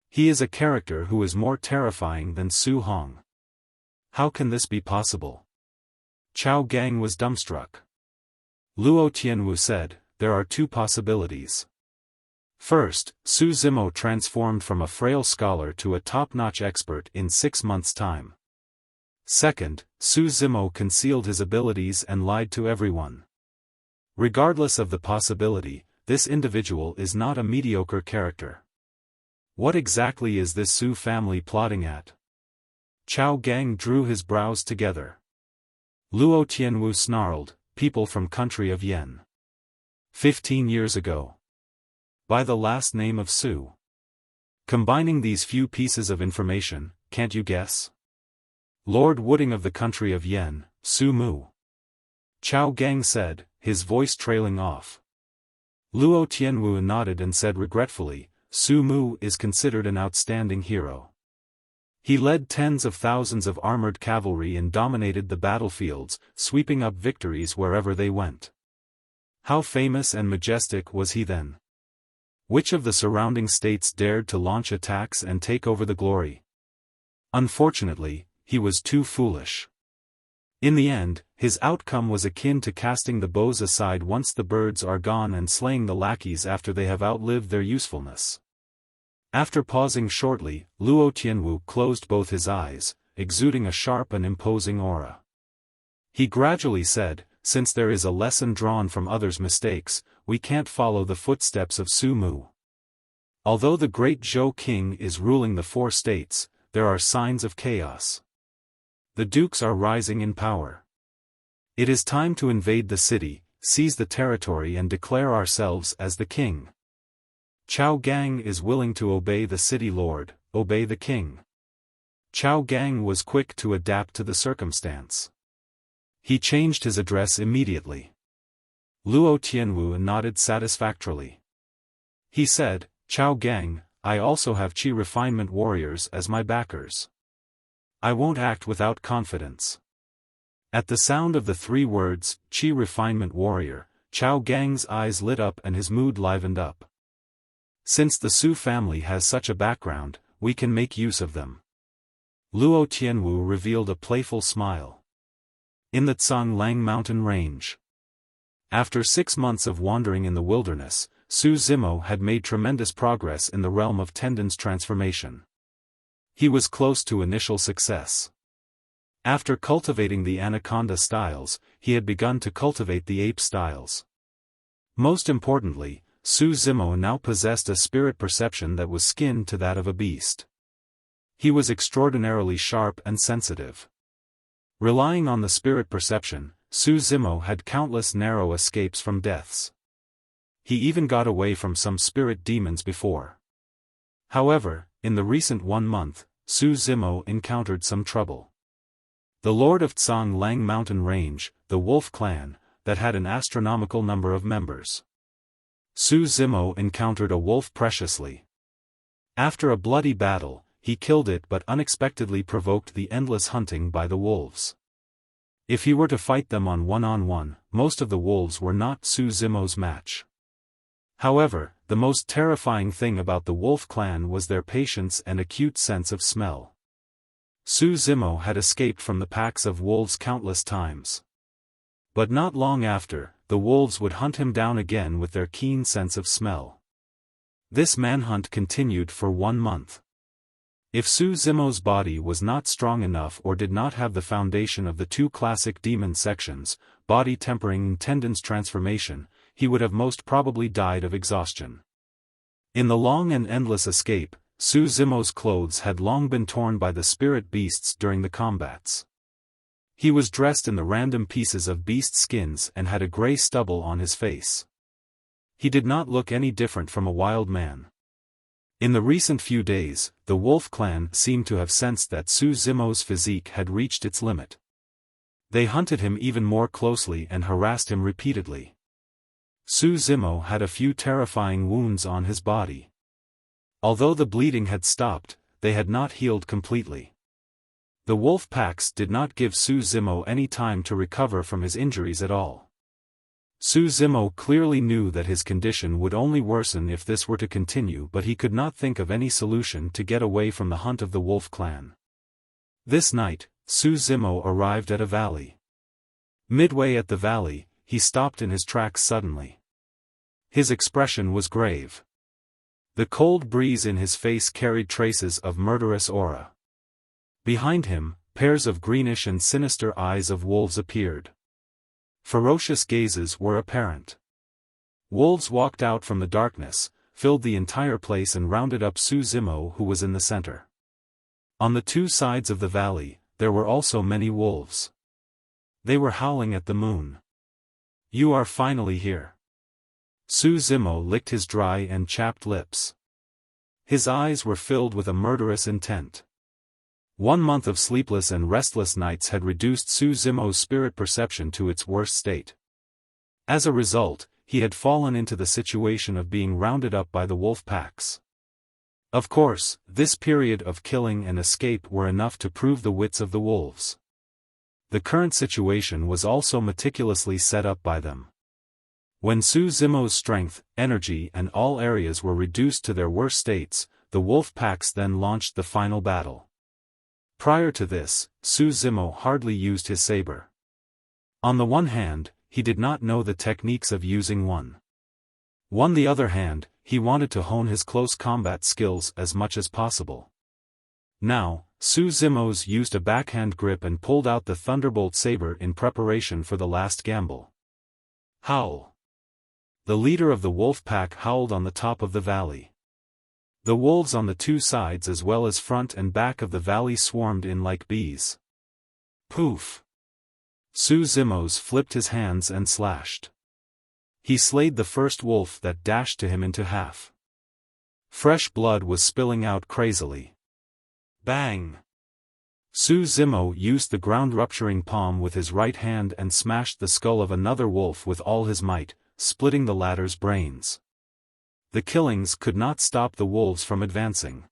He is a character who is more terrifying than Su Hong. How can this be possible? Chao Gang was dumbstruck. Luo Tianwu said, there are two possibilities. First, Su Zimo transformed from a frail scholar to a top-notch expert in 6 months' time. Second, Su Zimo concealed his abilities and lied to everyone. Regardless of the possibility, this individual is not a mediocre character. What exactly is this Su family plotting at? Chao Gang drew his brows together. Luo Tianwu snarled, people from country of Yen. 15 years ago. By the last name of Su. Combining these few pieces of information, can't you guess? Lord Wooding of the country of Yen, Su Mu. Chao Gang said, his voice trailing off. Luo Tianwu nodded and said regretfully, Su Mu is considered an outstanding hero. He led tens of thousands of armored cavalry and dominated the battlefields, sweeping up victories wherever they went. How famous and majestic was he then? Which of the surrounding states dared to launch attacks and take over the glory? Unfortunately, he was too foolish. In the end, his outcome was akin to casting the bows aside once the birds are gone and slaying the lackeys after they have outlived their usefulness. After pausing shortly, Luo Tianwu closed both his eyes, exuding a sharp and imposing aura. He gradually said, since there is a lesson drawn from others' mistakes, we can't follow the footsteps of Su Mu. Although the great Zhou king is ruling the 4 states, there are signs of chaos. The dukes are rising in power. It is time to invade the city, seize the territory and declare ourselves as the king. Chao Gang is willing to obey the city lord, obey the king. Chao Gang was quick to adapt to the circumstance. He changed his address immediately. Luo Tianwu nodded satisfactorily. He said, Chao Gang, I also have Qi refinement warriors as my backers. I won't act without confidence. At the sound of the 3 words, Qi refinement warrior, Chao Gang's eyes lit up and his mood livened up. Since the Su family has such a background, we can make use of them. Luo Tianwu revealed a playful smile. In the Tsanglang mountain range. After 6 months of wandering in the wilderness, Su Zimo had made tremendous progress in the realm of tendons transformation. He was close to initial success. After cultivating the anaconda styles, he had begun to cultivate the ape styles. Most importantly, Su Zimo now possessed a spirit perception that was skin to that of a beast. He was extraordinarily sharp and sensitive. Relying on the spirit perception, Su Zimo had countless narrow escapes from deaths. He even got away from some spirit demons before. However, in the recent 1 month, Su Zimo encountered some trouble. The lord of Tsanglang mountain range, the Wolf clan, that had an astronomical number of members. Su Zimo encountered a wolf preciously. After a bloody battle, he killed it but unexpectedly provoked the endless hunting by the wolves. If he were to fight them on one-on-one, most of the wolves were not Su Zimo's match. However, the most terrifying thing about the wolf clan was their patience and acute sense of smell. Su Zimo had escaped from the packs of wolves countless times. But not long after, the wolves would hunt him down again with their keen sense of smell. This manhunt continued for 1 month. If Su Zimo's body was not strong enough or did not have the foundation of the 2 classic demon sections, body tempering and tendons transformation, he would have most probably died of exhaustion. In the long and endless escape, Su Zimo's clothes had long been torn by the spirit beasts during the combats. He was dressed in the random pieces of beast skins and had a gray stubble on his face. He did not look any different from a wild man. In the recent few days, the wolf clan seemed to have sensed that Su Zimo's physique had reached its limit. They hunted him even more closely and harassed him repeatedly. Su Zimo had a few terrifying wounds on his body. Although the bleeding had stopped, they had not healed completely. The wolf packs did not give Su Zimo any time to recover from his injuries at all. Su Zimo clearly knew that his condition would only worsen if this were to continue, but he could not think of any solution to get away from the hunt of the wolf clan. This night, Su Zimo arrived at a valley. Midway at the valley, he stopped in his tracks suddenly. His expression was grave. The cold breeze in his face carried traces of murderous aura. Behind him, pairs of greenish and sinister eyes of wolves appeared. Ferocious gazes were apparent. Wolves walked out from the darkness, filled the entire place and rounded up Su Zimo, who was in the center. On the 2 sides of the valley, there were also many wolves. They were howling at the moon. "You are finally here." Su Zimo licked his dry and chapped lips. His eyes were filled with a murderous intent. 1 month of sleepless and restless nights had reduced Su Zimo's spirit perception to its worst state. As a result, he had fallen into the situation of being rounded up by the wolf packs. Of course, this period of killing and escape were enough to prove the wits of the wolves. The current situation was also meticulously set up by them. When Su Zimo's strength, energy and all areas were reduced to their worst states, the wolf packs then launched the final battle. Prior to this, Su Zimo hardly used his saber. On the one hand, he did not know the techniques of using one. On the other hand, he wanted to hone his close combat skills as much as possible. Now, Su Zimo's used a backhand grip and pulled out the thunderbolt saber in preparation for the last gamble. Howl! The leader of the wolf pack howled on the top of the valley. The wolves on the 2 sides as well as front and back of the valley swarmed in like bees. Poof! Su Zimo's flipped his hands and slashed. He slayed the first wolf that dashed to him into half. Fresh blood was spilling out crazily. Bang! Su Zimo used the ground-rupturing palm with his right hand and smashed the skull of another wolf with all his might, splitting the latter's brains. The killings could not stop the wolves from advancing.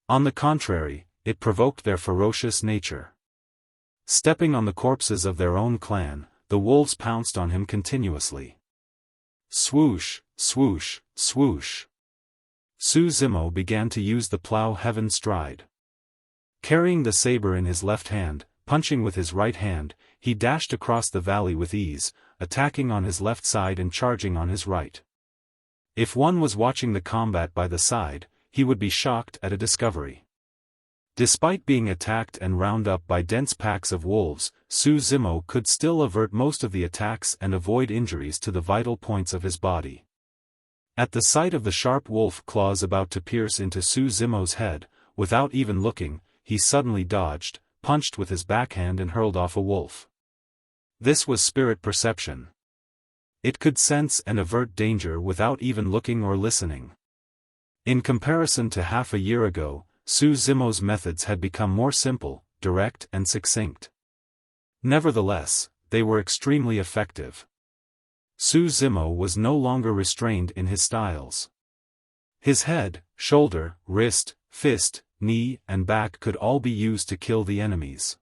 On the contrary, it provoked their ferocious nature. Stepping on the corpses of their own clan, the wolves pounced on him continuously. Swoosh, swoosh, swoosh. Su Zimo began to use the plow heaven stride. Carrying the saber in his left hand, punching with his right hand, he dashed across the valley with ease, attacking on his left side and charging on his right. If one was watching the combat by the side, he would be shocked at a discovery. Despite being attacked and round up by dense packs of wolves, Su Zimo could still avert most of the attacks and avoid injuries to the vital points of his body. At the sight of the sharp wolf claws about to pierce into Su Zimo's head, without even looking, he suddenly dodged, punched with his backhand and hurled off a wolf. This was spirit perception. It could sense and avert danger without even looking or listening. In comparison to half a year ago, Su Zimo's methods had become more simple, direct and succinct. Nevertheless, they were extremely effective. Su Zimo was no longer restrained in his styles. His head, shoulder, wrist, fist, knee and back could all be used to kill the enemies.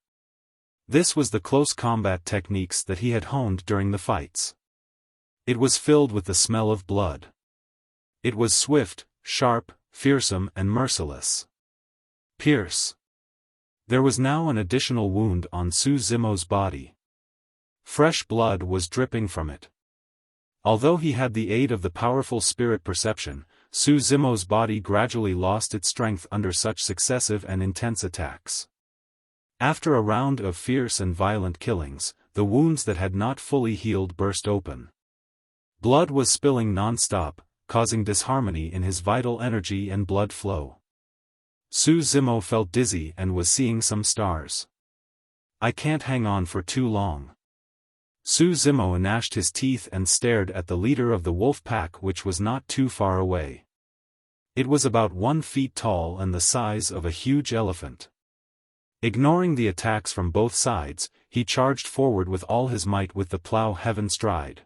This was the close combat techniques that he had honed during the fights. It was filled with the smell of blood. It was swift, sharp, fearsome and merciless. Pierce. There was now an additional wound on Su Zimo's body. Fresh blood was dripping from it. Although he had the aid of the powerful spirit perception, Su Zimo's body gradually lost its strength under such successive and intense attacks. After a round of fierce and violent killings, the wounds that had not fully healed burst open. Blood was spilling non-stop, causing disharmony in his vital energy and blood flow. Su Zimo felt dizzy and was seeing some stars. I can't hang on for too long. Su Zimo gnashed his teeth and stared at the leader of the wolf pack, which was not too far away. It was about 1 feet tall and the size of a huge elephant. Ignoring the attacks from both sides, he charged forward with all his might with the plow heaven stride.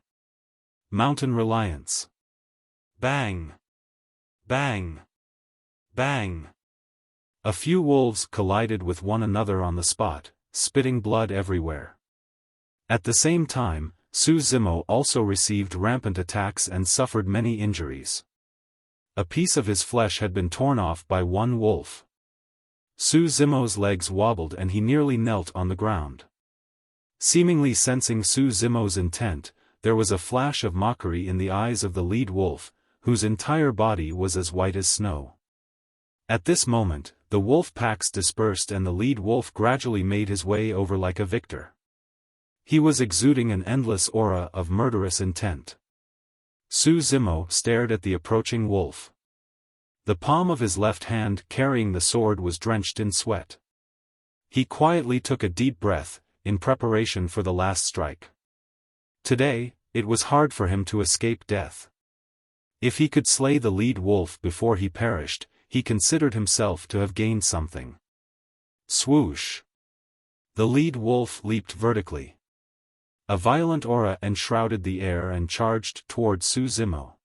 Mountain reliance. Bang! Bang! Bang! A few wolves collided with one another on the spot, spitting blood everywhere. At the same time, Su Zimo also received rampant attacks and suffered many injuries. A piece of his flesh had been torn off by one wolf. Su Zimo's legs wobbled and he nearly knelt on the ground. Seemingly sensing Su Zimo's intent, there was a flash of mockery in the eyes of the lead wolf, whose entire body was as white as snow. At this moment, the wolf packs dispersed and the lead wolf gradually made his way over like a victor. He was exuding an endless aura of murderous intent. Su Zimo stared at the approaching wolf. The palm of his left hand carrying the sword was drenched in sweat. He quietly took a deep breath, in preparation for the last strike. Today, it was hard for him to escape death. If he could slay the lead wolf before he perished, he considered himself to have gained something. Swoosh! The lead wolf leaped vertically. A violent aura enshrouded the air and charged toward Su Zimo.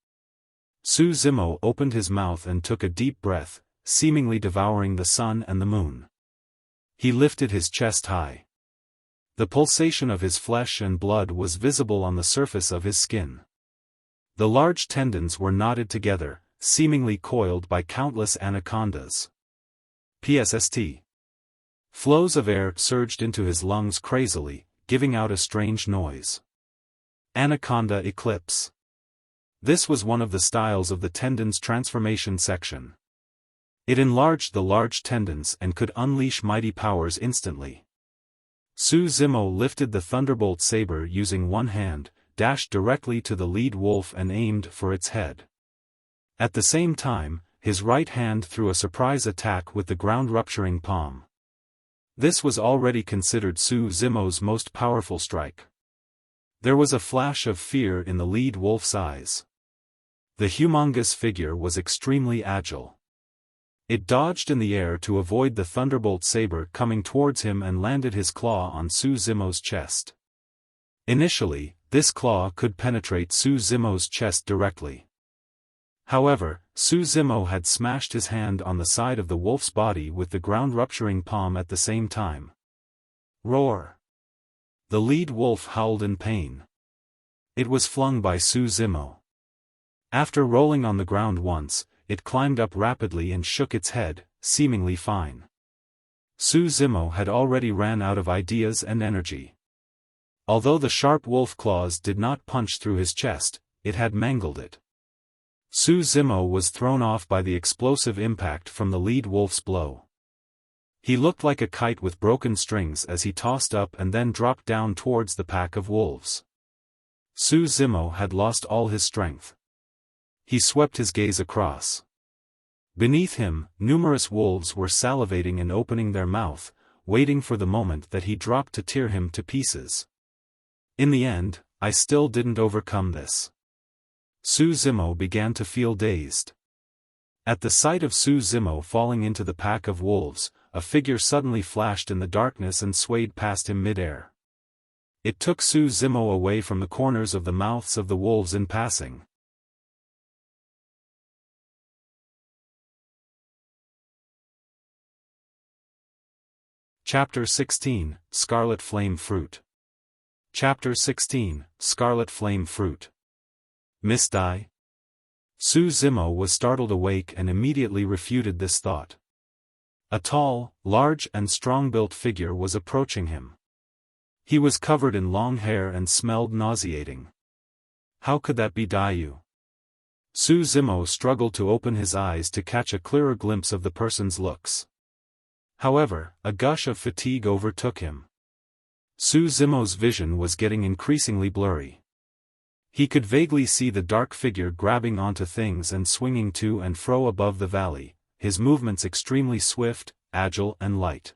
Su Zimo opened his mouth and took a deep breath, seemingly devouring the sun and the moon. He lifted his chest high. The pulsation of his flesh and blood was visible on the surface of his skin. The large tendons were knotted together, seemingly coiled by countless anacondas. PSST. Flows of air surged into his lungs crazily, giving out a strange noise. Anaconda eclipse. This was one of the styles of the tendon's transformation section. It enlarged the large tendons and could unleash mighty powers instantly. Su Zimo lifted the thunderbolt saber using one hand, dashed directly to the lead wolf and aimed for its head. At the same time, his right hand threw a surprise attack with the ground-rupturing palm. This was already considered Su Zimo's most powerful strike. There was a flash of fear in the lead wolf's eyes. The humongous figure was extremely agile. It dodged in the air to avoid the thunderbolt saber coming towards him and landed his claw on Su Zimo's chest. Initially, this claw could penetrate Su Zimo's chest directly. However, Su Zimo had smashed his hand on the side of the wolf's body with the ground-rupturing palm at the same time. Roar! The lead wolf howled in pain. It was flung by Su Zimo. After rolling on the ground once, it climbed up rapidly and shook its head, seemingly fine. Su Zimo had already ran out of ideas and energy. Although the sharp wolf claws did not punch through his chest, it had mangled it. Su Zimo was thrown off by the explosive impact from the lead wolf's blow. He looked like a kite with broken strings as he tossed up and then dropped down towards the pack of wolves. Su Zimo had lost all his strength. He swept his gaze across. Beneath him, numerous wolves were salivating and opening their mouth, waiting for the moment that he dropped to tear him to pieces. In the end, I still didn't overcome this. Su Zimo began to feel dazed. At the sight of Su Zimo falling into the pack of wolves, a figure suddenly flashed in the darkness and swayed past him mid-air. It took Su Zimo away from the corners of the mouths of the wolves in passing. Chapter 16, Scarlet Flame Fruit. Chapter 16, Scarlet Flame Fruit. Miss Dai? Su Zimo was startled awake and immediately refuted this thought. A tall, large and strong-built figure was approaching him. He was covered in long hair and smelled nauseating. How could that be Daiyu? Su Zimo struggled to open his eyes to catch a clearer glimpse of the person's looks. However, a gush of fatigue overtook him. Su Zimo's vision was getting increasingly blurry. He could vaguely see the dark figure grabbing onto things and swinging to and fro above the valley, his movements extremely swift, agile and light.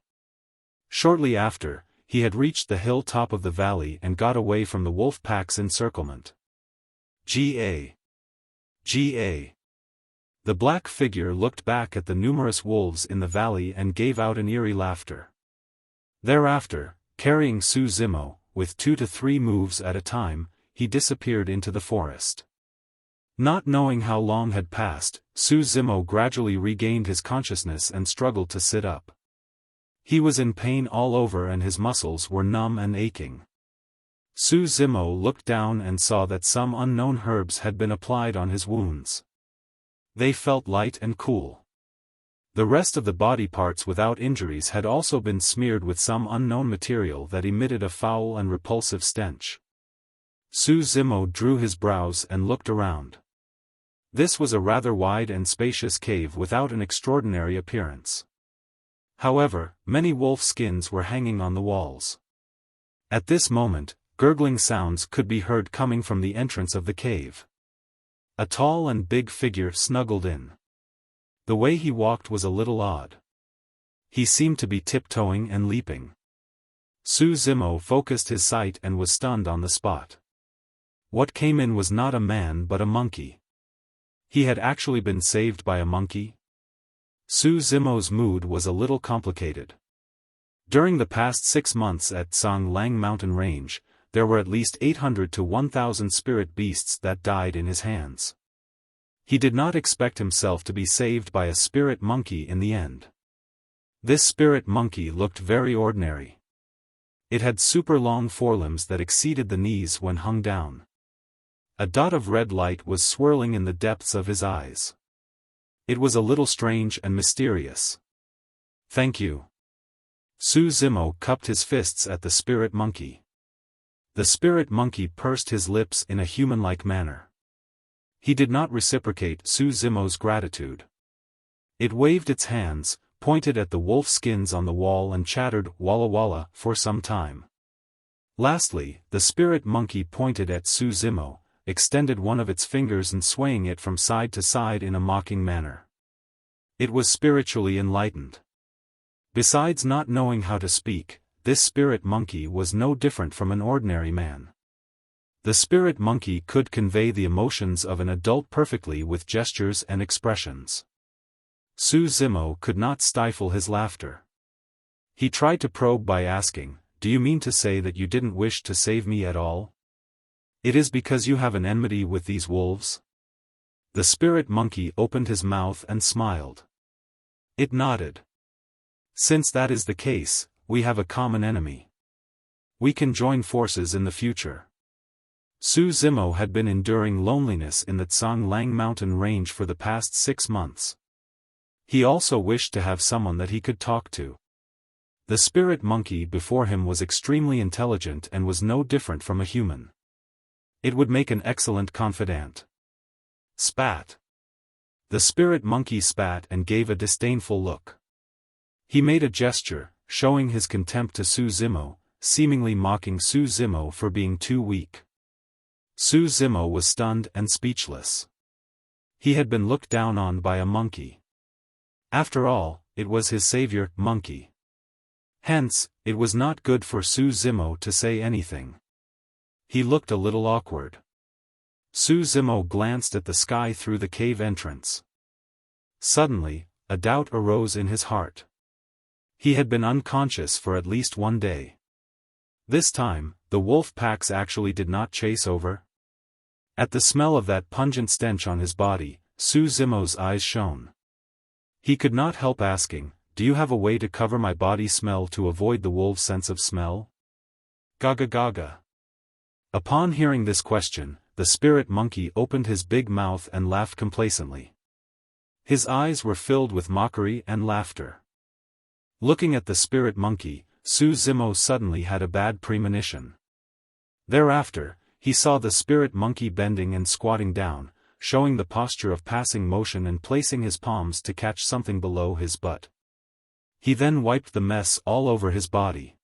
Shortly after, he had reached the hill top of the valley and got away from the wolf pack's encirclement. Ga. The black figure looked back at the numerous wolves in the valley and gave out an eerie laughter. Thereafter, carrying Su Zimo, with 2 to 3 moves at a time, he disappeared into the forest. Not knowing how long had passed, Su Zimo gradually regained his consciousness and struggled to sit up. He was in pain all over and his muscles were numb and aching. Su Zimo looked down and saw that some unknown herbs had been applied on his wounds. They felt light and cool. The rest of the body parts without injuries had also been smeared with some unknown material that emitted a foul and repulsive stench. Su Zimo drew his brows and looked around. This was a rather wide and spacious cave without an extraordinary appearance. However, many wolf skins were hanging on the walls. At this moment, gurgling sounds could be heard coming from the entrance of the cave. A tall and big figure snuggled in. The way he walked was a little odd. He seemed to be tiptoeing and leaping. Su Zimo focused his sight and was stunned on the spot. What came in was not a man but a monkey. He had actually been saved by a monkey? Su Zimo's mood was a little complicated. During the past 6 months at Cang Lang mountain range, there were at least 800 to 1,000 spirit beasts that died in his hands. He did not expect himself to be saved by a spirit monkey in the end. This spirit monkey looked very ordinary. It had super long forelimbs that exceeded the knees when hung down. A dot of red light was swirling in the depths of his eyes. It was a little strange and mysterious. Thank you. Su Zimo cupped his fists at the spirit monkey. The spirit monkey pursed his lips in a human-like manner. He did not reciprocate Su Zimo's gratitude. It waved its hands, pointed at the wolf skins on the wall and chattered "Walla Walla" for some time. Lastly, the spirit monkey pointed at Su Zimo, extended one of its fingers and swaying it from side to side in a mocking manner. It was spiritually enlightened. Besides not knowing how to speak, this spirit monkey was no different from an ordinary man. The spirit monkey could convey the emotions of an adult perfectly with gestures and expressions. Su Zimo could not stifle his laughter. He tried to probe by asking, "Do you mean to say that you didn't wish to save me at all? It is because you have an enmity with these wolves?" The spirit monkey opened his mouth and smiled. It nodded. "Since that is the case, we have a common enemy. We can join forces in the future." Su Zimo had been enduring loneliness in the Cang Lang mountain range for the past 6 months. He also wished to have someone that he could talk to. The spirit monkey before him was extremely intelligent and was no different from a human. It would make an excellent confidant. Spat. The spirit monkey spat and gave a disdainful look. He made a gesture, showing his contempt to Su Zimo, seemingly mocking Su Zimo for being too weak. Su Zimo was stunned and speechless. He had been looked down on by a monkey. After all, it was his savior, monkey. Hence, it was not good for Su Zimo to say anything. He looked a little awkward. Su Zimo glanced at the sky through the cave entrance. Suddenly, a doubt arose in his heart. He had been unconscious for at least 1 day. This time, the wolf packs actually did not chase over. At the smell of that pungent stench on his body, Su Zimo's eyes shone. He could not help asking, do you have a way to cover my body smell to avoid the wolves' sense of smell? Gaga gaga. Upon hearing this question, the spirit monkey opened his big mouth and laughed complacently. His eyes were filled with mockery and laughter. Looking at the spirit monkey, Su Zimo suddenly had a bad premonition. Thereafter, he saw the spirit monkey bending and squatting down, showing the posture of passing motion and placing his palms to catch something below his butt. He then wiped the mess all over his body.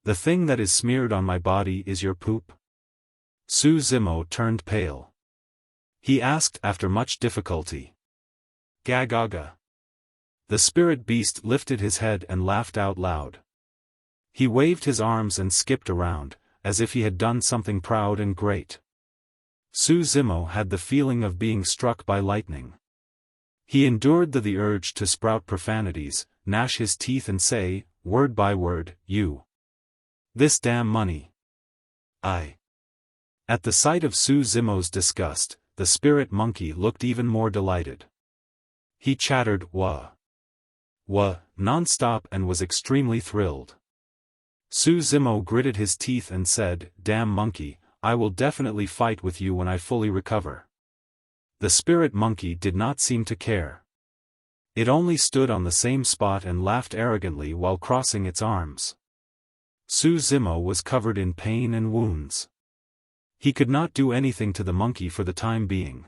The thing that is smeared on my body is your poop? Su Zimo turned pale. He asked after much difficulty. Gagaga. The spirit beast lifted his head and laughed out loud. He waved his arms and skipped around, as if he had done something proud and great. Su Zimo had the feeling of being struck by lightning. He endured the urge to sprout profanities, gnash his teeth and say, word by word, you. This damn money. I. At the sight of Su Zimo's disgust, the spirit monkey looked even more delighted. He chattered wah, wah, non-stop and was extremely thrilled. Su Zimo gritted his teeth and said, damn monkey, I will definitely fight with you when I fully recover. The spirit monkey did not seem to care. It only stood on the same spot and laughed arrogantly while crossing its arms. Su Zimo was covered in pain and wounds. He could not do anything to the monkey for the time being.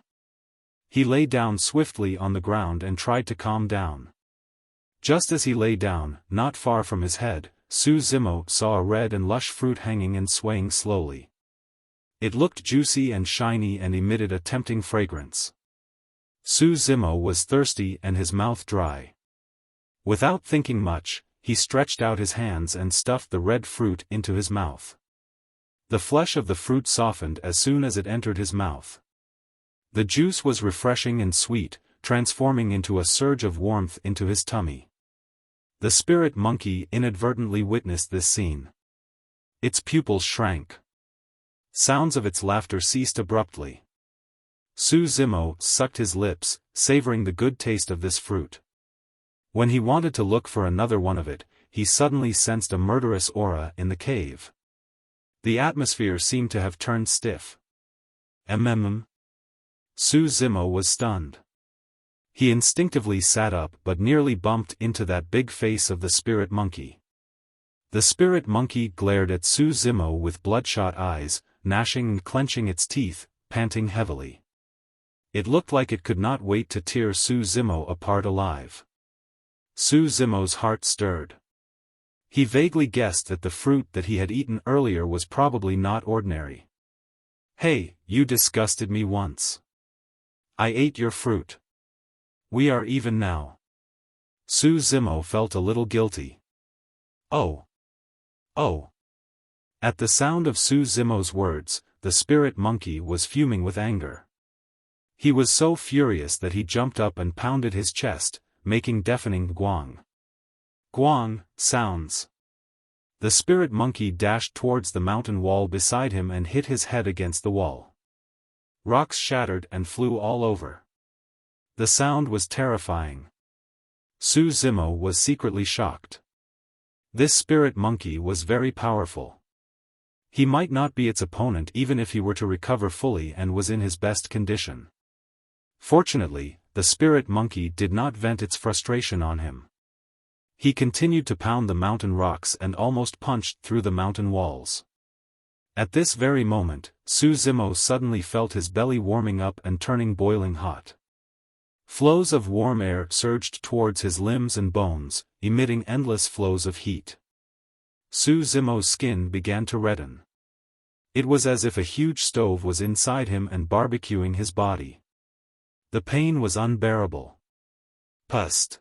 He lay down swiftly on the ground and tried to calm down. Just as he lay down, not far from his head, Su Zimo saw a red and lush fruit hanging and swaying slowly. It looked juicy and shiny and emitted a tempting fragrance. Su Zimo was thirsty and his mouth dry. Without thinking much, he stretched out his hands and stuffed the red fruit into his mouth. The flesh of the fruit softened as soon as it entered his mouth. The juice was refreshing and sweet, transforming into a surge of warmth into his tummy. The spirit monkey inadvertently witnessed this scene. Its pupils shrank. Sounds of its laughter ceased abruptly. Su Zimo sucked his lips, savoring the good taste of this fruit. When he wanted to look for another one of it, he suddenly sensed a murderous aura in the cave. The atmosphere seemed to have turned stiff. Su Zimo was stunned. He instinctively sat up but nearly bumped into that big face of the spirit monkey. The spirit monkey glared at Su Zimo with bloodshot eyes, gnashing and clenching its teeth, panting heavily. It looked like it could not wait to tear Su Zimo apart alive. Su Zimo's heart stirred. He vaguely guessed that the fruit that he had eaten earlier was probably not ordinary. Hey, you disgusted me once. I ate your fruit. We are even now. Su Zimo felt a little guilty. Oh. Oh. At the sound of Su Zimo's words, the spirit monkey was fuming with anger. He was so furious that he jumped up and pounded his chest, making deafening guang. Guang sounds. The spirit monkey dashed towards the mountain wall beside him and hit his head against the wall. Rocks shattered and flew all over. The sound was terrifying. Su Zimo was secretly shocked. This spirit monkey was very powerful. He might not be its opponent even if he were to recover fully and was in his best condition. Fortunately, the spirit monkey did not vent its frustration on him. He continued to pound the mountain rocks and almost punched through the mountain walls. At this very moment, Su Zimo suddenly felt his belly warming up and turning boiling hot. Flows of warm air surged towards his limbs and bones, emitting endless flows of heat. Su Zimo's skin began to redden. It was as if a huge stove was inside him and barbecuing his body. The pain was unbearable. Pust.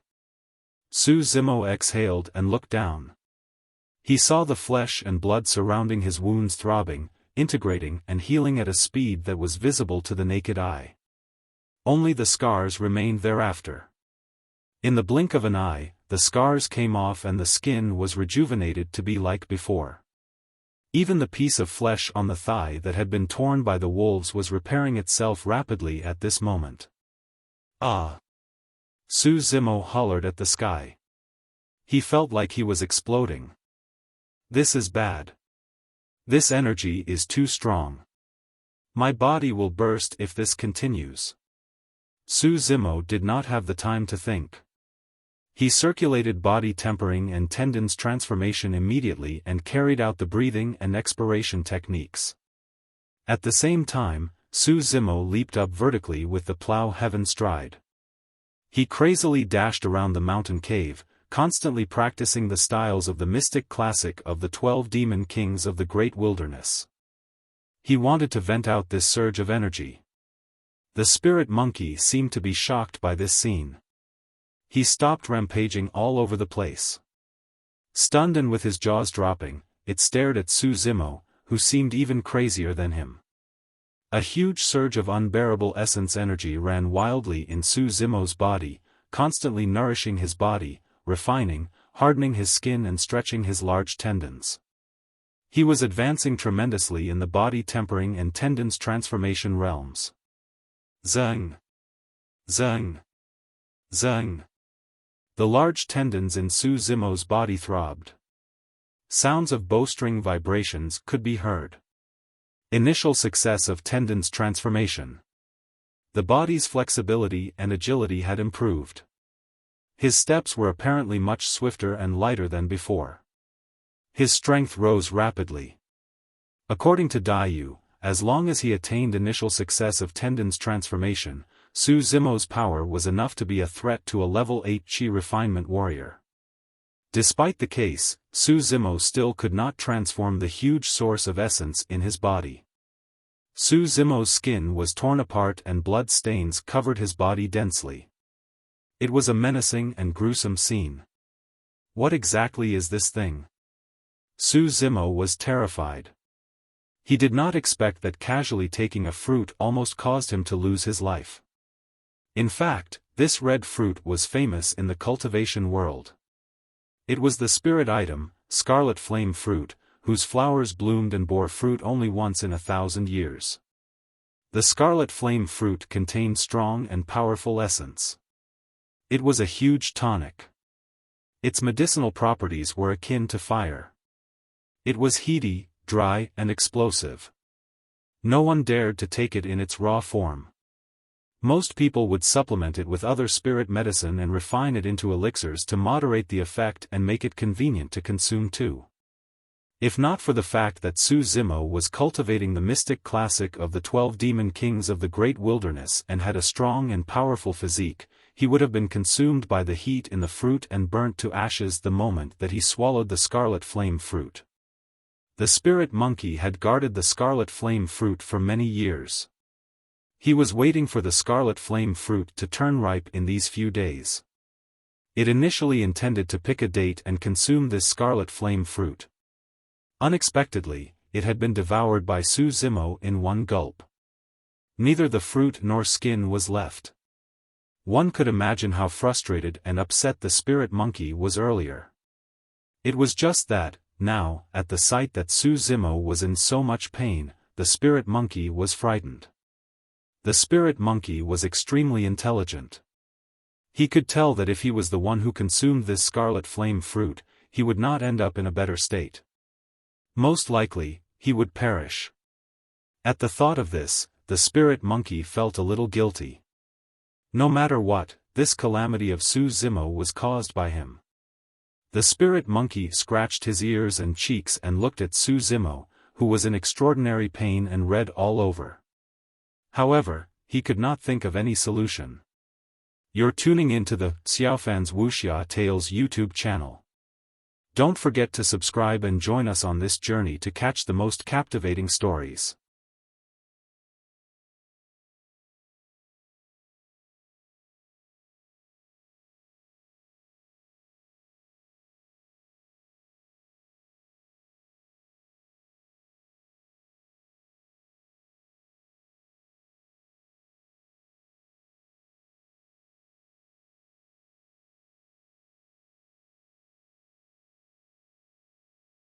Su Zimo exhaled and looked down. He saw the flesh and blood surrounding his wounds throbbing, integrating and healing at a speed that was visible to the naked eye. Only the scars remained thereafter. In the blink of an eye, the scars came off and the skin was rejuvenated to be like before. Even the piece of flesh on the thigh that had been torn by the wolves was repairing itself rapidly at this moment. Ah! Su Zimo hollered at the sky. He felt like he was exploding. This is bad. This energy is too strong. My body will burst if this continues. Su Zimo did not have the time to think. He circulated body tempering and tendons transformation immediately and carried out the breathing and expiration techniques. At the same time, Su Zimo leaped up vertically with the plow heaven stride. He crazily dashed around the mountain cave, constantly practicing the styles of the mystic classic of the 12 demon kings of the great wilderness. He wanted to vent out this surge of energy. The spirit monkey seemed to be shocked by this scene. He stopped rampaging all over the place. Stunned and with his jaws dropping, it stared at Su Zimo, who seemed even crazier than him. A huge surge of unbearable essence energy ran wildly in Su Zimo's body, constantly nourishing his body, refining, hardening his skin and stretching his large tendons. He was advancing tremendously in the body tempering and tendons transformation realms. Zeng! Zeng! Zeng! The large tendons in Su Zimo's body throbbed. Sounds of bowstring vibrations could be heard. Initial success of tendons transformation. The body's flexibility and agility had improved. His steps were apparently much swifter and lighter than before. His strength rose rapidly. According to Daiyu, as long as he attained initial success of tendons transformation, Su Zimo's power was enough to be a threat to a level 8 Qi refinement warrior. Despite the case, Su Zimo still could not transform the huge source of essence in his body. Su Zimo's skin was torn apart and blood stains covered his body densely. It was a menacing and gruesome scene. What exactly is this thing? Su Zimo was terrified. He did not expect that casually taking a fruit almost caused him to lose his life. In fact, this red fruit was famous in the cultivation world. It was the spirit item, Scarlet Flame Fruit, whose flowers bloomed and bore fruit only once in 1,000 years. The Scarlet Flame Fruit contained strong and powerful essence. It was a huge tonic. Its medicinal properties were akin to fire. It was heady, dry, and explosive. No one dared to take it in its raw form. Most people would supplement it with other spirit medicine and refine it into elixirs to moderate the effect and make it convenient to consume too. If not for the fact that Su Zimo was cultivating the mystic classic of the 12 demon kings of the great wilderness and had a strong and powerful physique, he would have been consumed by the heat in the fruit and burnt to ashes the moment that he swallowed the Scarlet Flame Fruit. The spirit monkey had guarded the Scarlet Flame Fruit for many years. He was waiting for the Scarlet Flame Fruit to turn ripe in these few days. It initially intended to pick a date and consume this Scarlet Flame Fruit. Unexpectedly, it had been devoured by Su Zimo in one gulp. Neither the fruit nor skin was left. One could imagine how frustrated and upset the spirit monkey was earlier. It was just that, now, at the sight that Su Zimo was in so much pain, the spirit monkey was frightened. The spirit monkey was extremely intelligent. He could tell that if he was the one who consumed this Scarlet Flame Fruit, he would not end up in a better state. Most likely, he would perish. At the thought of this, the spirit monkey felt a little guilty. No matter what, this calamity of Su Zimo was caused by him. The spirit monkey scratched his ears and cheeks and looked at Su Zimo, who was in extraordinary pain and red all over. However, he could not think of any solution. You're tuning into the Xiaofan's Wuxia Tales YouTube channel. Don't forget to subscribe and join us on this journey to catch the most captivating stories.